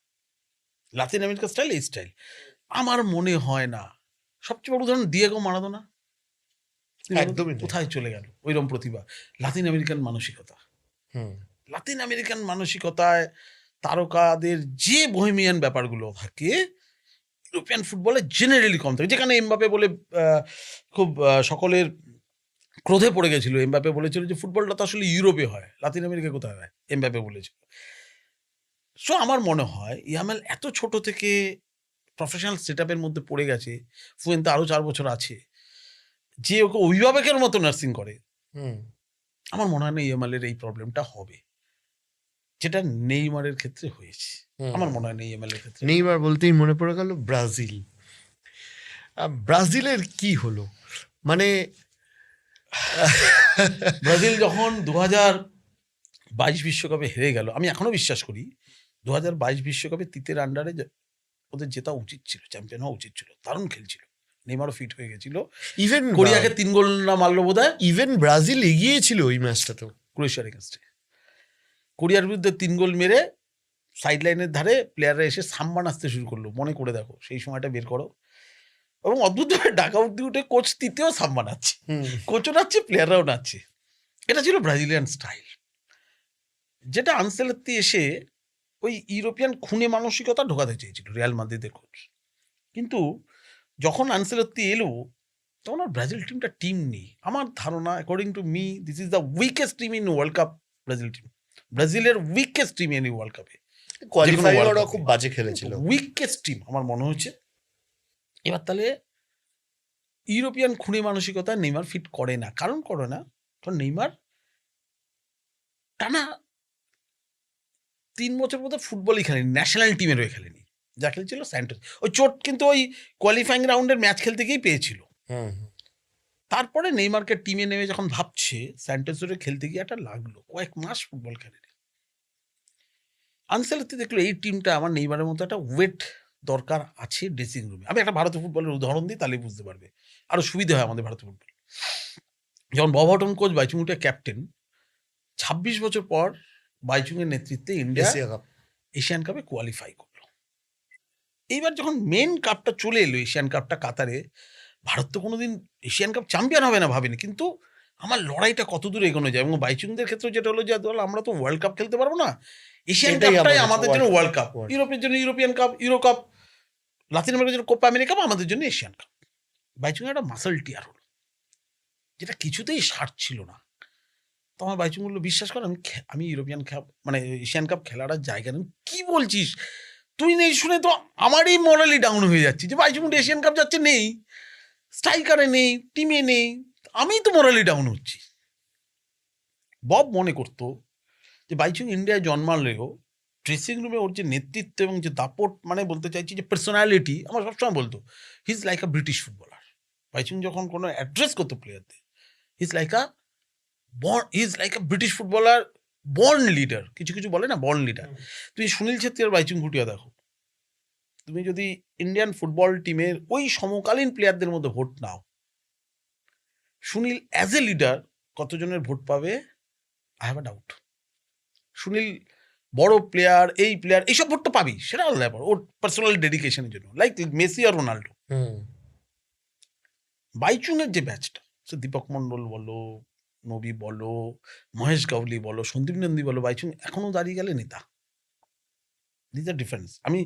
Speaker 1: লাতিন আমেরিকার স্টাইল এই স্টাইল আমার মনে হয় না। সবচেয়ে বড় উদাহরণ দিয়েগো মারাদোনা,
Speaker 2: একদমই
Speaker 1: কোথায় চলে গেল ওইরকম প্রতিভা। লাতিন আমেরিকান মানসিকতা, লাতিন আমেরিকান মানসিকতায় তারকাদের যে বোহেমিয়ান ব্যাপারগুলো থাকে, ইউরোপিয়ান ফুটবলে জেনারেলি কম থাকে। যেখানে এমবাপে বলে খুব সকলের ক্রোধে পড়ে গেছিল, এমবাপে বলেছিল যে ফুটবলটা তো আসলে ইউরোপে হয়, লাতিন আমেরিকা কোথায় হয়, এমবাপে বলেছিল। সো আমার মনে হয় ইয়ামেল এত ছোট থেকে প্রফেশনাল সেট আপের মধ্যে পড়ে গেছে, ফুয়েন্তে আরো 4 বছর আছে, যে ওকে অভিভাবকের মতো নার্সিং করে। আমার মনে হয় না ইয়ামেলের এই প্রবলেমটা হবে, যেটা নেইমারের ক্ষেত্রে হয়েছে। আমার মনে হয় না ইয়ামেলের ক্ষেত্রে।
Speaker 2: নেইমার বলতেই মনে পড়ে গেল ব্রাজিল। ব্রাজিলের কি হলো, মানে
Speaker 1: ব্রাজিল যখন 2022 বিশ্বকাপে হেরে গেল, আমি এখনো বিশ্বাস করি 2022 বিশ্বকাপে তিতের আন্ডারে ওদের জেতা উচিত ছিল, চ্যাম্পিয়ন হওয়া উচিত ছিল। দারুণ খেলছিল, নেইমারও ফিট হয়ে গেছিল।
Speaker 2: ইভেন
Speaker 1: কোরিয়াকে 3 গোল না মারলো বোধ হয়,
Speaker 2: ইভেন ব্রাজিল এগিয়েছিল ওই ম্যাচটাতেও
Speaker 1: ক্রোয়েশিয়ার এগেনস্টে। কোরিয়ার বিরুদ্ধে 3 গোল মেরে সাইড লাইনের ধারে প্লেয়াররা এসে সাম্বা নাচতে শুরু করলো, মনে করে দেখো সেই সময়টা বের করো। এবং অদ্ভুতভাবে ঢাকা অব্দি উঠে কোচ তৃতীয় সাম্বা নাচছে, কোচও নাচছে, প্লেয়াররাও নাচছে। এটা ছিল ব্রাজিলিয়ান স্টাইল, যেটা আনসেলত্তি এসে ওই ইউরোপিয়ান খুনে মানসিকতা ঢোকাতে চেয়েছিল রিয়াল মাদ্রিদের কোচ। কিন্তু যখন আনসেলত্তি এলো, তখন আর ব্রাজিল টিমটা টিম নেই। আমার ধারণা, according to me, this is the weakest team in world cup. Brazil team ব্রাজিলের উইকেস্ট টিম ইন ওয়ার্ল্ড কাপে,
Speaker 2: কোয়ালিফায়ারও খুব বাজে খেলেছিল,
Speaker 1: উইকেস্ট টিম আমার মনে হচ্ছে। এবার তাহলে ইউরোপিয়ান খুনে মানসিকতা নেইমার ফিট করে না, কারণ নেইমার টানা 3 বছর মতো ফুটবলই খেলেনি, ন্যাশনাল টিমের হয়ে খেলেনি। যা খেলছিল স্যান্টোস, ওই চোট কিন্তু ওই কোয়ালিফাইং রাউন্ডের ম্যাচ খেলতে গিয়েই পেয়েছিল। তারপরে নেইমারকে টিমে নেমে যখন ভাবছে, স্যান্টোসের খেলতে গিয়ে একটা লাগলো, কয়েক মাস ফুটবল খেলেনি। আনসেলত্তি দেখলো এই টিমটা আমার নেইমারের মতো একটা ওয়েট দরকার আছে ড্রেসিং রুমে। আমি একটা ভারতীয় ফুটবলের উদাহরণ দিই, তাহলে বুঝতে পারবে, আরো সুবিধা হয় আমাদের ভারতীয় ফুটবল। যখন ববহটন কোচ, বাইচুংটা ক্যাপ্টেন, 26 বছর পর বাইচুংয়ের নেতৃত্বে ইন্ডিয়া এশিয়ান কাপে কোয়ালিফাই করলো। এইবার যখন মেন কাপটা চলে এলো, এশিয়ান কাপটা কাতারে, ভারত তো কোনোদিন এশিয়ান কাপ চ্যাম্পিয়ন হবে না ভাবিনি, কিন্তু আমার লড়াইটা কত দূর এগোনো যায়। এবং বাইচুংদের ক্ষেত্রে যেটা হলো যে আমরা তো ওয়ার্ল্ড কাপ খেলতে পারবো না, এশিয়ান কাপটাই আমাদের জন্য ওয়ার্ল্ড কাপ, ইউরোপের জন্য European cup, euro cup, Latin আমেরিকার জন্য কোপা আমেরিকা, আমাদের জন্য এশিয়ান কাপ। বাইচুং একটা মাসল টিয়ার হলো, যেটা কিছুতেই সারছিল না। তো আমার বাইচুং বললো, বিশ্বাস কর আমি ইউরোপিয়ান কাপ মানে এশিয়ান কাপ খেলার জায়গা নেই। কি বলছিস তুই? নেই শুনে তো আমারই মরালি ডাউন হয়ে যাচ্ছে, যে বাইচুং এশিয়ান কাপ যাচ্ছে, নেই স্ট্রাইকারে, নেই টিমে, নেই, আমি তো মরালি ডাউন হচ্ছি। বব মনে করতো যে বাইচুং ইন্ডিয়ায় জন্মালেও ড্রেসিং রুমে ওর যে নেতৃত্ব এবং যে দাপট, মানে বলতে চাইছি যে পার্সোনালিটি, আমার সবসময় বলতো he is like a British footballer. Baichung যখন কোনো অ্যাড্রেস করতো প্লেয়ারদের, is like a British footballer, born leader. কিছু কিছু বলে না বর্ন লিডার। তুমি সুনীল ছেত্রী আর বাইচুং ভুটিয়া দেখো, তুমি যদি ইন্ডিয়ান ফুটবল টিমের ওই সমকালীন প্লেয়ারদের মধ্যে vote now, Sunil as a leader কতজনের ভোট পাবে, I have a doubt. Sunil বড় প্লেয়ার, এই প্লেয়ার, এইসব ভোট তো পাবি, সেটা আলাদা ব্যাপার, ওর পার্সোনাল ডেডিকেশনের জন্য, লাইক মেসি আর রোনাল্ডো। বাইচুংয়ের যে ব্যাচটা, সে দীপক মণ্ডল বলো, নবী বলো, মহেশ গাউলি বলো, সন্দীপ নন্দী বলো, বাইচুং এখনো দাঁড়িয়ে গেলে নেতা। This are difference. আমি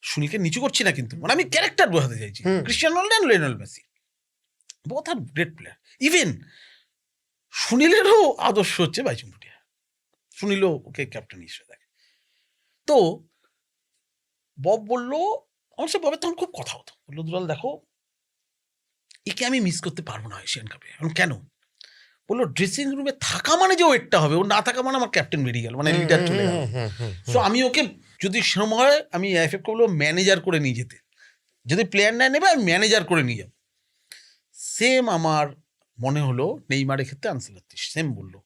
Speaker 1: সুনীলকে নিচু করছি না, কিন্তু মানে আমি ক্যারেক্টার বোঝাতে চাইছি। Cristiano Ronaldo and Lionel Messi both are great player. Even সুনীলেরও আদর্শ হচ্ছে বাইচুং ভুটিয়া, সুনীলও ওকে ক্যাপ্টেন হিসেবে দেখে। তো বব বললো, আমার সাথে ববের তখন খুব কথা হতো, বললো দুলাল দেখো, একে আমি মিস করতে পারবো না এশিয়ান কাপে। এখন কেন? বললো ড্রেসিং রুমে থাকা মানে যে ওয়েটটা হবে, ও না থাকা মানে আমার ক্যাপ্টেন বেরিয়ে গেল, মানে লিডার চলে গেল। সো আমি ওকে যদি সময় আমি এফএফ কে বলবো ম্যানেজার করে নিয়ে যেতে, যদি প্লেয়ার না নেবে আমি ম্যানেজার করে নিয়ে যাব। সেম আমার মনে হলো নেইমারের ক্ষেত্রে আনসেলত্তি সেম বললো।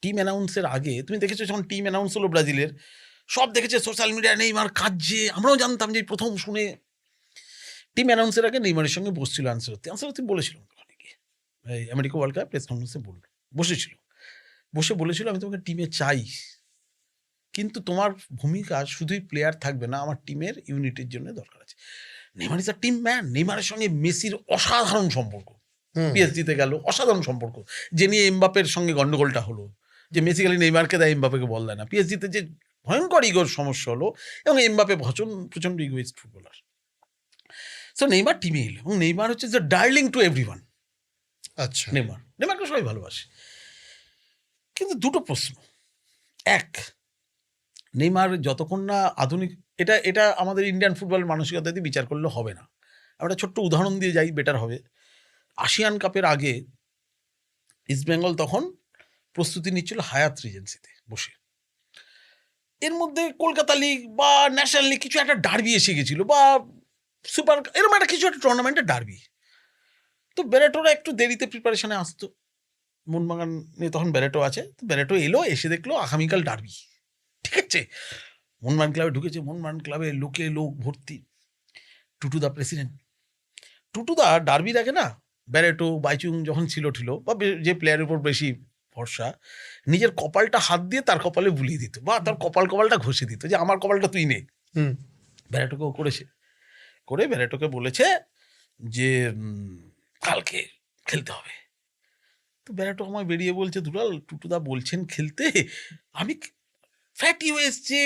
Speaker 1: টিম অ্যানাউন্সের আগে তুমি দেখেছো, যখন টিম অ্যানাউন্স হলো ব্রাজিলের, সব দেখেছে সোশ্যাল মিডিয়ায় নেইমার কাজে, আমরাও জানতাম যে প্রথম শুনে। টিম অ্যানাউন্সের আগে নেইমারের সঙ্গে বসছিল আনসেলত্তি বলেছিল অনেকে, এই আমেরিকা ওয়ার্ল্ড কাপ প্রেস কনফারেন্সে বললো, বসে বলেছিল আমি তোমাকে টিমে চাই, কিন্তু তোমার ভূমিকা শুধুই প্লেয়ার থাকবে না, আমার টিমের ইউনিটির জন্য দরকার আছে। Neymar is a team man. নেইমারের সঙ্গে মেসির অসাধারণ সম্পর্ক, পিএসজিতে গেল, অসাধারণ সম্পর্ক, যে নিয়ে এমবাপের সঙ্গে গন্ডগোলটা হলো, যে মেসি খালি নেইমারকে দেয়, এমবাপেকে বল দেয় না। পিএসজিতে যে ভয়ঙ্কর ইগোর সমস্যা হলো, এবং এমবাপে প্রচন্ড ইগোইস্ট ফুটবলার। সো নেইমার টিমে এলো, এবং নেইমার হচ্ছে যে ডার্লিং টু এভরিওয়ান।
Speaker 2: আচ্ছা,
Speaker 1: নেইমারকে সবাই ভালোবাসে। কিন্তু দুটো প্রশ্ন। এক, নেইমার যতক্ষণ না আধুনিক, এটা আমাদের ইন্ডিয়ান ফুটবল মানসিকতা দিয়ে বিচার করলে হবে না। আমরা ছোট্ট উদাহরণ দিয়ে যাই, বেটার হবে। আসিয়ান কাপের আগে ইস্টবেঙ্গল তখন প্রস্তুতি নিচ্ছিল হায়াত রিজেন্সিতে বসে। এর মধ্যে কলকাতা লিগ বা ন্যাশনাল লিগ কিছু একটা ডার্বি এসে গেছিল, বা সুপার, এরকম একটা কিছু একটা টুর্নামেন্টের ডার্বি। তো ব্যারেটোরা একটু দেরিতে প্রিপারেশনে আসতো, মোহনবাগানে তখন ব্যারেটো আছে, তো ব্যারেটো এলো, এসে দেখলো আগামীকাল ডার্বি, ঠিক আছে। মোহনবাগান ক্লাবে ঢুকেছে, মোহনবাগান ক্লাবে লোক ভর্তি। টুটুদা প্রেসিডেন্ট। টুটুদা ডার্বির আগে না, ব্যারেটো বাইচুং যখন ছিল বা যে প্লেয়ারের উপর বেশি ভরসা, নিজের কপালটা হাত দিয়ে তার কপালে বুলিয়ে দিত, বা তার কপালটা ঘষে দিত, যে আমার কপালটা তুই নে। ব্যারেটোকেও করেছে, করে ব্যারেটোকে বলেছে যে কালকে খেলতে হবে। তো ব্যারেটো আমায় বেরিয়ে বলছে, দুলাল টুটুদা বলছেন খেলতে, আমি ফ্যাটি হয়ে এসছে,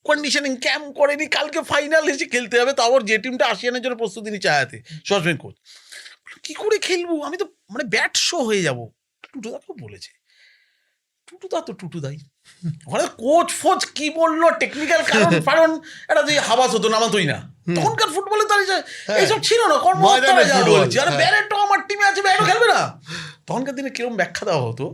Speaker 1: কন্ডিশনিং ক্যাম্প করেনি, কালকে ফাইনাল এসে খেলতে হবে, তাও যে টিমটা আসিয়ানের জন্য প্রস্তুতি নিচ্ছে আয়াতে, সসপেন্ড কোচ। কি করে খেলবো, আমি তো মানে ব্যাট শো হয়ে যাবো। টুটুদাকেও বলেছে, টুটুদা তো টুটুদাই, ওখানে কোচ ফোচ কি বললো টেকনিক্যাল কারণ এটা তুই হাবাস হতো, নামাতোই না। তখনকার ফুটবলে তো এইসব ছিল না, আর ব্যারেটো আমার টিমে আছে, ব্যারেটো খেলবে না। তখনকার দিনে কিরকম ব্যাখ্যা দেওয়া হতো,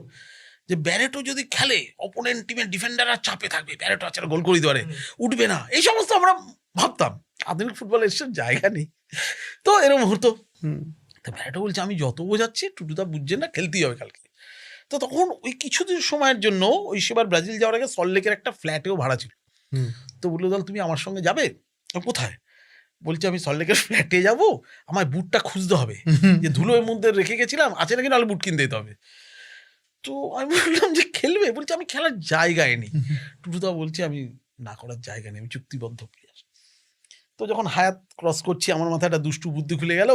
Speaker 1: যে ব্যারেটো যদি খেলে অপোনেন্ট টিমের ডিফেন্ডাররা চাপে থাকবে, ব্যারেটো আছে গোল করে দিতে পারে, উঠবে না, এই সমস্ত আমরা ভাবতাম। আধুনিক ফুটবলের এসব জায়গা নেই, তো এরকম হতো। তো ব্যারেটো বলছে আমি যত বোঝাচ্ছি টুটুদা বুঝছে না, খেলতেই হবে কালকে। তো তখন ওই কিছুদিন সময়ের জন্য, ওই সেবার ব্রাজিল যাওয়ার আগে সল্টলেকের একটা ফ্ল্যাটেও ভাড়া ছিল। তো বললো দাল তুমি আমার সঙ্গে যাবে। কোথায়? বলছে আমি সল্টলেকের ফ্ল্যাটে যাব, আমার বুটটা খুঁজতে হবে, যে ধুলোর মধ্যে রেখে গেছিলাম, আছে নাকি, নাহলে বুট কিনতে দিতে হবে। তো আমি বললাম যে খেলবে? বলছে আমি খেলার জায়গায় নেই। টুটুদা বলছে আমি না করার জায়গা নেই, আমি চুক্তিবদ্ধ প্লেয়ার। তো যখন হায়াত ক্রস করছি, আমার মাথায় একটা দুষ্টু বুদ্ধি খুলে গেল,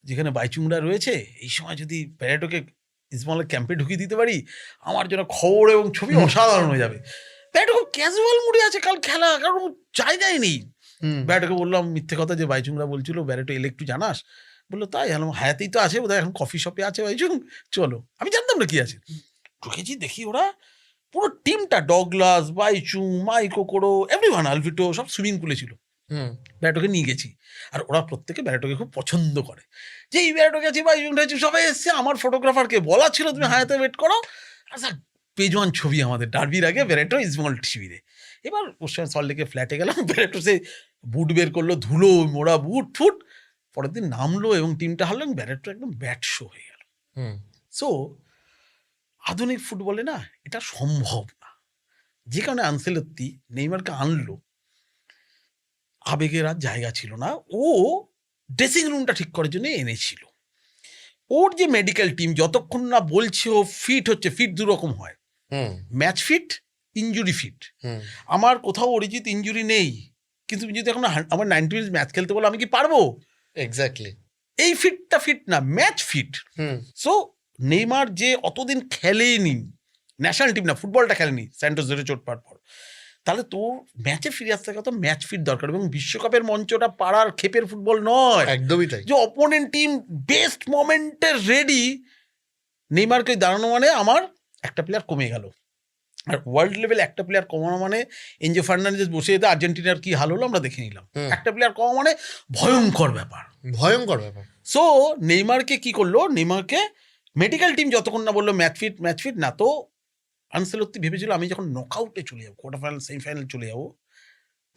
Speaker 1: যেখানে বাইচুংরা রয়েছে, এই সময় যদি ব্যারেটোকে ইসমালের ক্যাম্পে ঢুকিয়ে দিতে পারি, আমার জন্য খবর এবং ছবি অসাধারণ হয়ে যাবে। ব্যারেটো খুব ক্যাজুয়াল মুডে আছে, কাল খেলা, কারণ জায়গায় নেই। ব্যারেটোকে বললাম মিথ্যে কথা, যে বাইচুংরা বলছিল ব্যারেটো এলে একটু জানাস। বললো তাই? হায়াতেই তো আছে বোধহয়, এখন কফি শপে আছে বাইচুং, চলো। আমি জানতাম না কি আছে, ঢুকেছি, দেখি ওরা পুরো টিমটা, ডগলাস, বাইচুং, মাইকো কোরো, এভরিওয়ান, আলভিটো, সব সুইমিং পুলে ছিল। ব্যারেটোকে নিয়ে গেছি, আর ওরা প্রত্যেকে ব্যারেটোকে খুব পছন্দ করে, যে এই ব্যারেটো গেছি, বাইচুং গেছি, সবাই এসছে। আমার ফটোগ্রাফারকে বলা ছিল তুমি হায়াতে ওয়েট করো, আচ্ছা পেজওয়ান ছবি আমাদের ডার্বির আগে ব্যারেটো ইসমল শিবিরে। এবার ওর সঙ্গে সল্টলেকে ফ্ল্যাটে গেলাম, ব্যারেটো সে বুট বের করলো, ধুলো মোড়া বুট ফুট, পরের দিন নামলো এবং টিমটা হারলো এবং ব্যাটারটা একদম ব্যাট শো হয়ে গেল। সো আধুনিক ফুটবলে না এটা সম্ভব না, যে কারণে আনসেলত্তি নেইমারকে আনলো, আবেগের আর জায়গা ছিল না, ও ড্রেসিং রুমটা ঠিক করার জন্য এনেছিল। ওর যে মেডিকেল টিম যতক্ষণ না বলছে ও ফিট হচ্ছে, ফিট দু রকম হয়, ম্যাচ ফিট, ইনজুরি ফিট। আমার কোথাও অরিজিৎ ইনজুরি নেই, কিন্তু তুমি যদি এখন আমার 90 মিনিট ম্যাচ খেলতে বলো আমি কি পারবো?
Speaker 2: এক্স্যাক্টলি,
Speaker 1: এই ফিটটা ফিট না, ম্যাচ ফিট। সো নেইমার যে অতদিন খেলেনি, ন্যাশনাল টিম না, ফুটবলটা খেলেনি স্যান্টোস ধরে চোট পাওয়ার পর, তাহলে তোর ম্যাচে ফিরে আসতে কত ম্যাচ ফিট দরকার। এবং বিশ্বকাপের মঞ্চটা পাড়ার ক্ষেপের ফুটবল নয়,
Speaker 2: একদমই তাই।
Speaker 1: যে অপোনেন্ট টিম বেস্ট মোমেন্টে রেডি, নেইমারকে দাঁড়ানো মানে আমার একটা প্লেয়ার কমে গেল। আর ওয়ার্ল্ড লেভেল একটা প্লেয়ার কমানো মানে এনজো ফার্নান্ডেজ বসে যেতে আর্জেন্টিনার কি হাল হলো আমরা দেখে নিলাম। একটা প্লেয়ার কমা মানে ভয়ঙ্কর ব্যাপার,
Speaker 2: ভয়ঙ্কর ব্যাপার।
Speaker 1: সো নেইমারকে কি করলো, নেইমারকে মেডিকেল টিম যতক্ষণ না বললো ম্যাচ ফিট না, তো আনসেলত্তি ভেবেছিল আমি যখন নকআউটে চলে যাবো, কোয়ার্টার ফাইনাল সেমিফাইনাল চলে যাবো,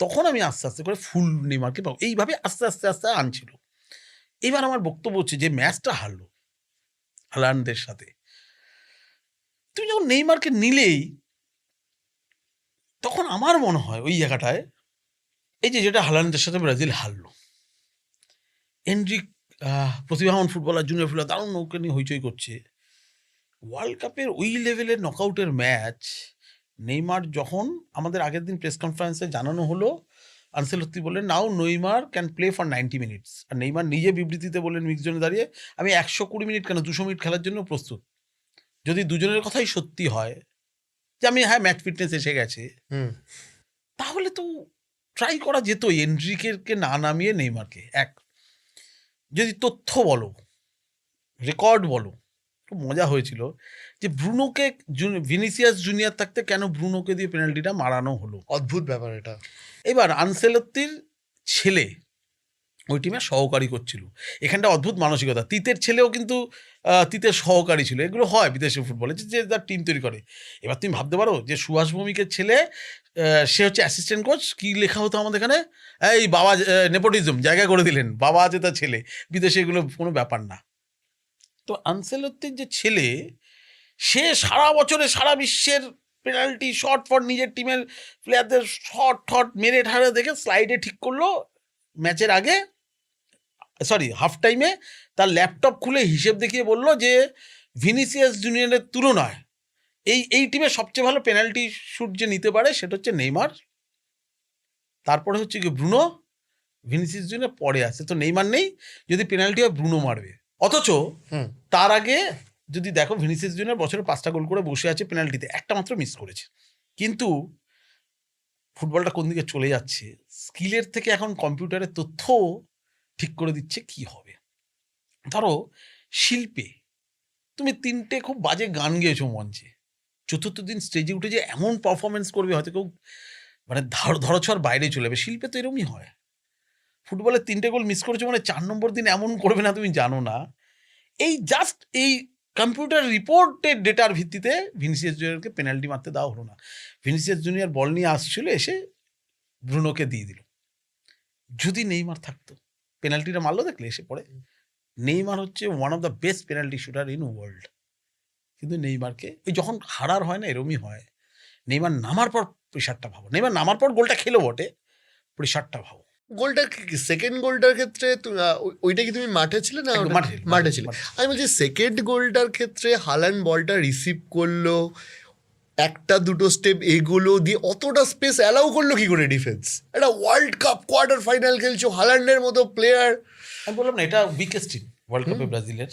Speaker 1: তখন আমি আস্তে আস্তে করে ফুল নেইমারকে পাবো, এইভাবে আস্তে আস্তে আস্তে আনছিল। এবার আমার বক্তব্য হচ্ছে যে ম্যাচটা হারলো হালান্ডের সাথে, তুমি যখন নেইমারকে নিলেই, তখন আমার মনে হয় ওই জায়গাটায় এই যে যেটা হালান্ডের সাথে ব্রাজিল হারলো, এনরিক প্রতিভাবান ফুটবলার, জুনিয়র ফুটবলার দারুণ নৌকে নিয়ে হইচই করছে, ওয়ার্ল্ড কাপের ওই লেভেলের নকআউটের ম্যাচ, নেইমার যখন আমাদের আগের দিন প্রেস কনফারেন্সে জানানো হলো, আনসেলত্তি বললেন now Neymar can play for 90 minutes, আর নেইমার নিজে বিবৃতিতে বললেন মিক্স জোনে দাঁড়িয়ে আমি 120 মিনিট কেন 200 মিনিট খেলার জন্য প্রস্তুত। যদি দুজনের কথাই সত্যি হয় যে আমি হ্যাঁ ম্যাচ ফিটনেস এসে গেছে, তাহলে তো ট্রাই করা যেত এনরিকেরকে না নামিয়ে নেইমারকে। এক, যদি তথ্য বলো, রেকর্ড বলো, খুব মজা হয়েছিল যে ব্রুনোকে ভিনিসিয়াস জুনিয়র থাকতে কেন ব্রুনোকে দিয়ে পেনাল্টিটা মারানো হলো,
Speaker 2: অদ্ভুত ব্যাপার এটা।
Speaker 1: এবার আনসেলত্তির ছেলে ওই টিমে সহকারী করছিল, এখানটা অদ্ভুত মানসিকতা, তিতের ছেলেও কিন্তু তিতের সহকারী ছিল, এগুলো হয় বিদেশি ফুটবলে যে যার টিম তৈরি করে। এবার তুমি ভাবতে পারো যে সুভাষ ভৌমিকের ছেলে সে হচ্ছে অ্যাসিস্ট্যান্ট কোচ, কি লেখা হতো আমাদের এখানে, এই বাবা নেপোটিজম জায়গা করে দিলেন, বাবা আছে তার ছেলে, বিদেশে এগুলো কোনো ব্যাপার না। তো আনসেলত্তির যে ছেলে, সে সারা বছরে সারা বিশ্বের পেনাল্টি শট ফর নিজের টিমের প্লেয়ারদের শট মেরে ঠারে দেখে স্লাইডে ঠিক করলো ম্যাচের আগে, সরি হাফ টাইমে, তার ল্যাপটপ খুলে হিসেব দেখিয়ে বলল যে ভিনিসিয়াস জুনিয়রের তুলনায় এই টিমের সবচেয়ে ভালো পেনাল্টি শুট যে নিতে পারে সেটা হচ্ছে নেইমার, তারপরে হচ্ছে কি ব্রুনো, ভিনিসিয়াস জুনিয়র পরে আসে, তো নেইমার নেই, যদি পেনাল্টি হয় ব্রুনো মারবে। অথচ তার আগে যদি দেখো ভিনিসিয়াস জুনিয়র বছরে 5টা গোল করে বসে আছে পেনাল্টিতে, একটা মাত্র মিস করেছে। কিন্তু ফুটবলটা কোন দিকে চলে যাচ্ছে, স্কিলের থেকে এখন কম্পিউটারের তথ্য ঠিক করে দিচ্ছে কি হবে। ধরো শিল্পে তুমি 3টে খুব বাজে গান গেয়েছো মঞ্চে, চতুর্থ দিন স্টেজে উঠে যে এমন পারফরমেন্স করবে হয়তো কেউ মানে ধরছোঁয়ার বাইরে চলে যাবে, শিল্পে তো এরকমই হয়। ফুটবলে 3টে গোল মিস করেছো মানে 4 নম্বর দিন এমন করবে না তুমি জানো না। এই জাস্ট এই কম্পিউটার রিপোর্টের ডেটার ভিত্তিতে ভিনিসিয়াস জুনিয়রকে পেনাল্টি মারতে দেওয়া হলো না। ভিনিসিয়াস জুনিয়র বল নিয়ে আসছিল, এসে ব্রুনোকে দিয়ে দিল। যদি নেইমার থাকতো, পেনাল্টিটা মারলো দেখলে এসে পড়ে, নেইমার হচ্ছে one of the best penalty shooter in world, কিন্তু নেইমারকে ওই যখন হারার হয় না এরমই হয়, নেইমার নামার পর প্রেশারটা ভাবো, নেইমার নামার পর গোলটা খেলো বটে, প্রেশারটা ভাবো।
Speaker 2: গোলটার সেকেন্ড গোলটার ক্ষেত্রে ওইটা কি তুমি মাঠে ছিলে না? মাঠে ছিলে। আমি বলছি সেকেন্ড গোলটার ক্ষেত্রে হালান্ড বলটা রিসিভ করলো, একটা দুটো স্টেপ এগুলো দিয়ে অতটা স্পেস অ্যালাউ করলো কি করে ডিফেন্স? একটা ওয়ার্ল্ড কাপ কোয়ার্টার ফাইনাল খেলছো, হালান্ডের মতো প্লেয়ার।
Speaker 1: আমি বললাম না এটা উইকেস্ট টিম ওয়ার্ল্ড কাপে ব্রাজিলের।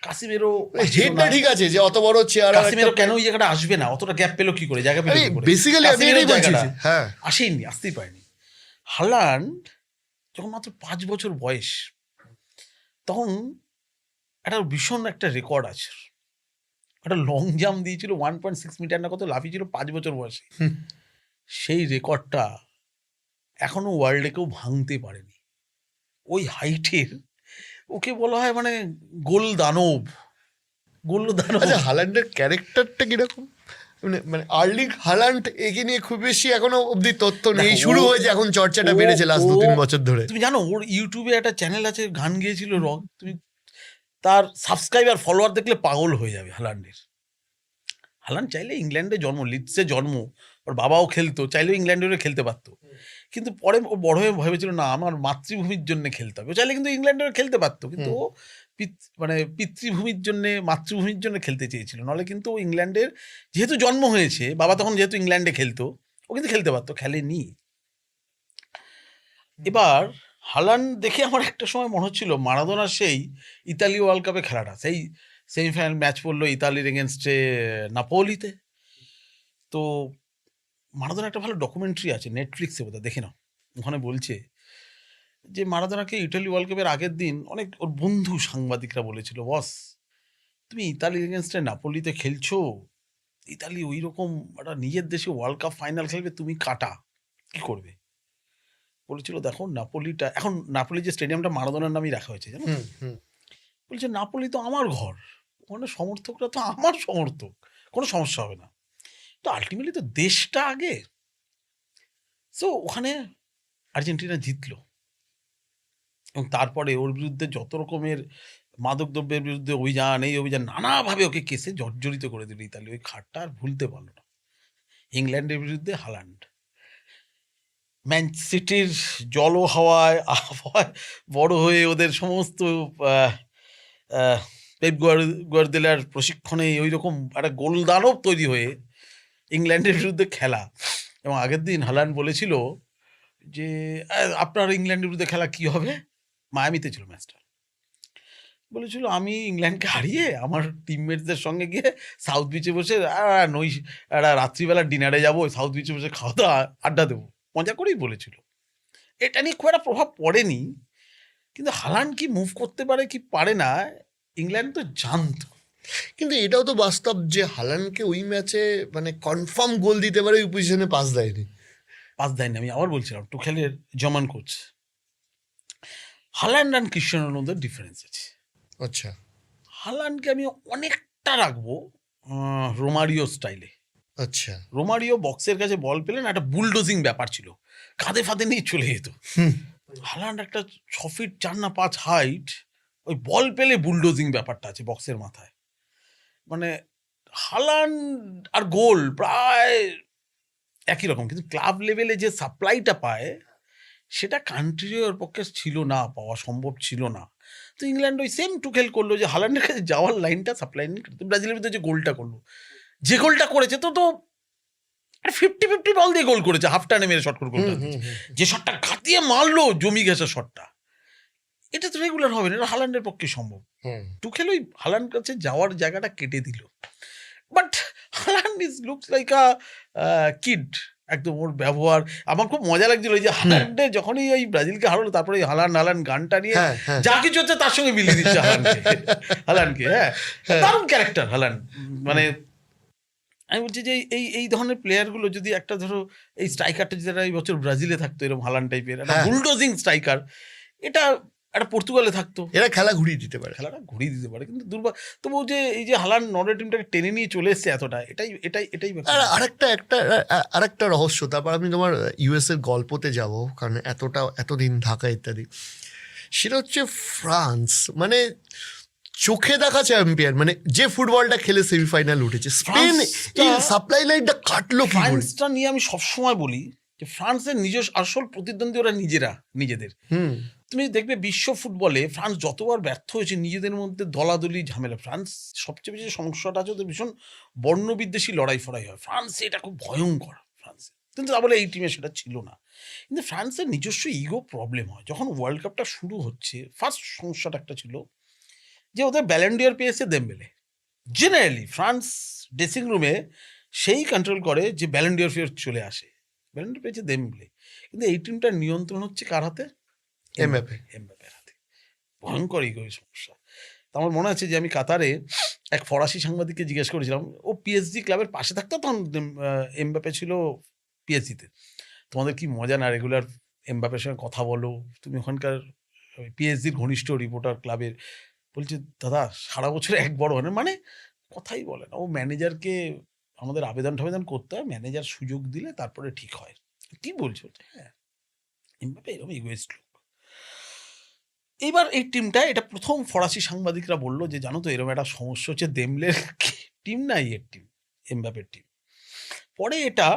Speaker 1: কাসিমেরো
Speaker 2: হেডটা ঠিক আছে যে অত বড় চেয়ার,
Speaker 1: কাসিমেরো কেন ওই জায়গাটা আসবে না, অতটা গ্যাপ পেলো কি করে, জায়গা পেলো কি করে?
Speaker 2: বেসিক্যালি আমি এটাই বলছি, হ্যাঁ
Speaker 1: আসেইনি, আসতেই পারেনি। হালান্ড যখন মাত্র 5 বছর বয়স, তখন একটা ভীষণ একটা রেকর্ড আছে, একটা লং জাম্প দিয়েছিল 1.6 মিটার না কত লাফিয়েছিল 5 বছর বয়সে, সেই রেকর্ডটা এখনো ওয়ার্ল্ডে কেউ ভাঙতে পারেনি। ওই হাইটের ওকে বলা হয় মানে গোল দানব।
Speaker 2: আচ্ছা হালান্ডের ক্যারেক্টারটা কিরকম? মানে আর্লিং হালান্ড একে নিয়ে খুব বেশি এখনো অব্দি তথ্য নেই,
Speaker 1: দেখো,
Speaker 2: শুরু হয়েছে এখন চর্চাটা বেড়েছে লাস্ট 2-3 বছর ধরে।
Speaker 1: তুমি জানো ওর ইউটিউবে একটা চ্যানেল আছে, গান গেয়েছিল রক, তুমি তার সাবস্ক্রাইবার ফলোয়ার দেখলে পাগল হয়ে যাবে হালান্ডের। হালান্ড চাইলে ইংল্যান্ডে জন্ম, লিডসে জন্ম, ওর বাবাও খেলতো, চাইলেও ইংল্যান্ডে খেলতে পারতো, কিন্তু পরে ও বড় হয়ে ভেবেছিল না আমার মাতৃভূমির জন্য খেলতে হবে। ও চাইলে কিন্তু ইংল্যান্ডে খেলতে পারতো, কিন্তু ও মানে পিতৃভূমির জন্য, মাতৃভূমির জন্য খেলতে চেয়েছিল। নাহলে কিন্তু ও ইংল্যান্ডের যেহেতু জন্ম হয়েছে, বাবা তখন যেহেতু ইংল্যান্ডে খেলতো, ও কিন্তু খেলতে পারতো, খেলেনি। এবার হালান্ড দেখে আমার একটা সময় মনে হচ্ছিল মারাদোনার সেই ইতালি ওয়ার্ল্ড কাপে খেলাটা, সেই সেমিফাইনাল ম্যাচ পড়লো ইতালির এগেনস্টে নাপোলিতে। তো মারাদোনা একটা ভালো ডকুমেন্টারি আছে নেটফ্লিক্সে, বোধহয় দেখে নাও। ওখানে বলছে যে মারাদোনাকে ইটালি ওয়ার্ল্ড কাপের আগের দিন অনেক ওর বন্ধু সাংবাদিকরা বলেছিল, বস তুমি ইতালির এগেনস্টে নাপোলিতে খেলছো, ইতালি ওই রকম একটা নিজের দেশে ওয়ার্ল্ড কাপ ফাইনাল খেলবে, তুমি কাটা, কি করবে? বলেছিল দেখো নাপোলিটা, এখন নাপোলি যে স্টেডিয়ামটা মারাদোনার নামই রাখা হয়েছে জানো, বলছে নাপোলি তো আমার ঘর, ওখানে সমর্থকরা তো আমার সমর্থক, কোনো সমস্যা হবে না, তো আলটিমেটলি তো দেশটা আগে। সো ওখানে আর্জেন্টিনা জিতলো, এবং তারপরে ওর বিরুদ্ধে যত রকমের মাদকদ্রব্যের বিরুদ্ধে অভিযান, এই অভিযান, নানাভাবে ওকে কেসে জর্জরিত করে দিল ইতালি। ওই খাটটা আর ভুলতে পারলো না। ইংল্যান্ডের বিরুদ্ধে হালান্ড, ম্যান সিটির জল হাওয়ায় আবহাওয়ায় বড় হয়ে ওদের সমস্ত পেপ গুয়ার্দিওলার প্রশিক্ষণে ওই রকম একটা গোলদানব তৈরি হয়ে ইংল্যান্ডের বিরুদ্ধে খেলা। এবং আগের দিন হালান্ড বলেছিল যে আপনার ইংল্যান্ডের বিরুদ্ধে খেলা কি হবে, মায়ামিতে ছিল ম্যাচটা, বলেছিল আমি ইংল্যান্ডকে হারিয়ে আমার টিমমেটসদের সঙ্গে গিয়ে সাউথ বিচে বসে একটা রাত্রিবেলা ডিনারে যাবো, সাউথ বিচে বসে খাওয়া দাওয়া আড্ডা দেবো, মজা করেই বলেছিল। এটা নিয়ে খুব একটা প্রভাব পড়েনি, কিন্তু হালান্ড কি মুভ করতে পারে কি পারে না ইংল্যান্ড তো জানতো।
Speaker 2: কিন্তু এটাও তো বাস্তব যে হালান্ডকে ওই ম্যাচে মানে কনফার্ম গোল দিতে পারে ওই পজিশনে পাস দেয়নি।
Speaker 1: পাস দেয়নি, আমি আবার বলছিলাম টুখেলের জমান কোচ, হালান্ড অ্যান্ড ক্রিশ্চিয়ানোর মধ্যে ডিফারেন্স আছে।
Speaker 2: আচ্ছা,
Speaker 1: হালান্ডকে আমি অনেকটা রাখবো রোমারিও স্টাইলে।
Speaker 2: আচ্ছা,
Speaker 1: রোমারিও বক্সের কাছে বল পেলেন, একটা বুলডোজিং ব্যাপার ছিল, কাঁধে ফাঁদে নিয়ে চলে যেত। হালান্ড একটা 6 ফিট 4 না 5 হাইট, ওই বল পেলে বুলডোজিং ব্যাপারটা আছে বক্সের মাথায়। মানে হালান্ড আর গোল প্রায় একই রকম, কিন্তু ক্লাব লেভেলে যে সাপ্লাইটা পায় সেটা কান্ট্রির ওর পক্ষে ছিল না, পাওয়া সম্ভব ছিল না। তো ইংল্যান্ড ওই সেম টুকেল করলো যে হালান্ডের কাছে যাওয়ার লাইনটা সাপ্লাই নেই। ব্রাজিলের ভিতরে যে গোলটা করলো, যে গোলটা করেছে তো 50-50 বল দিয়ে গোল করেছে, হাফ টানে মেরে শট করে গোলটা, যে শটটা ঘাতিয়ে মারলো জমি গেছে শটটা, এটা তো রেগুলার হবে না, এটা হালান্ডের পক্ষে সম্ভব। টুকেল ওই হালান্ড কাছে যাওয়ার জায়গাটা কেটে দিল। But Haaland is looks like a kid, একদম ওর ব্যবহার আমার খুব মজা লাগছিল। ওই যে হালান্ডে যখনই ওই ব্রাজিলকে হারালো, তারপরে হালান্ড গানটা নিয়ে যা কিছু হচ্ছে তার সঙ্গে মিলিয়ে দিচ্ছে হালান্ডকে। হ্যাঁ, দারুণ ক্যারেক্টার হালান্ড। মানে আমি বলছি যে এই ধরনের প্লেয়ারগুলো যদি একটা ধরো এই স্ট্রাইকারটা যদি এই বছর ব্রাজিলে থাকতো, এরকম হালান্ড টাইপের একটা বুলডোজিং স্ট্রাইকার, এটা একটা পর্তুগালে থাকতো, এরা খেলা ঘুরিয়ে দিতে পারে, খেলাটা ঘুরিয়ে দিতে পারে। কিন্তু তবু যে এই যে হালান্ড নরওয়ে টিমটাকে টেনে নিয়ে চলে এসছে এতটা, এটাই
Speaker 2: আরেকটা রহস্য। তারপর আমি তোমার ইউএস এর গল্পতে যাব, কারণ এতদিন ঢাকা ইত্যাদি, সেটা হচ্ছে ফ্রান্স। মানে চোখে দেখা চ্যাম্পিয়ন, মানে যে ফুটবলটা খেলে সেমিফাইনাল উঠেছে, স্পেন এই সাপ্লাই লাইনটা কাটলো।
Speaker 1: ফ্রান্সটা নিয়ে আমি সবসময় বলি যে ফ্রান্সের নিজস্ব আসল প্রতিদ্বন্দ্বী ওরা নিজেদের। তুমি দেখবে বিশ্ব ফুটবলে ফ্রান্স যতবার ব্যর্থ হয়েছে নিজেদের মধ্যে দলাদলি ঝামেলা। ফ্রান্স সবচেয়ে বেশি সমস্যাটা আছে ওদের ভীষণ বর্ণবিদ্বেষী লড়াই ফড়াই হয় ফ্রান্সে, এটা খুব ভয়ঙ্কর ফ্রান্সে। কিন্তু তা বলে এই টিমে সেটা ছিল না। কিন্তু ফ্রান্সের নিজস্ব ইগো প্রবলেম হয় যখন ওয়ার্ল্ড কাপটা শুরু হচ্ছে। ফার্স্ট সমস্যাটা একটা ছিল যে ওদের ব্যালেন্ডিয়ার পেয়েছে দেমবেলে। জেনারেলি ফ্রান্স ড্রেসিং রুমে সেই কন্ট্রোল করে যে ব্যালেন্ডিয়ার ফেরত চলে আসে, ব্যালেন্ডিয়ার পেয়েছে দেমবেলে। কিন্তু এই টিমটার নিয়ন্ত্রণ হচ্ছে কার হাতে? এমবাপের হাতে। ভয়ঙ্কর ইগোর সমস্যা। তো আমার মনে আছে যে আমি কাতারে এক ফরাসি সাংবাদিককে জিজ্ঞেস করেছিলাম, ও পিএসজি ক্লাবের পাশে থাকতো, তখন এমবাপে ছিল পিএসজিতে। তোমাদের কি মজা না রেগুলার এমবাপের সঙ্গে কথা বলো, তুমি ওখানকার পিএসজির ঘনিষ্ঠ রিপোর্টার ক্লাবের। বলছে দাদা সারা বছর এক বড় হয় না, মানে কথাই বলে না। ও ম্যানেজারকে আমাদের আবেদন টাবেদন করতে হয়, ম্যানেজার সুযোগ দিলে তারপরে ঠিক হয়। কি বলছো? হ্যাঁ, এমবাপে এরকম ইগোইস্ট লোক। এইবার এই টিমটা, এটা প্রথম ফরাসি সাংবাদিকরা বললো যে জানো তো এরকম একটা সমস্যা হচ্ছে, দেমলের টিম না এর টিম, এমবাপের টিম। পরে এটা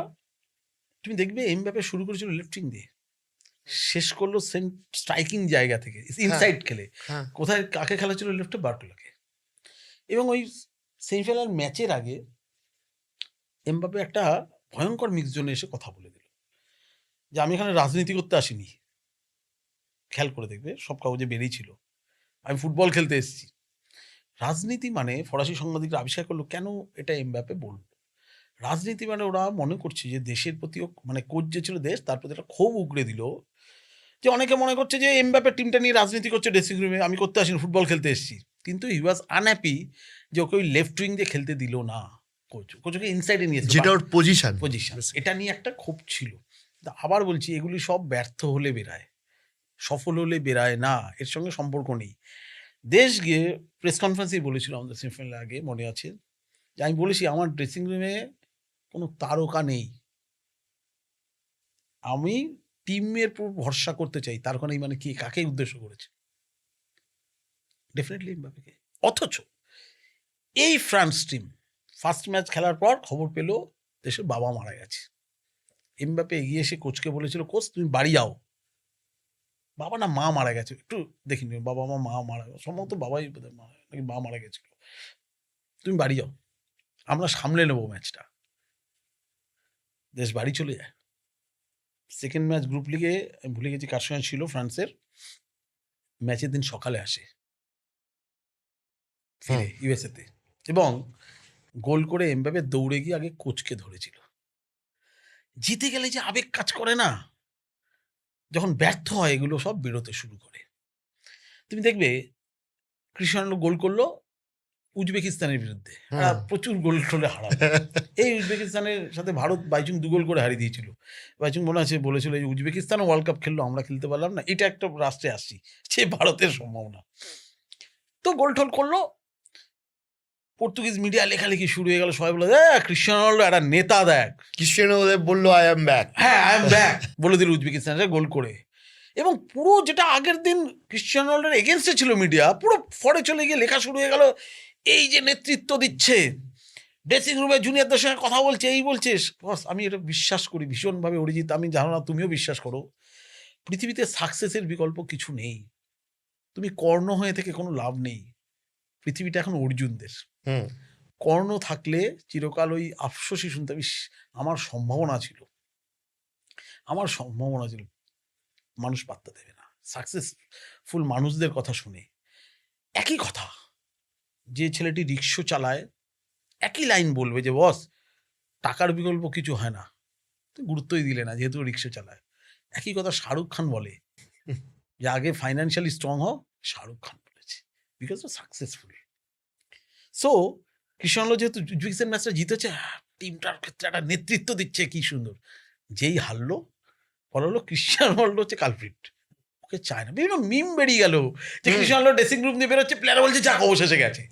Speaker 1: তুমি দেখবে এমবাপে শুরু করেছিল লেফট উইং দিয়ে, শেষ করলো স্ট্রাইকিং জায়গা থেকে ইনসাইড খেলে।
Speaker 2: হ্যাঁ
Speaker 1: কোথায় কাকে খেলা ছিল? লেফটে বার্টোলাকে। এবং ওই সেমিফাইনাল ম্যাচের আগে এমবাপে একটা ভয়ঙ্কর মিক্স জোনে এসে কথা বলে দিল যে আমি এখানে রাজনীতি করতে আসিনি। খেয়াল করে দেখবে সব কাগজে বেরিয়েছিল, আমি ফুটবল খেলতে এসেছি। রাজনীতি মানে ফরাসি সাংবাদিকরা আবিষ্কার করলো কেন এটা এমবাপে বলল। রাজনীতি মানে ওরা মনে করছে যে দেশের প্রতিও, মানে কোচ যে ছিল দেশ, তার প্রতি একটা ক্ষোভ উগড়ে দিল। যে অনেকে মনে করছে যে এমবাপের টিমটা নিয়ে রাজনীতি করছে ড্রেসিং রুমে, আমি করতে আসিনি, ফুটবল খেলতে এসেছি। কিন্তু হি ওয়াজ আনহ্যাপি যে ওকে ওই লেফট উইং দিয়ে খেলতে দিল না কোচ, ওকে ইনসাইডে নিয়েছে,
Speaker 2: যেটা ওর পজিশন।
Speaker 1: এটা নিয়ে একটা ক্ষোভ ছিল। আবার বলছি, এগুলি সব ব্যর্থ হলে বেরায়, সফল হলে বেরায় না, এর সঙ্গে সম্পর্ক নেই। দেশ গিয়ে প্রেস কনফারেন্সেই বলেছিল আমাদের সেমিফাইনালের আগে, মনে আছে যে আমি বলেছি আমার ড্রেসিং রুমে কোনো তারকা নেই, আমি টিমের উপর ভরসা করতে চাই। তারকা নেই মানে কি, কাকে উদ্দেশ্য করেছে? ডেফিনেটলি এমবাপেকে। অথচ এই ফ্রান্স টিম ফার্স্ট ম্যাচ খেলার পর খবর পেল দেশের বাবা মারা গেছে। এমবাপে এগিয়ে এসে কোচকে বলেছিল, কোচ তুমি বাড়ি যাও, বাবা না মা মারা গেছে, একটু দেখিনি, বাবা মা মারা গেছে সম্ভবত, বাবাই বোধহয় নাকি মা মারা গেছিল, তুমি বাড়ি যাও, আমরা সামলে নেবো ম্যাচটা। দেশ বাড়ি চলে যায়। সেকেন্ড ম্যাচ গ্রুপ লিগে, আমি ভুলে গেছি কার সঙ্গে ছিল, ফ্রান্সের। ম্যাচের দিন সকালে আসে ফিরে ইউএসএতে, এবং গোল করে এমবাপে দৌড়ে গিয়ে আগে কোচকে ধরেছিল। জিতে গেলে যে আবেগ কাজ করে না, যখন ব্যর্থ হয় এগুলো সব বেরোতে শুরু করে। তুমি দেখবে ক্রিস্টিয়ানো গোল করলো উজবেকিস্তানের বিরুদ্ধে, প্রচুর গোল টোলে হারাবে। এই উজবেকিস্তানের সাথে ভারত বাইচুং 2 গোল করে হারিয়ে দিয়েছিল। বাইচুং মনে আছে বলেছিল এই উজবেকিস্তানও ওয়ার্ল্ড কাপ খেললো, আমরা খেলতে পারলাম না, এটা একটা রাষ্ট্রে আসছি, সে ভারতের সম্ভাবনা। তো গোল টোল করলো, পর্তুগিজ মিডিয়া লেখালেখি শুরু হয়ে গেল, সবাই বলে ক্রিস্টিয়ানো রোনাল্ডো একটা নেতা, দেখ
Speaker 2: ক্রিস্টিয়ানো বললো আই অ্যাম ব্যাক,
Speaker 1: হ্যাঁ আই এম ব্যাক বলে দিল উজবেকিস্তানের গোল করে। এবং পুরো যেটা আগের দিন ক্রিস্টিয়ানো রোনাল্ডোর এগেনস্টে ছিল মিডিয়া, পুরো ফরে চলে গিয়ে লেখা শুরু হয়ে গেল, এই যে নেতৃত্ব দিচ্ছে, ড্রেসিং রুমে জুনিয়রদের সঙ্গে কথা বলছে, এই বলছে। বস আমি এটা বিশ্বাস করি ভীষণভাবে, অরিজিৎ আমি জানো না তুমিও বিশ্বাস করো, পৃথিবীতে সাকসেসের বিকল্প কিছু নেই, তুমি কর্ণ হয়ে থেকে কোনো লাভ নেই। পৃথিবীটা এখন অর্জুনদের, কর্ণ থাকলে চিরকাল ওই আফসোসই শুনতে, আমার সম্ভাবনা ছিল, মানুষ পাত্তা দেবে না। সাকসেসফুল মানুষদের কথা শুনে একই কথা, যে ছেলেটি রিক্সা চালায় একই লাইন বলবে যে বস টাকার বিকল্প কিছু হয় না, তুই গুরুত্বই দিলে না যেহেতু রিক্সা চালায়। একই কথা শাহরুখ খান বলে যে আগে ফাইন্যান্সিয়ালি স্ট্রং হও, শাহরুখ খান বলেছে, because of successful. So Cristiano যেহেতু উজবেকিস্তান ম্যাচটা জিতেছে, টিমটার ক্ষেত্রে একটা নেতৃত্ব দিচ্ছে, কি সুন্দর। যেই হারলো, ফলে হলো ক্রিস্টিয়ানো রোনাল্ডো হচ্ছে কালপ্রিট, ওকে চায় না। বিভিন্ন মিম বেরিয়ে গেল যে ক্রিস্টিয়ানো রোনাল্ডো ড্রেসিং রুম দিয়ে বেরোচ্ছে, প্লেয়ার বলছে যাক অবশেষে গেছে,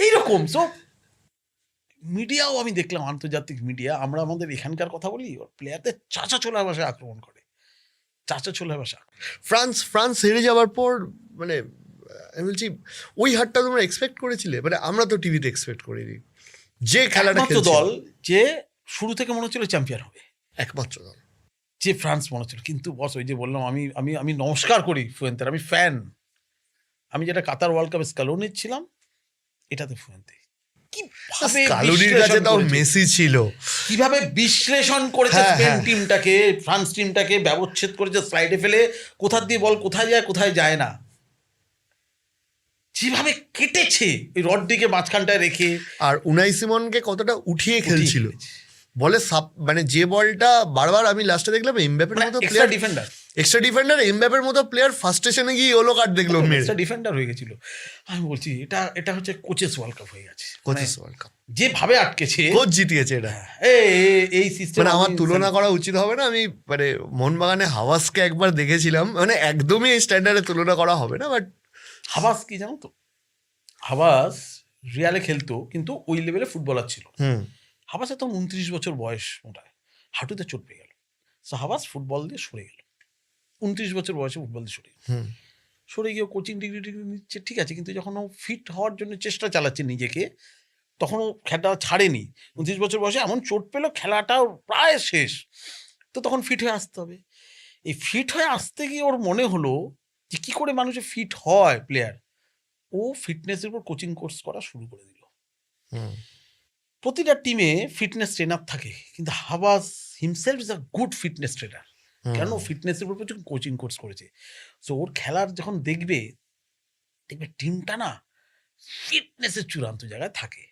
Speaker 1: এইরকম। সো মিডিয়াও আমি দেখলাম, আন্তর্জাতিক মিডিয়া, আমরা আমাদের এখানকার কথা বলি, ওর প্লেয়ারদের চাচা ছোলার ভাষায় আক্রমণ করে, চাচা ছোলার ভাষা।
Speaker 2: ফ্রান্স হেরে যাওয়ার পর, মানে আমি বলছি ওই হারটা তোমরা এক্সপেক্ট করেছিলে? মানে আমরা তো টিভিতে এক্সপেক্ট করিনি, যে খেলাটা
Speaker 1: একমাত্র দল যে শুরু থেকে মনে হচ্ছিল চ্যাম্পিয়ন হবে,
Speaker 2: একমাত্র দল
Speaker 1: যে ফ্রান্স মনে হচ্ছিল। কিন্তু বস ওই যে বললাম, আমি আমি আমি নমস্কার করি ফুয়েন্তের, আমি ফ্যান। আমি যেটা কাতার ওয়ার্ল্ড কাপে স্কালোনির ছিলাম, এটাতে ফুয়েন্তে
Speaker 2: স্কালোনির কাছে তাও মেসি ছিল,
Speaker 1: কিভাবে বিশ্লেষণ করেছে স্পেন টিমটাকে, ফ্রান্স টিমটাকে ব্যবচ্ছেদ করেছে, স্লাইডে ফেলে কোথা দিয়ে বল কোথায় যায় কোথায় যায় না, যেভাবে কেটেছে ওই রড্রিকে মাঝখানটায় রেখে।
Speaker 2: আর উনাই সিমনকে কতটা উঠিয়ে খেলছিল, বলে মানে যে বলটা বারবার আমি লাস্টে দেখলাম এমবাপের মতো প্লেয়ার, এক্সট্রা ডিফেন্ডার এমবাপের মতো প্লেয়ার ফার্স্ট স্টেশনে গিয়ে ইয়েলো কার্ড দেখলো,
Speaker 1: এক্সট্রা ডিফেন্ডার হয়ে গেছিল। আমি বলছি এটা হচ্ছে কোচেস ওয়ার্ল্ড কাপ হয়ে গেছে,
Speaker 2: কোচেস ওয়ার্ল্ড কাপ
Speaker 1: যেভাবে আটকেছে,
Speaker 2: কোচ জিতিয়েছে এটা।
Speaker 1: এই সিস্টেম
Speaker 2: মানে আমার তুলনা করা উচিত হবে না, আমি মানে মোহনবাগানে হাওয়াসকে একবার দেখেছিলাম, মানে একদমই এই স্ট্যান্ডার্ডে তুলনা করা হবে না। বাট
Speaker 1: হাওয়াস কি জানো তো, হাওয়াস রিয়ালে খেলতো কিন্তু ওই লেভেলে ফুটবলার ছিল, হাবাসে তখন 29 বছর বয়স, মোটায় হাঁটুতে চোট পেয়ে গেল। সো হাবাস ফুটবল দিয়ে সরে গেল, 29 বছর বয়সে ফুটবল দিয়ে সরে গেল।
Speaker 2: হুম
Speaker 1: সরে গিয়ে কোচিং ডিগ্রি টিগ্রি নিচ্ছে, ঠিক আছে, কিন্তু যখন ও ফিট হওয়ার জন্য চেষ্টা চালাচ্ছে নিজেকে, তখন ও খেলা ছাড়েনি। 29 বছর বয়সে এমন চোট পেলো, খেলাটাও প্রায় শেষ। তো তখন ফিট হয়ে আসতে হবে। এই ফিট হয়ে আসতে গিয়ে ওর মনে হলো যে কী করে মানুষের ফিট হয় প্লেয়ার। ও ফিটনেসের উপর কোচিং কোর্স করা শুরু করে দিল।
Speaker 2: হুম
Speaker 1: প্রতিটা টিমে ফিটনেস ট্রেনার থাকে, কিন্তু Habas himself is a good fitness trainer, কেন ফিটনেসের উপর প্রচুর কোচিং কোর্স করেছে। সো ওর খেলার যখন দেখবে টিমটা না ফিটনেসের চূড়ান্ত জায়গায় থাকে।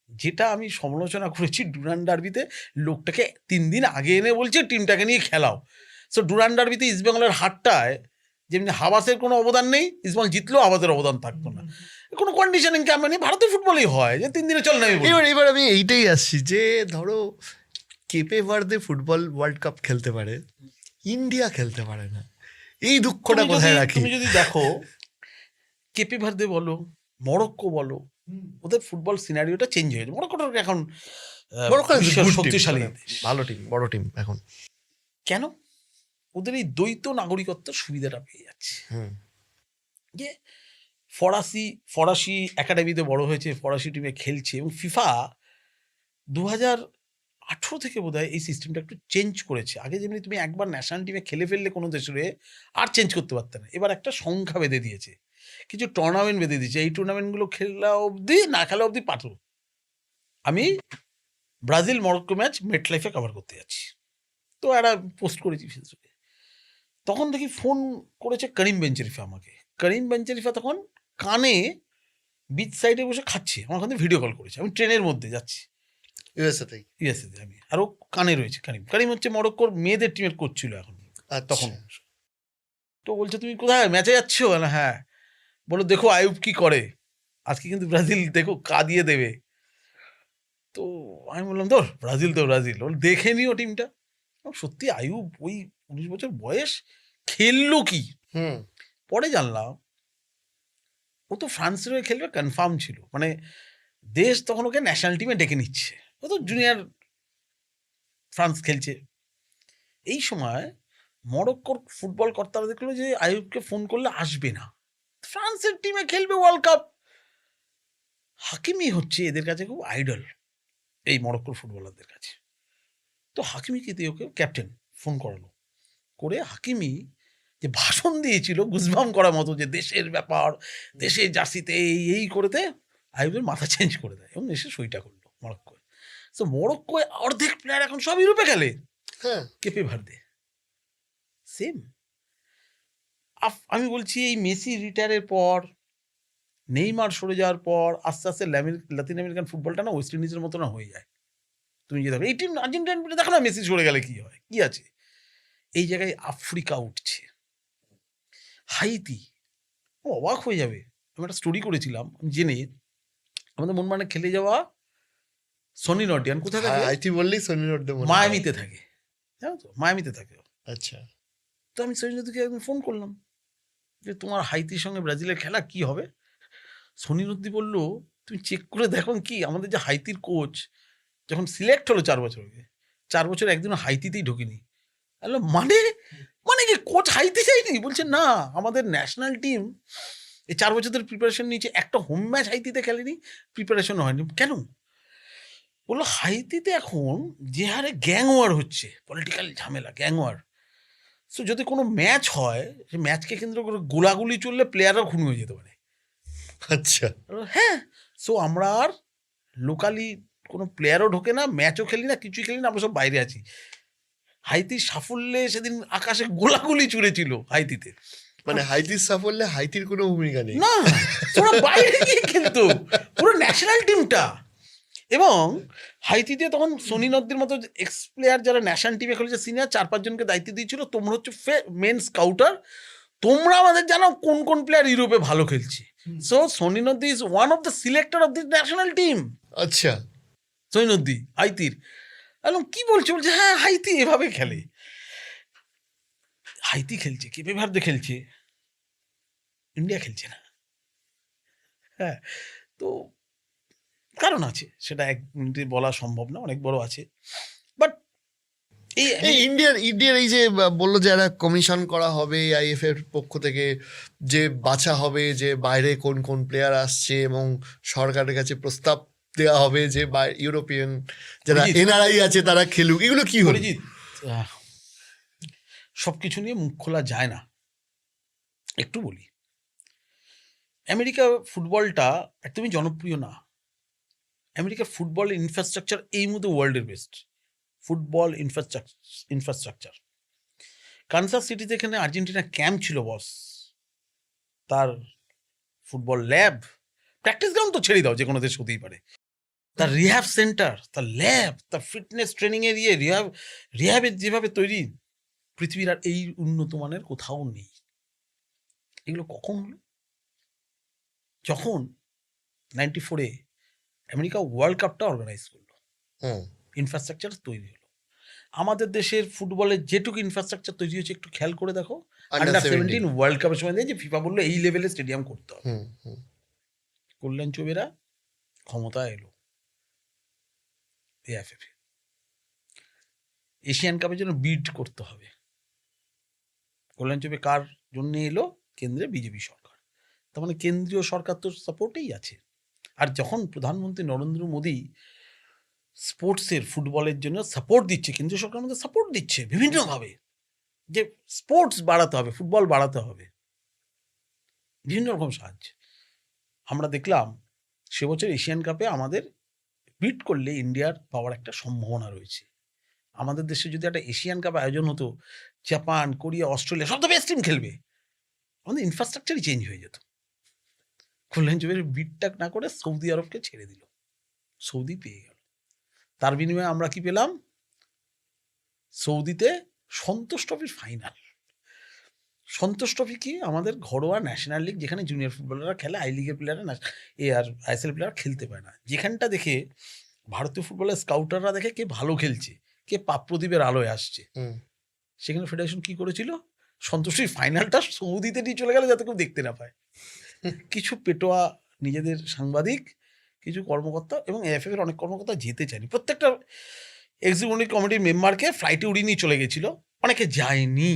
Speaker 1: যেটা আমি সমালোচনা করেছি ডুরান্ড ডার্বিতে, লোকটাকে 3 দিন আগে এনে বলছে টিমটাকে নিয়ে খেলাও। সো ডুরান্ড ডার্বিতে ইস্টবেঙ্গলের হারটায় যেমনি হাবাসের কোনো অবদান নেই, ইস্টবেঙ্গল জিতলেও হাবাসের অবদান থাকতো না। কোনো কন্ডিশনিং ক্যাম্পেইন ভারতীয় ফুটবলেই হয় যে 3 দিনে চল না।
Speaker 2: এবার আমি এইটাই আসছি যে ধরো কেপে ভার্দে ফুটবল ওয়ার্ল্ড কাপ খেলতে পারে, ইন্ডিয়া খেলতে পারে না, এই দুঃখটা কোথায় রাখি?
Speaker 1: তুমি যদি দেখো কেপে ভার্দে বলো, মরক্কো বলো, ওদের ফুটবল সিনারিওটা চেঞ্জ হয়েছে। মরক্কোটা এখন বিশ্বের শক্তিশালী দেশ।
Speaker 2: ভালো টিম, বড় টিম এখন।
Speaker 1: কেন? ওদের এই দ্বৈত নাগরিকত্বের সুবিধাটা পেয়ে যাচ্ছে। যে ফরাসি একাডেমিতে বড় হয়েছে, ফরাসি টিমে খেলছে, এবং ফিফা 2018 থেকে বোধহয় এই সিস্টেমটা একটু চেঞ্জ করেছে। আগে যেমনি তুমি একবার ন্যাশনাল টিমে খেলে ফেললে কোনো দেশের আর চেঞ্জ করতে পারতে না, এবার একটা সংখ্যা বেঁধে দিয়েছে, কিছু টুর্নামেন্ট বেঁধে দিয়েছে। এই টুর্নামেন্টগুলো খেলা অবধি, না খেলা অবধি পাঠো। আমি ব্রাজিল মরক্কো ম্যাচ মেটলাইফে কভার করতে যাচ্ছি, তো একটা পোস্ট করেছি ফেসবুকে। তখন দেখি ফোন করেছে করিম বেঞ্চেরিফা আমাকে। করিম বেঞ্চেরিফা তখন কানে বিচ সাইডে বসে খাচ্ছে, আমার ওখানে ভিডিও কল করেছে। আমি ট্রেনের মধ্যে যাচ্ছি ইউএসএতে, আমি আর ও কানে রয়েছে। করিম হচ্ছে মরক্কোর মেয়েদের টিমের কোচ ছিল এখন তখন। তো বলছে তুমি কোথায় ম্যাচে যাচ্ছ? না হ্যাঁ। বলো দেখো আয়ুব কি করে, আজকে কিন্তু ব্রাজিল দেখো কাঁদিয়ে দেবে। তো আমি বললাম ধর ব্রাজিল তো ব্রাজিল, দেখে নিও টিমটা। সত্যি আয়ুব ওই 19 বছর বয়স খেললো কি। পরে জানলাম ও তো ফ্রান্সের হয়ে খেলবে কনফার্ম ছিল, মানে দেশ তখন ওকে ন্যাশনাল টিমে ডেকে নিচ্ছে। ও তো জুনিয়র ফ্রান্স খেলছে। এই সময় মরক্কোর ফুটবল কর্তারা দেখলো যে আয়ুবকে ফোন করলে আসবে না, ফ্রান্সের টিমে খেলবে ওয়ার্ল্ড কাপ। হাকিমি হচ্ছে এদের কাছে খুব আইডল, এই মরক্কোর ফুটবলারদের কাছে। তো হাকিমিকে দিয়ে ওকে ক্যাপ্টেন ফোন করালো, করে হাকিমি যে ভাষণ দিয়েছিল গুজবাম করার মতো, যে দেশের ব্যাপার, দেশের জার্সিতে এই করেতে আইয়ুবের মাথা চেঞ্জ করে দেয় এবং এসে সইটা করলো মরক্কোয়। তো মরক্কোয় অর্ধেক প্লেয়ার এখন সব ইউরোপে খেলে। কেপে ভার্দে সেম। আমি বলছি এই মেসি রিটায়ারের পর, নেইমার সরে যাওয়ার পর আস্তে আস্তে লাতিন আমেরিকান ফুটবলটা না ওয়েস্ট ইন্ডিজের মতো না হয়ে যায়। তুমি যে দেখো এই টিম আর্জেন্টাইন দেখো না, মেসি সরে গেলে কি হয়, কি আছে। এই জায়গায় আফ্রিকা উঠছে, হাইতি, অবাক হয়ে যাবে। আমি একটা স্টোরি করেছিলাম, আমি জেনে, আমাদের মন মানে খেলে যাওয়া সনি নর্ডিয়ান কোথায় থাকে?
Speaker 2: হাইতি বললেই সনি নর্দে
Speaker 1: মায়ামিতে থাকে, জানো তো, মায়ামিতে থাকে।
Speaker 2: আচ্ছা।
Speaker 1: তো আমি সনি নদীকে একদিন ফোন করলাম যে তোমার হাইতির সঙ্গে ব্রাজিলের খেলা কি হবে। সনি নদী বললো তুমি চেক করে দেখো কি, আমাদের যে হাইতির কোচ যখন সিলেক্ট হলো 4 বছর আগে, 4 বছর একদিনও হাইতিতেই ঢোকেনি। মানে মানে কি কোচ হাইতে যায়নি? বলছে না, আমাদের ন্যাশনাল টিম এই 4 বছর ধরে প্রিপারেশন নিয়েছে, একটা হোম ম্যাচ হাইতিতে খেলেনি, প্রিপারেশন হয়নি। কেন? বললো হাইতিতে এখন যে হারে গ্যাং ওয়ার হচ্ছে, পলিটিক্যাল ঝামেলা, গ্যাং ওয়ার। সো যদি কোনো ম্যাচ হয়, সে ম্যাচকে কেন্দ্র করে গোলাগুলি চললে প্লেয়াররা খুন হয়ে যেতে পারে।
Speaker 2: আচ্ছা।
Speaker 1: হ্যাঁ। সো আমরা আর লোকালি কোনো প্লেয়ারও ঢোকে না, ম্যাচও খেলি না, কিছুই খেলি না, আমরা সব বাইরে আছি। হাইতির সাফল্যে সেদিন আকাশে গোলাগুলি চুড়েছিল হাইতিতে।
Speaker 2: মানে হাইতির সাফল্যে হাইতির কোনো ভূমিকা নেই
Speaker 1: না, ওরা বাইরে গিয়ে খেলতো পুরো ন্যাশনাল টিমটা। এবং হাইতিতে তখন সনি নদ্দির মতো এক্স প্লেয়ার যারা ন্যাশনাল টিমে খেলেছে সিনিয়র 4-5 জনকে দায়িত্ব দিয়েছিল, তোমরা হচ্ছে মেন স্কাউটার, তোমরা আমাদের জানো কোন কোন প্লেয়ার ইউরোপে ভালো খেলছে। So Sony Norde is one of the selector of the national team.
Speaker 2: আচ্ছা।
Speaker 1: সনি নদ্দি হাইতির। এবং কি বলছে, বলছে হ্যাঁ হাইতি এভাবে খেলে। হাইতি খেলছে, কেপে ভার্দে খেলছে, ইন্ডিয়া খেলছে না। হ্যাঁ। তো কারণ আছে, সেটা এক মিনিটে বলা সম্ভব না, অনেক বড় আছে। বাট এই
Speaker 2: এই ইন্ডিয়ার এই যে বললো যে একটা কমিশন করা হবে আইএফ এর পক্ষ থেকে, যে বাছা হবে যে বাইরে কোন কোন প্লেয়ার আসছে, এবং সরকারের কাছে প্রস্তাব দেওয়া হবে যে ইউরোপিয়ান যারা
Speaker 1: অরিজিৎ,
Speaker 2: এনআরআই আছে তারা খেলুক, এগুলো কি হলো?
Speaker 1: অরিজিৎ, সবকিছু নিয়ে মুখ খোলা যায় না। একটু বলি, আমেরিকা ফুটবলটা একদমই জনপ্রিয় না। আমেরিকার ফুটবল ইনফ্রাস্ট্রাকচার এই মুহূর্তে ওয়ার্ল্ডের বেস্ট ফুটবল ইনফ্রাস্ট্রাকচার। কানসাস সিটিতে এখানে আর্জেন্টিনা ক্যাম্প ছিল বস, তার ফুটবল ল্যাব, প্র্যাকটিস গ্রাউন্ড তো ছেড়ে দাও, যে কোনো দেশ হতেই পারে, তার রিহ্যাব সেন্টার, তার ল্যাব, তার ফিটনেস ট্রেনিং এর রিহ্যাবের যেভাবে তৈরি, পৃথিবীর আর এই উন্নত মানের কোথাও নেই। এগুলো কখন হলো? যখন 94-এ আমেরিকা ওয়ার্ল্ড কাপটা অর্গানাইজ করলো, ইনফ্রাস্ট্রাকচার তৈরি হলো। আমাদের দেশের ফুটবলের যেটুকু ইনফ্রাস্ট্রাকচার তৈরি হয়েছে একটু খেয়াল করে দেখো। আন্ডার 17 ওয়ার্ল্ড কাপের সময় যে ফিফা বললো এই লেভেলে স্টেডিয়াম করতে হবে, কল্যাণ চৌবেরা ক্ষমতা এলো এএফএফ, এশিয়ান কাপের জন্য বিড করতে হবে। কল্যাণ চৌবে কার জন্য এলো? কেন্দ্রে বিজেপি সরকার, তার মানে কেন্দ্রীয় সরকার তো সাপোর্টেই আছে। আর যখন প্রধানমন্ত্রী নরেন্দ্র মোদী স্পোর্টসের ফুটবলের জন্য সাপোর্ট দিচ্ছে, কেন্দ্রীয় সরকার আমাদের সাপোর্ট দিচ্ছে বিভিন্নভাবে, যে স্পোর্টস বাড়াতে হবে, ফুটবল বাড়াতে হবে, বিভিন্ন রকম সাহায্য। আমরা দেখলাম সে বছর এশিয়ান কাপে আমাদের বিট করলে ইন্ডিয়ার পাওয়ার একটা সম্ভাবনা রয়েছে। আমাদের দেশে যদি একটা এশিয়ান কাপ আয়োজন হতো, জাপান, কোরিয়া, অস্ট্রেলিয়া সব তো বেস্ট টিম খেলবে, আমাদের ইনফ্রাস্ট্রাকচারই চেঞ্জ হয়ে যেত। কল্যাণ চৌবের বিটটা না করে সৌদি আরবকে ছেড়ে দিল, সৌদি পেয়ে গেল। তার বিনিময়ে আমরা কি পেলাম? সৌদিতে সন্তোষ ট্রফির ফাইনাল। সন্তোষ ট্রফি কি? আমাদের ঘরোয়া ন্যাশনাল লিগ, যেখানে জুনিয়র ফুটবলাররা খেলে, আই লিগের প্লেয়াররা আর আইএসএল প্লেয়ার খেলতে পারে না, যেখানটা দেখে ভারতীয় ফুটবলের স্কাউটাররা দেখে কে ভালো খেলছে, কে পাপপ্রদীপের আলোয় আসছে, সেখানে ফেডারেশন কি করেছিল? সন্তোষের ফাইনালটা সৌদিতে নিয়ে চলে গেল যাতে কেউ দেখতে না পায়। কিছু পেটোয়া নিজেদের সাংবাদিক, কিছু কর্মকর্তা এবং এএফএফ এর অনেক কর্মকর্তা যেতে চায়নি, প্রত্যেকটা এক্সিকিউটিভ কমিটির মেম্বারকে ফ্লাইটে উড়িয়ে নিয়ে চলে গেছিল, অনেকে যায়নি,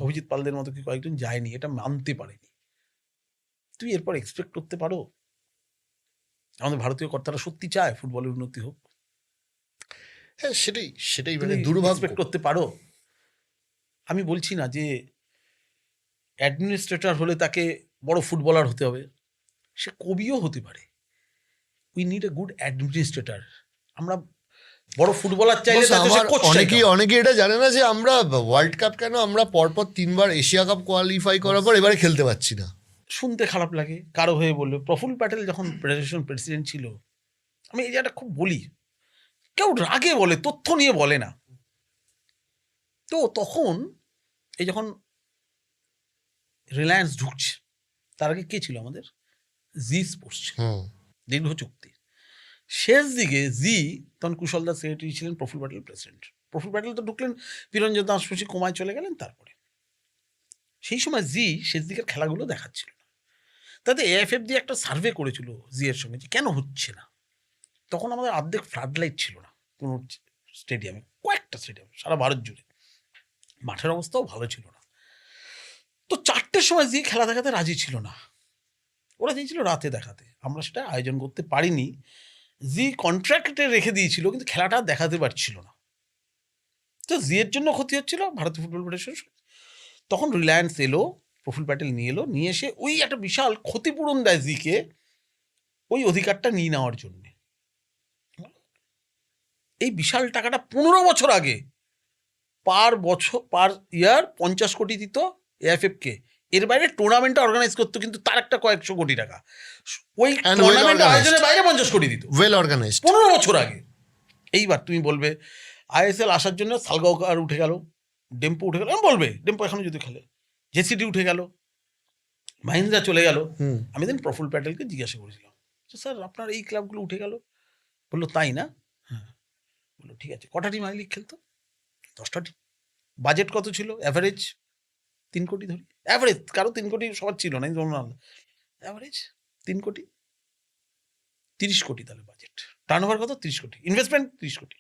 Speaker 1: অভিজিৎ পালদের মতো কি কয়েকজন যায়নি, এটা মানতে পারেনি। তুই এরপর এক্সপেক্ট করতে পারো আমাদের ভারতীয় কর্তারা সত্যি চায় ফুটবলের উন্নতি হোক?
Speaker 2: হ্যাঁ, সেটাই মানে দুর্ভাগ্য।
Speaker 1: এক্সপেক্ট করতে পারো? আমি বলছি না যে অ্যাডমিনিস্ট্রেটর হলে তাকে বড় ফুটবলার হতে হবে, সে কবিও হতে পারে। We need a good administrator. আমরা বড় ফুটবলার চাইলে
Speaker 2: অনেকে এটা জানে না যে আমরা ওয়ার্ল্ড কাপ কেন আমরা পরপর 3বার এশিয়া কাপ কোয়ালিফাই করার পর এবারে খেলতে পারছি না।
Speaker 1: শুনতে খারাপ লাগে কারো হয়ে বলবে। প্রফুল্ল প্যাটেল যখন ফেডারেশন প্রেসিডেন্ট ছিল, আমি এই জায়গাটা খুব বলি, কেউ রাগে বলে, তথ্য নিয়ে বলে না। তো তখন এই যখন রিলায়েন্স ঢুকছে, তার আগে কে ছিল আমাদের? জি স্পোর্টস, দীর্ঘ চুক্তি। শেষ দিকে জি তখন কুশল দাস সেক্রেটারি ছিলেন, প্রফুল্ল প্যাটেল প্রেসিডেন্ট। প্রফুল্ল প্যাটেল তো ঢুকলেন, পিরঞ্জন দাস কোমায় চলে গেলেন। তারপরে সেই সময় জি শেষ দিকের খেলাগুলো দেখাচ্ছিল না। তাতে এএফএফ দিয়ে একটা সার্ভে করেছিল জি এর সঙ্গে যে কেন হচ্ছে না। তখন আমাদের অর্ধেক ফ্লাড লাইট ছিল না কোনো স্টেডিয়ামে, কয়েকটা স্টেডিয়াম সারা ভারত জুড়ে, মাঠের অবস্থাও ভালো ছিল না। তো 4টের সময় জি খেলা দেখাতে রাজি ছিল না, ওরা চেয়েছিল রাতে দেখাতে। আমরা সেটা আয়োজন করতে পারিনি। জি কন্ট্রাক্টে রেখে দিয়েছিল, কিন্তু খেলাটা দেখাতে পারছিল না। তো জি এর জন্য ক্ষতি হচ্ছিল, ভারতীয় ফুটবল ফেডারেশন। তখন রিলায়েন্স এলো, প্রফুল্ল প্যাটেল নিয়ে এলো, নিয়ে এসে ওই একটা বিশাল ক্ষতিপূরণ দেয় জিকে, ওই অধিকারটা নিয়ে নেওয়ার জন্য। এই বিশাল টাকাটা 15 বছর আগে পার ইয়ার 50 কোটি দিত এএফএফকে। এর বাইরে টুর্নামেন্টটা অর্গানাইজ করতো, কিন্তু তার একটা কয়েকশো কোটি টাকা ওই টুর্নামেন্ট আয়োজনের বাইরে 50 কোটি দিত,
Speaker 2: ওয়েল অর্গানাইজড,
Speaker 1: 15 বছর আগে। এইবার তুমি বলবে আইএসএল আসার জন্য সালগাঁওকার উঠে গেল, ডেম্পো উঠে গেল, বলবে ডেম্পো এখনো যদি খেলে, জেসিডি উঠে গেল, মাহিন্দ্রা চলে গেল। আমি দিন প্রফুল্ল প্যাটেলকে জিজ্ঞাসা করেছিলাম, স্যার আপনার এই ক্লাবগুলো উঠে গেল? বললো তাই না? হ্যাঁ। বললো ঠিক আছে, কটা টিম আই লিগ খেলতো? 10টা টিম। বাজেট কত ছিল অ্যাভারেজ? 3 কোটি ধরি অ্যাভারেজ, কারো 3 কোটি সবার ছিল না, অ্যাভারেজ 3 কোটি। 30 কোটি তাহলে বাজেট, টার্নওভার কত? 30 কোটি, ইনভেস্টমেন্ট 30 কোটি।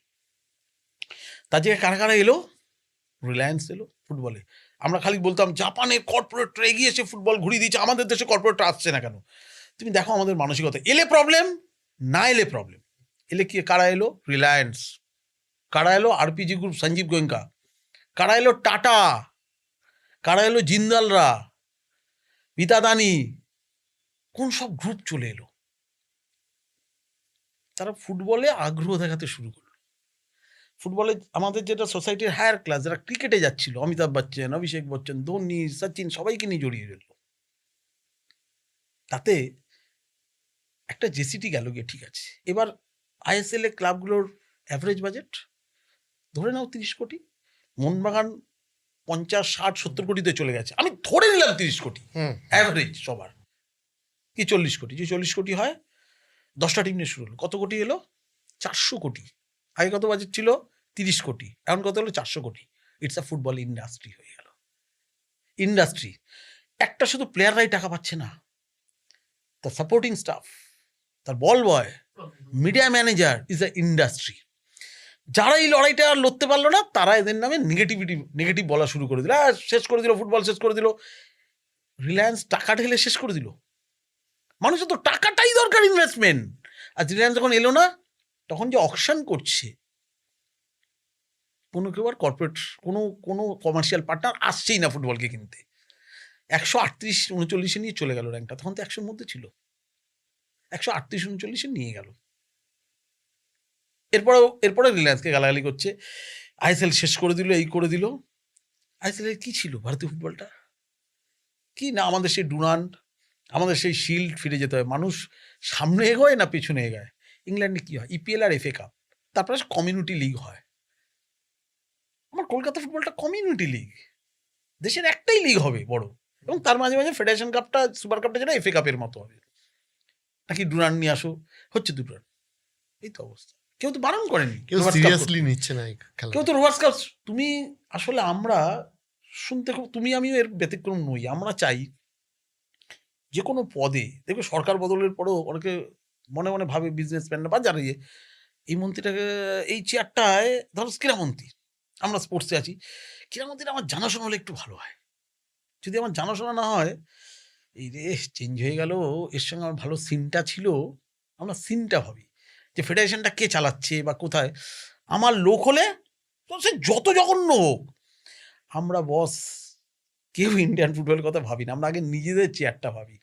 Speaker 1: তার জায়গায় কারা কারা এলো? রিলায়েন্স এলো ফুটবলে। আমরা খালি বলতাম জাপানের কর্পোরেটরা এগিয়ে এসে ফুটবল ঘুরিয়ে দিচ্ছে, আমাদের দেশে কর্পোরেটরা আসছে না কেন? তুমি দেখো আমাদের মানসিকতা, এলে প্রবলেম, না এলে প্রবলেম। এলে কি কারা এলো? রিলায়েন্স। কারা এলো? আরপিজি গ্রুপ, সঞ্জীব গোয়েঙ্কা। কারা এলো? টাটা। কারা এলো? জিন্দালরা, বিতাদানি, কোন সব গ্রুপ চলে এলো। তারা ফুটবলে আগ্রহ দেখাতে শুরু করলো। ফুটবলে আমাদের যেটা সোসাইটির হায়ার ক্লাস, যারা ক্রিকেটে যাচ্ছিল, অমিতাভ বচ্চন, অভিষেক বচ্চন, ধোনি, সচিন, সবাইকে নিয়ে জড়িয়ে গেল। তাতে একটা জেসিটি গেল গিয়ে, ঠিক আছে। এবার আইএসএল এ ক্লাবগুলোর অ্যাভারেজ বাজেট ধরে নাও 30 কোটি। মোহনবাগান 50, 60, 70 কোটিতে চলে গেছে। আমি ধরে নিলাম 30 কোটি অ্যাভারেজ সবার, কি 40 কোটি। যে 40 কোটি হয়, 10টা টিম নিয়ে শুরু হলো। কত কোটি এলো? 400 কোটি। আগে কত বাজেট ছিল? 30 কোটি। এখন কত হলো? 400 কোটি। ইটস আ ফুটবল ইন্ডাস্ট্রি হয়ে গেল। ইন্ডাস্ট্রি। একটা শুধু প্লেয়াররাই টাকা পাচ্ছে না, তার সাপোর্টিং স্টাফ, তার ball boy, media manager is a industry. যারা এই লড়াইটা আর লড়তে পারলো না, তারা এদের নামে নেগেটিভ বলা শুরু করে দিল। শেষ করে দিল, ফুটবল শেষ করে দিল। রিলায়েন্স টাকা ঢেলে শেষ করে দিল। মানুষের তো টাকাটাই দরকার, ইনভেস্টমেন্ট। আর রিলায়েন্স যখন এলো না, তখন যে অকশন করছে, কেউ আর কর্পোরেট কোনো কমার্শিয়াল পার্টনার আসছেই না ফুটবলকে কিনতে। 138, 39 নিয়ে চলে গেল র্যাঙ্কটা। তখন তো 100-র মধ্যে ছিল, 138, 39 নিয়ে গেল। এরপরে রিলায়েন্সকে গালাগালি করছে, আইএসএল শেষ করে দিল, এই করে দিল। আইএসএল এর কি ছিল ভারতীয় ফুটবলটা? কি না, আমাদের সেই ডুরান্ড, আমাদের সেই শিল্ড ফিরে যেতে হয়। মানুষ সামনে এগোয় না পেছনে এগোয়। ইংল্যান্ডে কি হয়? ইপিএল আর এফএ কাপ, তারপরে কমিউনিটি লিগ হয়। আমার কলকাতা ফুটবলটা কমিউনিটি লিগ, দেশের একটাই লিগ হবে বড়, এবং তার মাঝে মাঝে ফেডারেশন কাপটা, সুপার কাপটা যেটা এফএ কাপের মতো হবে। নাকি ডুরান্ড নিয়ে আসো, হচ্ছে দুটো। এই তো অবস্থা। কেউ তো বারণ করেনি,
Speaker 2: কেউ সিরিয়াসলি নিচ্ছে না খেলা।
Speaker 1: কেউ তো রোভার্স কাপ। তুমি আসলে, আমরা শুনতে খুব, তুমি আমিও এর ব্যতিক্রম নই। আমরা চাই যে কোনো পদে, দেখবে সরকার বদলের পরেও অনেকে মনে মনে ভাবে, বিজনেসম্যানরা বা যারা এই মন্ত্রীটাকে, এই চেয়ারটায় ধরো ক্রীড়ামন্ত্রী, আমরা স্পোর্টসে আছি, ক্রীড়ামন্ত্রীটা আমার জানাশোনা হলে একটু ভালো হয়। যদি আমার জানাশোনা না হয়, এই রে চেঞ্জ হয়ে গেল, এর সঙ্গে আমার ভালো সিনটা ছিল, আমরা সিনটা ভাবি যে ফেডারেশনটা কে চালাচ্ছে বা কোথায়। আমার লোক হলে তো সে যত জঘন্য হোক, আমরা বস কেউ ইন্ডিয়ান ফুটবলের কথা ভাবি না, আমরা আগে নিজেদের চেয়ারটা ভাবি।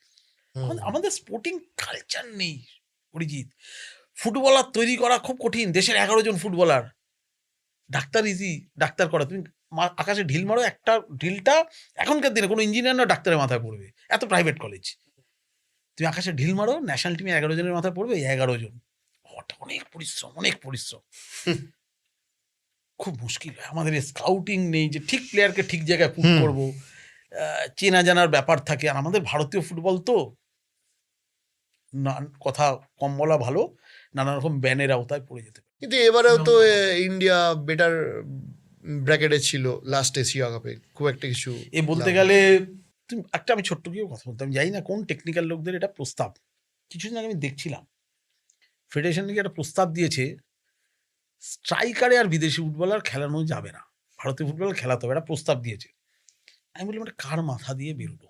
Speaker 1: আমাদের স্পোর্টিং কালচার নেই অরিজিৎ। ফুটবলার তৈরি করা খুব কঠিন। দেশের 11 জন ফুটবলার, ডাক্তার ইজি ডাক্তার করা। তুমি আকাশে ঢিল মারো, একটা ঢিলটা এখনকার দিনে কোনো ইঞ্জিনিয়ার না ডাক্তারের মাথায় পড়বে, এত প্রাইভেট কলেজ। তুমি আকাশে ঢিল মারো, ন্যাশনাল টিমে 11 জনের মাথায় পড়বে, 11 জন। অনেক পরিশ্রম, অনেক পরিশ্রম। খুব মুশকিল হয়। আমাদের স্কাউটিং নেই যে ঠিক প্লেয়ারকে ঠিক জায়গায় পুট করবো, চেনা জানার ব্যাপার থাকে। আর আমাদের ভারতীয় ফুটবল তো, কথা কম বলা ভালো, নানা রকম ব্যানের আওতায় পড়ে যেতে পারে।
Speaker 2: কিন্তু এবারেও তো ইন্ডিয়া বেটার ব্র্যাকেটে ছিল লাস্ট এশিয়া কাপে, খুব একটা কিছু
Speaker 1: এ বলতে গেলে তুমি একটা, আমি ছোট্ট গিয়েও কথা বলতাম, জানি না কোন টেকনিক্যাল লোকদের এটা প্রস্তাব, কিছুদিন আগে আমি দেখছিলাম ফেডারেশন থেকে একটা প্রস্তাব দিয়েছে, স্ট্রাইকারে আর বিদেশি ফুটবলার খেলানো যাবে না, ভারতীয় ফুটবল খেলাতে হবে, একটা প্রস্তাব দিয়েছে। আমি বললাম এটা কার মাথা দিয়ে বেরোলো?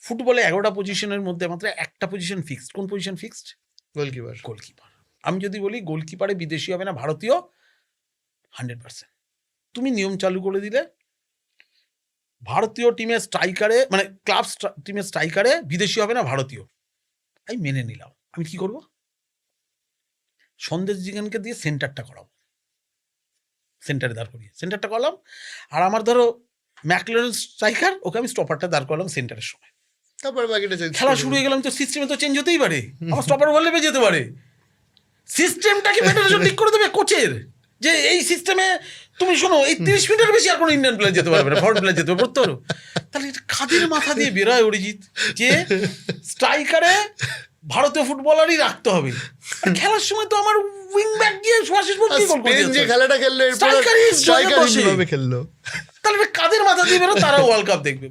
Speaker 1: ফুটবলে 11টা পজিশনের মধ্যে মাত্র একটা পজিশন ফিক্সড। কোন পজিশন ফিক্সড?
Speaker 2: গোলকিপার।
Speaker 1: গোলকিপার। আমি যদি বলি গোলকিপারে বিদেশি হবে না, ভারতীয় 100%। তুমি নিয়ম চালু করে দিলে ভারতীয় টিমের স্ট্রাইকারে, মানে ক্লাব টিমের স্ট্রাইকারে বিদেশি হবে না, ভারতীয়। আমি মেনে নিলাম। আমি কি করব? সন্দেশ জিগানকে দিয়ে সেন্টারটা করাবো, সেন্টারে দাঁড় করিয়ে সেন্টারটা করলাম। আর আমার ধরো ম্যাকলারেন স্ট্রাইকার, ওকে আমি স্টপারটা দাঁড় করলাম সেন্টারের সময়।
Speaker 2: তারপরে
Speaker 1: খেলা শুরু হয়ে গেলাম, তো সিস্টেমে তো চেঞ্জ হতেই পারে, আমার স্টপার বললে পেয়ে যেতে পারে। সিস্টেমটাকে ফেডারেশন ঠিক করে দেবে কোচের, যে এই সিস্টেমে তুমি শোনো, এই 30 মিনিটের বেশি আর কোনো ইন্ডিয়ান প্লেয়ার যেতে পারবে না, ফরেন প্লেয়ার যেতে পারবে না। তাহলে এটা কাদের মাথা দিয়ে বেরোয় অরিজিৎ, যে স্ট্রাইকারে ভারতীয় ফুটবলারই রাখতে হবে? খেলার সময় তো আমার উইং ব্যাক গিয়ে সুভাশিস ভোগ গোল করে দিয়েছে,
Speaker 2: যে খেলাটা খেললো স্ট্রাইকার হিসেবে খেললো।
Speaker 1: তাহলে এটা কাদের মাথা দিয়ে বেরো? তারা ওয়ার্ল্ড কাপ দেখবে।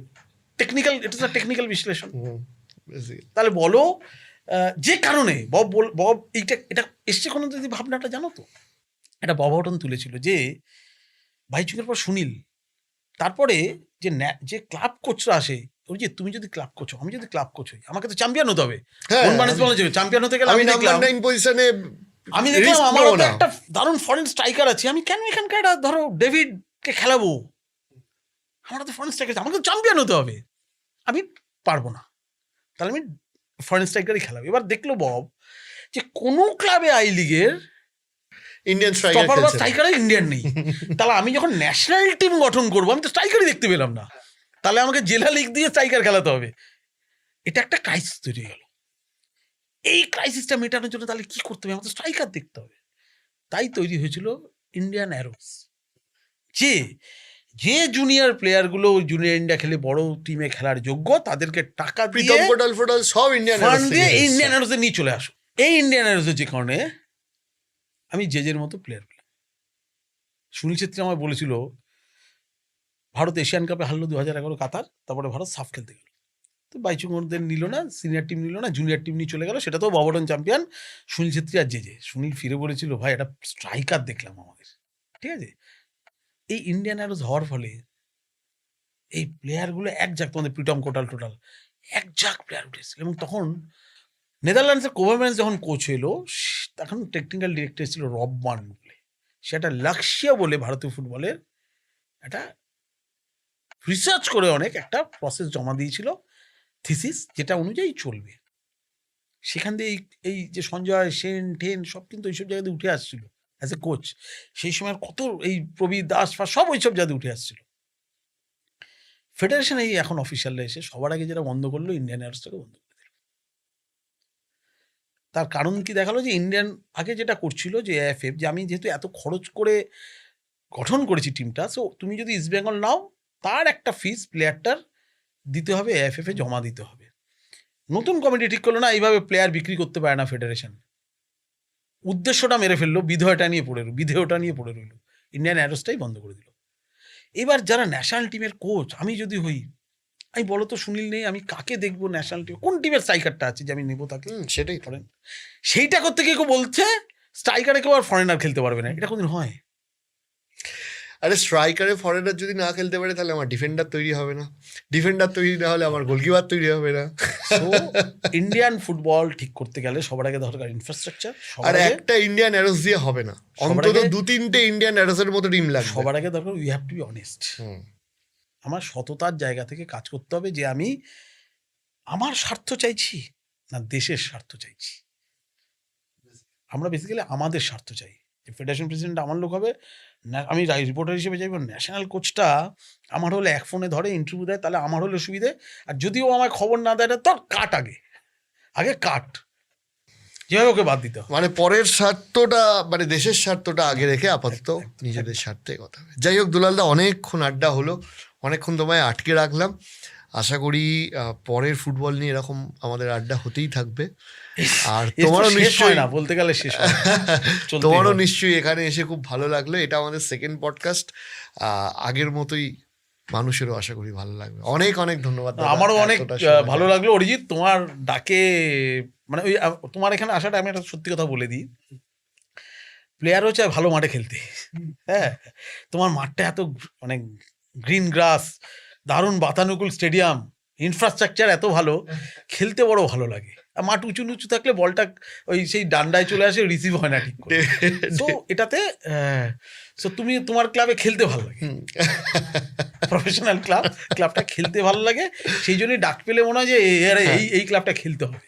Speaker 1: টেকনিক্যাল, এটা টেকনিক্যাল বিশ্লেষণ। তাহলে বলো যে কারণে বব এটা এসছে কোনো যদি ভাবনাটা জানো তো, এটা বব হাউটন তুলেছিল যে ভাইচুকের পর সুনীল, তারপরে যে ক্লাব কোচরা আসে, ওই যে তুমি যদি ক্লাব কোচ হও, আমি যদি ক্লাব কোচ হই, আমাকে তো চ্যাম্পিয়ন হতে হবে। চ্যাম্পিয়ন হতে গেলে
Speaker 2: আমি নাম্বার 9 পজিশনে,
Speaker 1: আমি দেখলাম আমার একটা দারুণ ফরেন স্ট্রাইকার আছে, আমি কেন এখানকার ধরো ডেভিডকে খেলাবো, আমার তো ফরেন স্ট্রাইকার, আমাকে তো চ্যাম্পিয়ন হতে হবে, আমি পারবো না, তাহলে আমি ফরেন স্ট্রাইকারই খেলাবো। এবার দেখলো বব যে কোনো ক্লাবে আই লিগের
Speaker 2: ইন্ডিয়ান
Speaker 1: স্ট্রাইকার ইন্ডিয়ান নেই, তাহলে আমি যখন ন্যাশনাল টিম গঠন করবো আমি তো স্ট্রাইকারই দেখতে পেলাম না, তাহলে আমাকে জেলা লিগ দিয়ে স্ট্রাইকার খেলাতে হবে। এটা একটা ক্রাইসিস তৈরি হয়ে গেল। এই ক্রাইসিসটা মেটানোর জন্য তাহলে কি করতে হবে, আমাদের স্ট্রাইকার দেখতে হবে। তাই তৈরি হয়েছিল ইন্ডিয়ান অ্যারোস, যে জুনিয়র প্লেয়ারগুলো জুনিয়র ইন্ডিয়া খেলে বড় টিমে খেলার যোগ্য, তাদেরকে টাকা দিয়ে
Speaker 2: সব ইন্ডিয়ান
Speaker 1: অ্যারোসে নিয়ে চলে আসো। এই ইন্ডিয়ান অ্যারোসের যে কারণে আমি জেজের মতো প্লেয়ার পেলাম। সুনীল ছেত্রী আমায় বলেছিল ভারত এশিয়ান কাপে হারলো 2011 কাতার, তারপরে ভারত সাফ খেলতে গেল, তো বাইচুংদের নিল না, সিনিয়র টিম নিল না, জুনিয়র টিম নিয়ে চলে গেল, সেটা তো Bob Houghton champion Sunil Chhetri আর জেজে। সুনীল ফিরে বলেছিল ভাই একটা স্ট্রাইকার দেখলাম আমাদের, ঠিক আছে। এই ইন্ডিয়ান অ্যারোস হওয়ার ফলে এই প্লেয়ারগুলো এক ঝাঁক, তোমাদের প্রিটম টোটাল এক ঝাঁক প্লেয়ার উঠেছিল। এবং তখন নেদারল্যান্ডসের কোভারম্যান্স যখন কোচ হলো, তখন টেকনিক্যাল ডিরেক্টর ছিল রবমান বলে, সেটা লাক্সিয়া বলে ভারতীয় ফুটবলের একটা রিসার্চ করে অনেক একটা প্রসেস জমা দিয়েছিল, থিসিস, যেটা অনুযায়ী চলবে। সেখান দিয়ে এই যে সঞ্জয় সেন টেন সব কিন্তু ওইসব জায়গাতে উঠে আসছিল অ্যাজ এ কোচ। সেই সময় কত এই প্রবীর দাস সব ওইসব জায়গাতে উঠে আসছিল। ফেডারেশন এই এখন অফিসিয়ালরা এসে সবার আগে যেটা বন্ধ করলো, ইন্ডিয়ান অ্যারোসটাকে বন্ধ করে দিল। তার কারণ কি দেখালো, যে ইন্ডিয়ান আগে যেটা করছিল যে এএফএফ, যে আমি যেহেতু এত খরচ করে গঠন করেছি টিমটা, সো তুমি যদি ইস্ট বেঙ্গল নাও, তার একটা ফিস প্লেয়ারটার দিতে হবে, এএফএফ এ জমা দিতে হবে। নতুন কমিটি ঠিক করলো না এইভাবে প্লেয়ার বিক্রি করতে পারে না ফেডারেশন, উদ্দেশ্যটা মেরে ফেললো, বিধেয়টা নিয়ে পড়ে রইল, ইন্ডিয়ান অ্যারোসটাই বন্ধ করে দিল। এবার যারা ন্যাশনাল টিমের কোচ, আমি যদি হই, আমি বলো তো সুনীল নেই, আমি কাকে দেখবো ন্যাশনাল টিম, কোন টিমের স্ট্রাইকারটা আছে যে আমি নেবো তাকে,
Speaker 2: সেটাই
Speaker 1: করেন। সেইটা করতে গিয়ে কেউ বলছে স্ট্রাইকারে কেউ আর ফরেনার খেলতে পারবে না, এটা কোনদিন হয়?
Speaker 2: আরে স্ট্রাইকারে ফরেনার যদি না খেলতে পারে তাহলে আমার ডিফেন্ডার তৈরি হবে না, ডিফেন্ডার তৈরি না হলে আমার গোলকিপার তৈরি হবে না।
Speaker 1: ইন্ডিয়ান ফুটবল ঠিক করতে গেলে সবার আগে দরকার ইনফ্রাস্ট্রাকচার।
Speaker 2: আর একটা ইন্ডিয়ান অ্যারোস দিয়ে হবে না, অন্তত 2-3টে ইন্ডিয়ান অ্যারোসের মতো টিম লাগবে।
Speaker 1: সবার আগে দরকার we have to be honest. আমার সততার জায়গা থেকে কাজ করতে হবে, যে আমি আমার স্বার্থ চাইছি না দেশের স্বার্থ চাইছি। আমরা বেসিক্যালি আমাদের স্বার্থ চাই, যে ফেডারেশন প্রেসিডেন্ট আমার লোক হবে, আমি রিপোর্টার হিসেবে চাইব ন্যাশনাল কোচটা আমার হলে এক ফোনে ধরে ইন্টারভিউ দেয়, তাহলে আমার হলে সুবিধে। আর যদিও আমায় খবর না দেয়, তোর কাট আগে কাট, যেভাবে ওকে বাদ দিতে হবে।
Speaker 2: মানে পরের স্বার্থটা, মানে দেশের স্বার্থটা আগে রেখে আপাতত নিজেদের স্বার্থে কথা হবে। যাই হোক দুলালদা, অনেকক্ষণ আড্ডা হলো, অনেকক্ষণ তোমায় আটকে রাখলাম। আশা করি পরের ফুটবল নিয়ে এরকম আমাদের আড্ডা হতেই থাকবে। আর তোমারও নিশ্চয়ই,
Speaker 1: না বলতে গেলে শেষ হয়,
Speaker 2: তোমারও নিশ্চয়ই এখানে এসে খুব ভালো লাগলো। এটা আমাদের সেকেন্ড পডকাস্ট, আগের মতোই মানুষেরও আশা করি ভালো লাগবে। অনেক অনেক ধন্যবাদ।
Speaker 1: আমারও অনেক ভালো লাগলো অরিজিৎ, তোমার ডাকে, মানে ওই তোমার এখানে আসাটা, আমি একটা সত্যি কথা বলে দিই, প্লেয়ারও চায় ভালো মাঠে খেলতে। হ্যাঁ, তোমার মাঠটা এত মানে গ্রিন গ্রাস, দারুণ বাতানুকূল স্টেডিয়াম, ইনফ্রাস্ট্রাকচার এত ভালো, খেলতে বড় ভালো লাগে। আর মাঠ উঁচু নিচু থাকলে বলটা ওই সেই ডান্ডায় চলে আসে, রিসিভ হয় না ঠিক করে। তো এটাতে তুমি তোমার ক্লাবে খেলতে ভালো লাগে, প্রফেশনাল ক্লাবটা খেলতে ভালো লাগে, সেই জন্যই ডাক পেলে মনে হয় যে এই ক্লাবটা খেলতে হবে।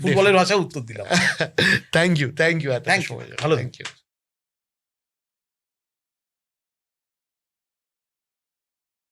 Speaker 1: ফুটবলের ভাষায় উত্তর দিলাম।
Speaker 2: Thank you.
Speaker 1: ভালো, থ্যাংক ইউ।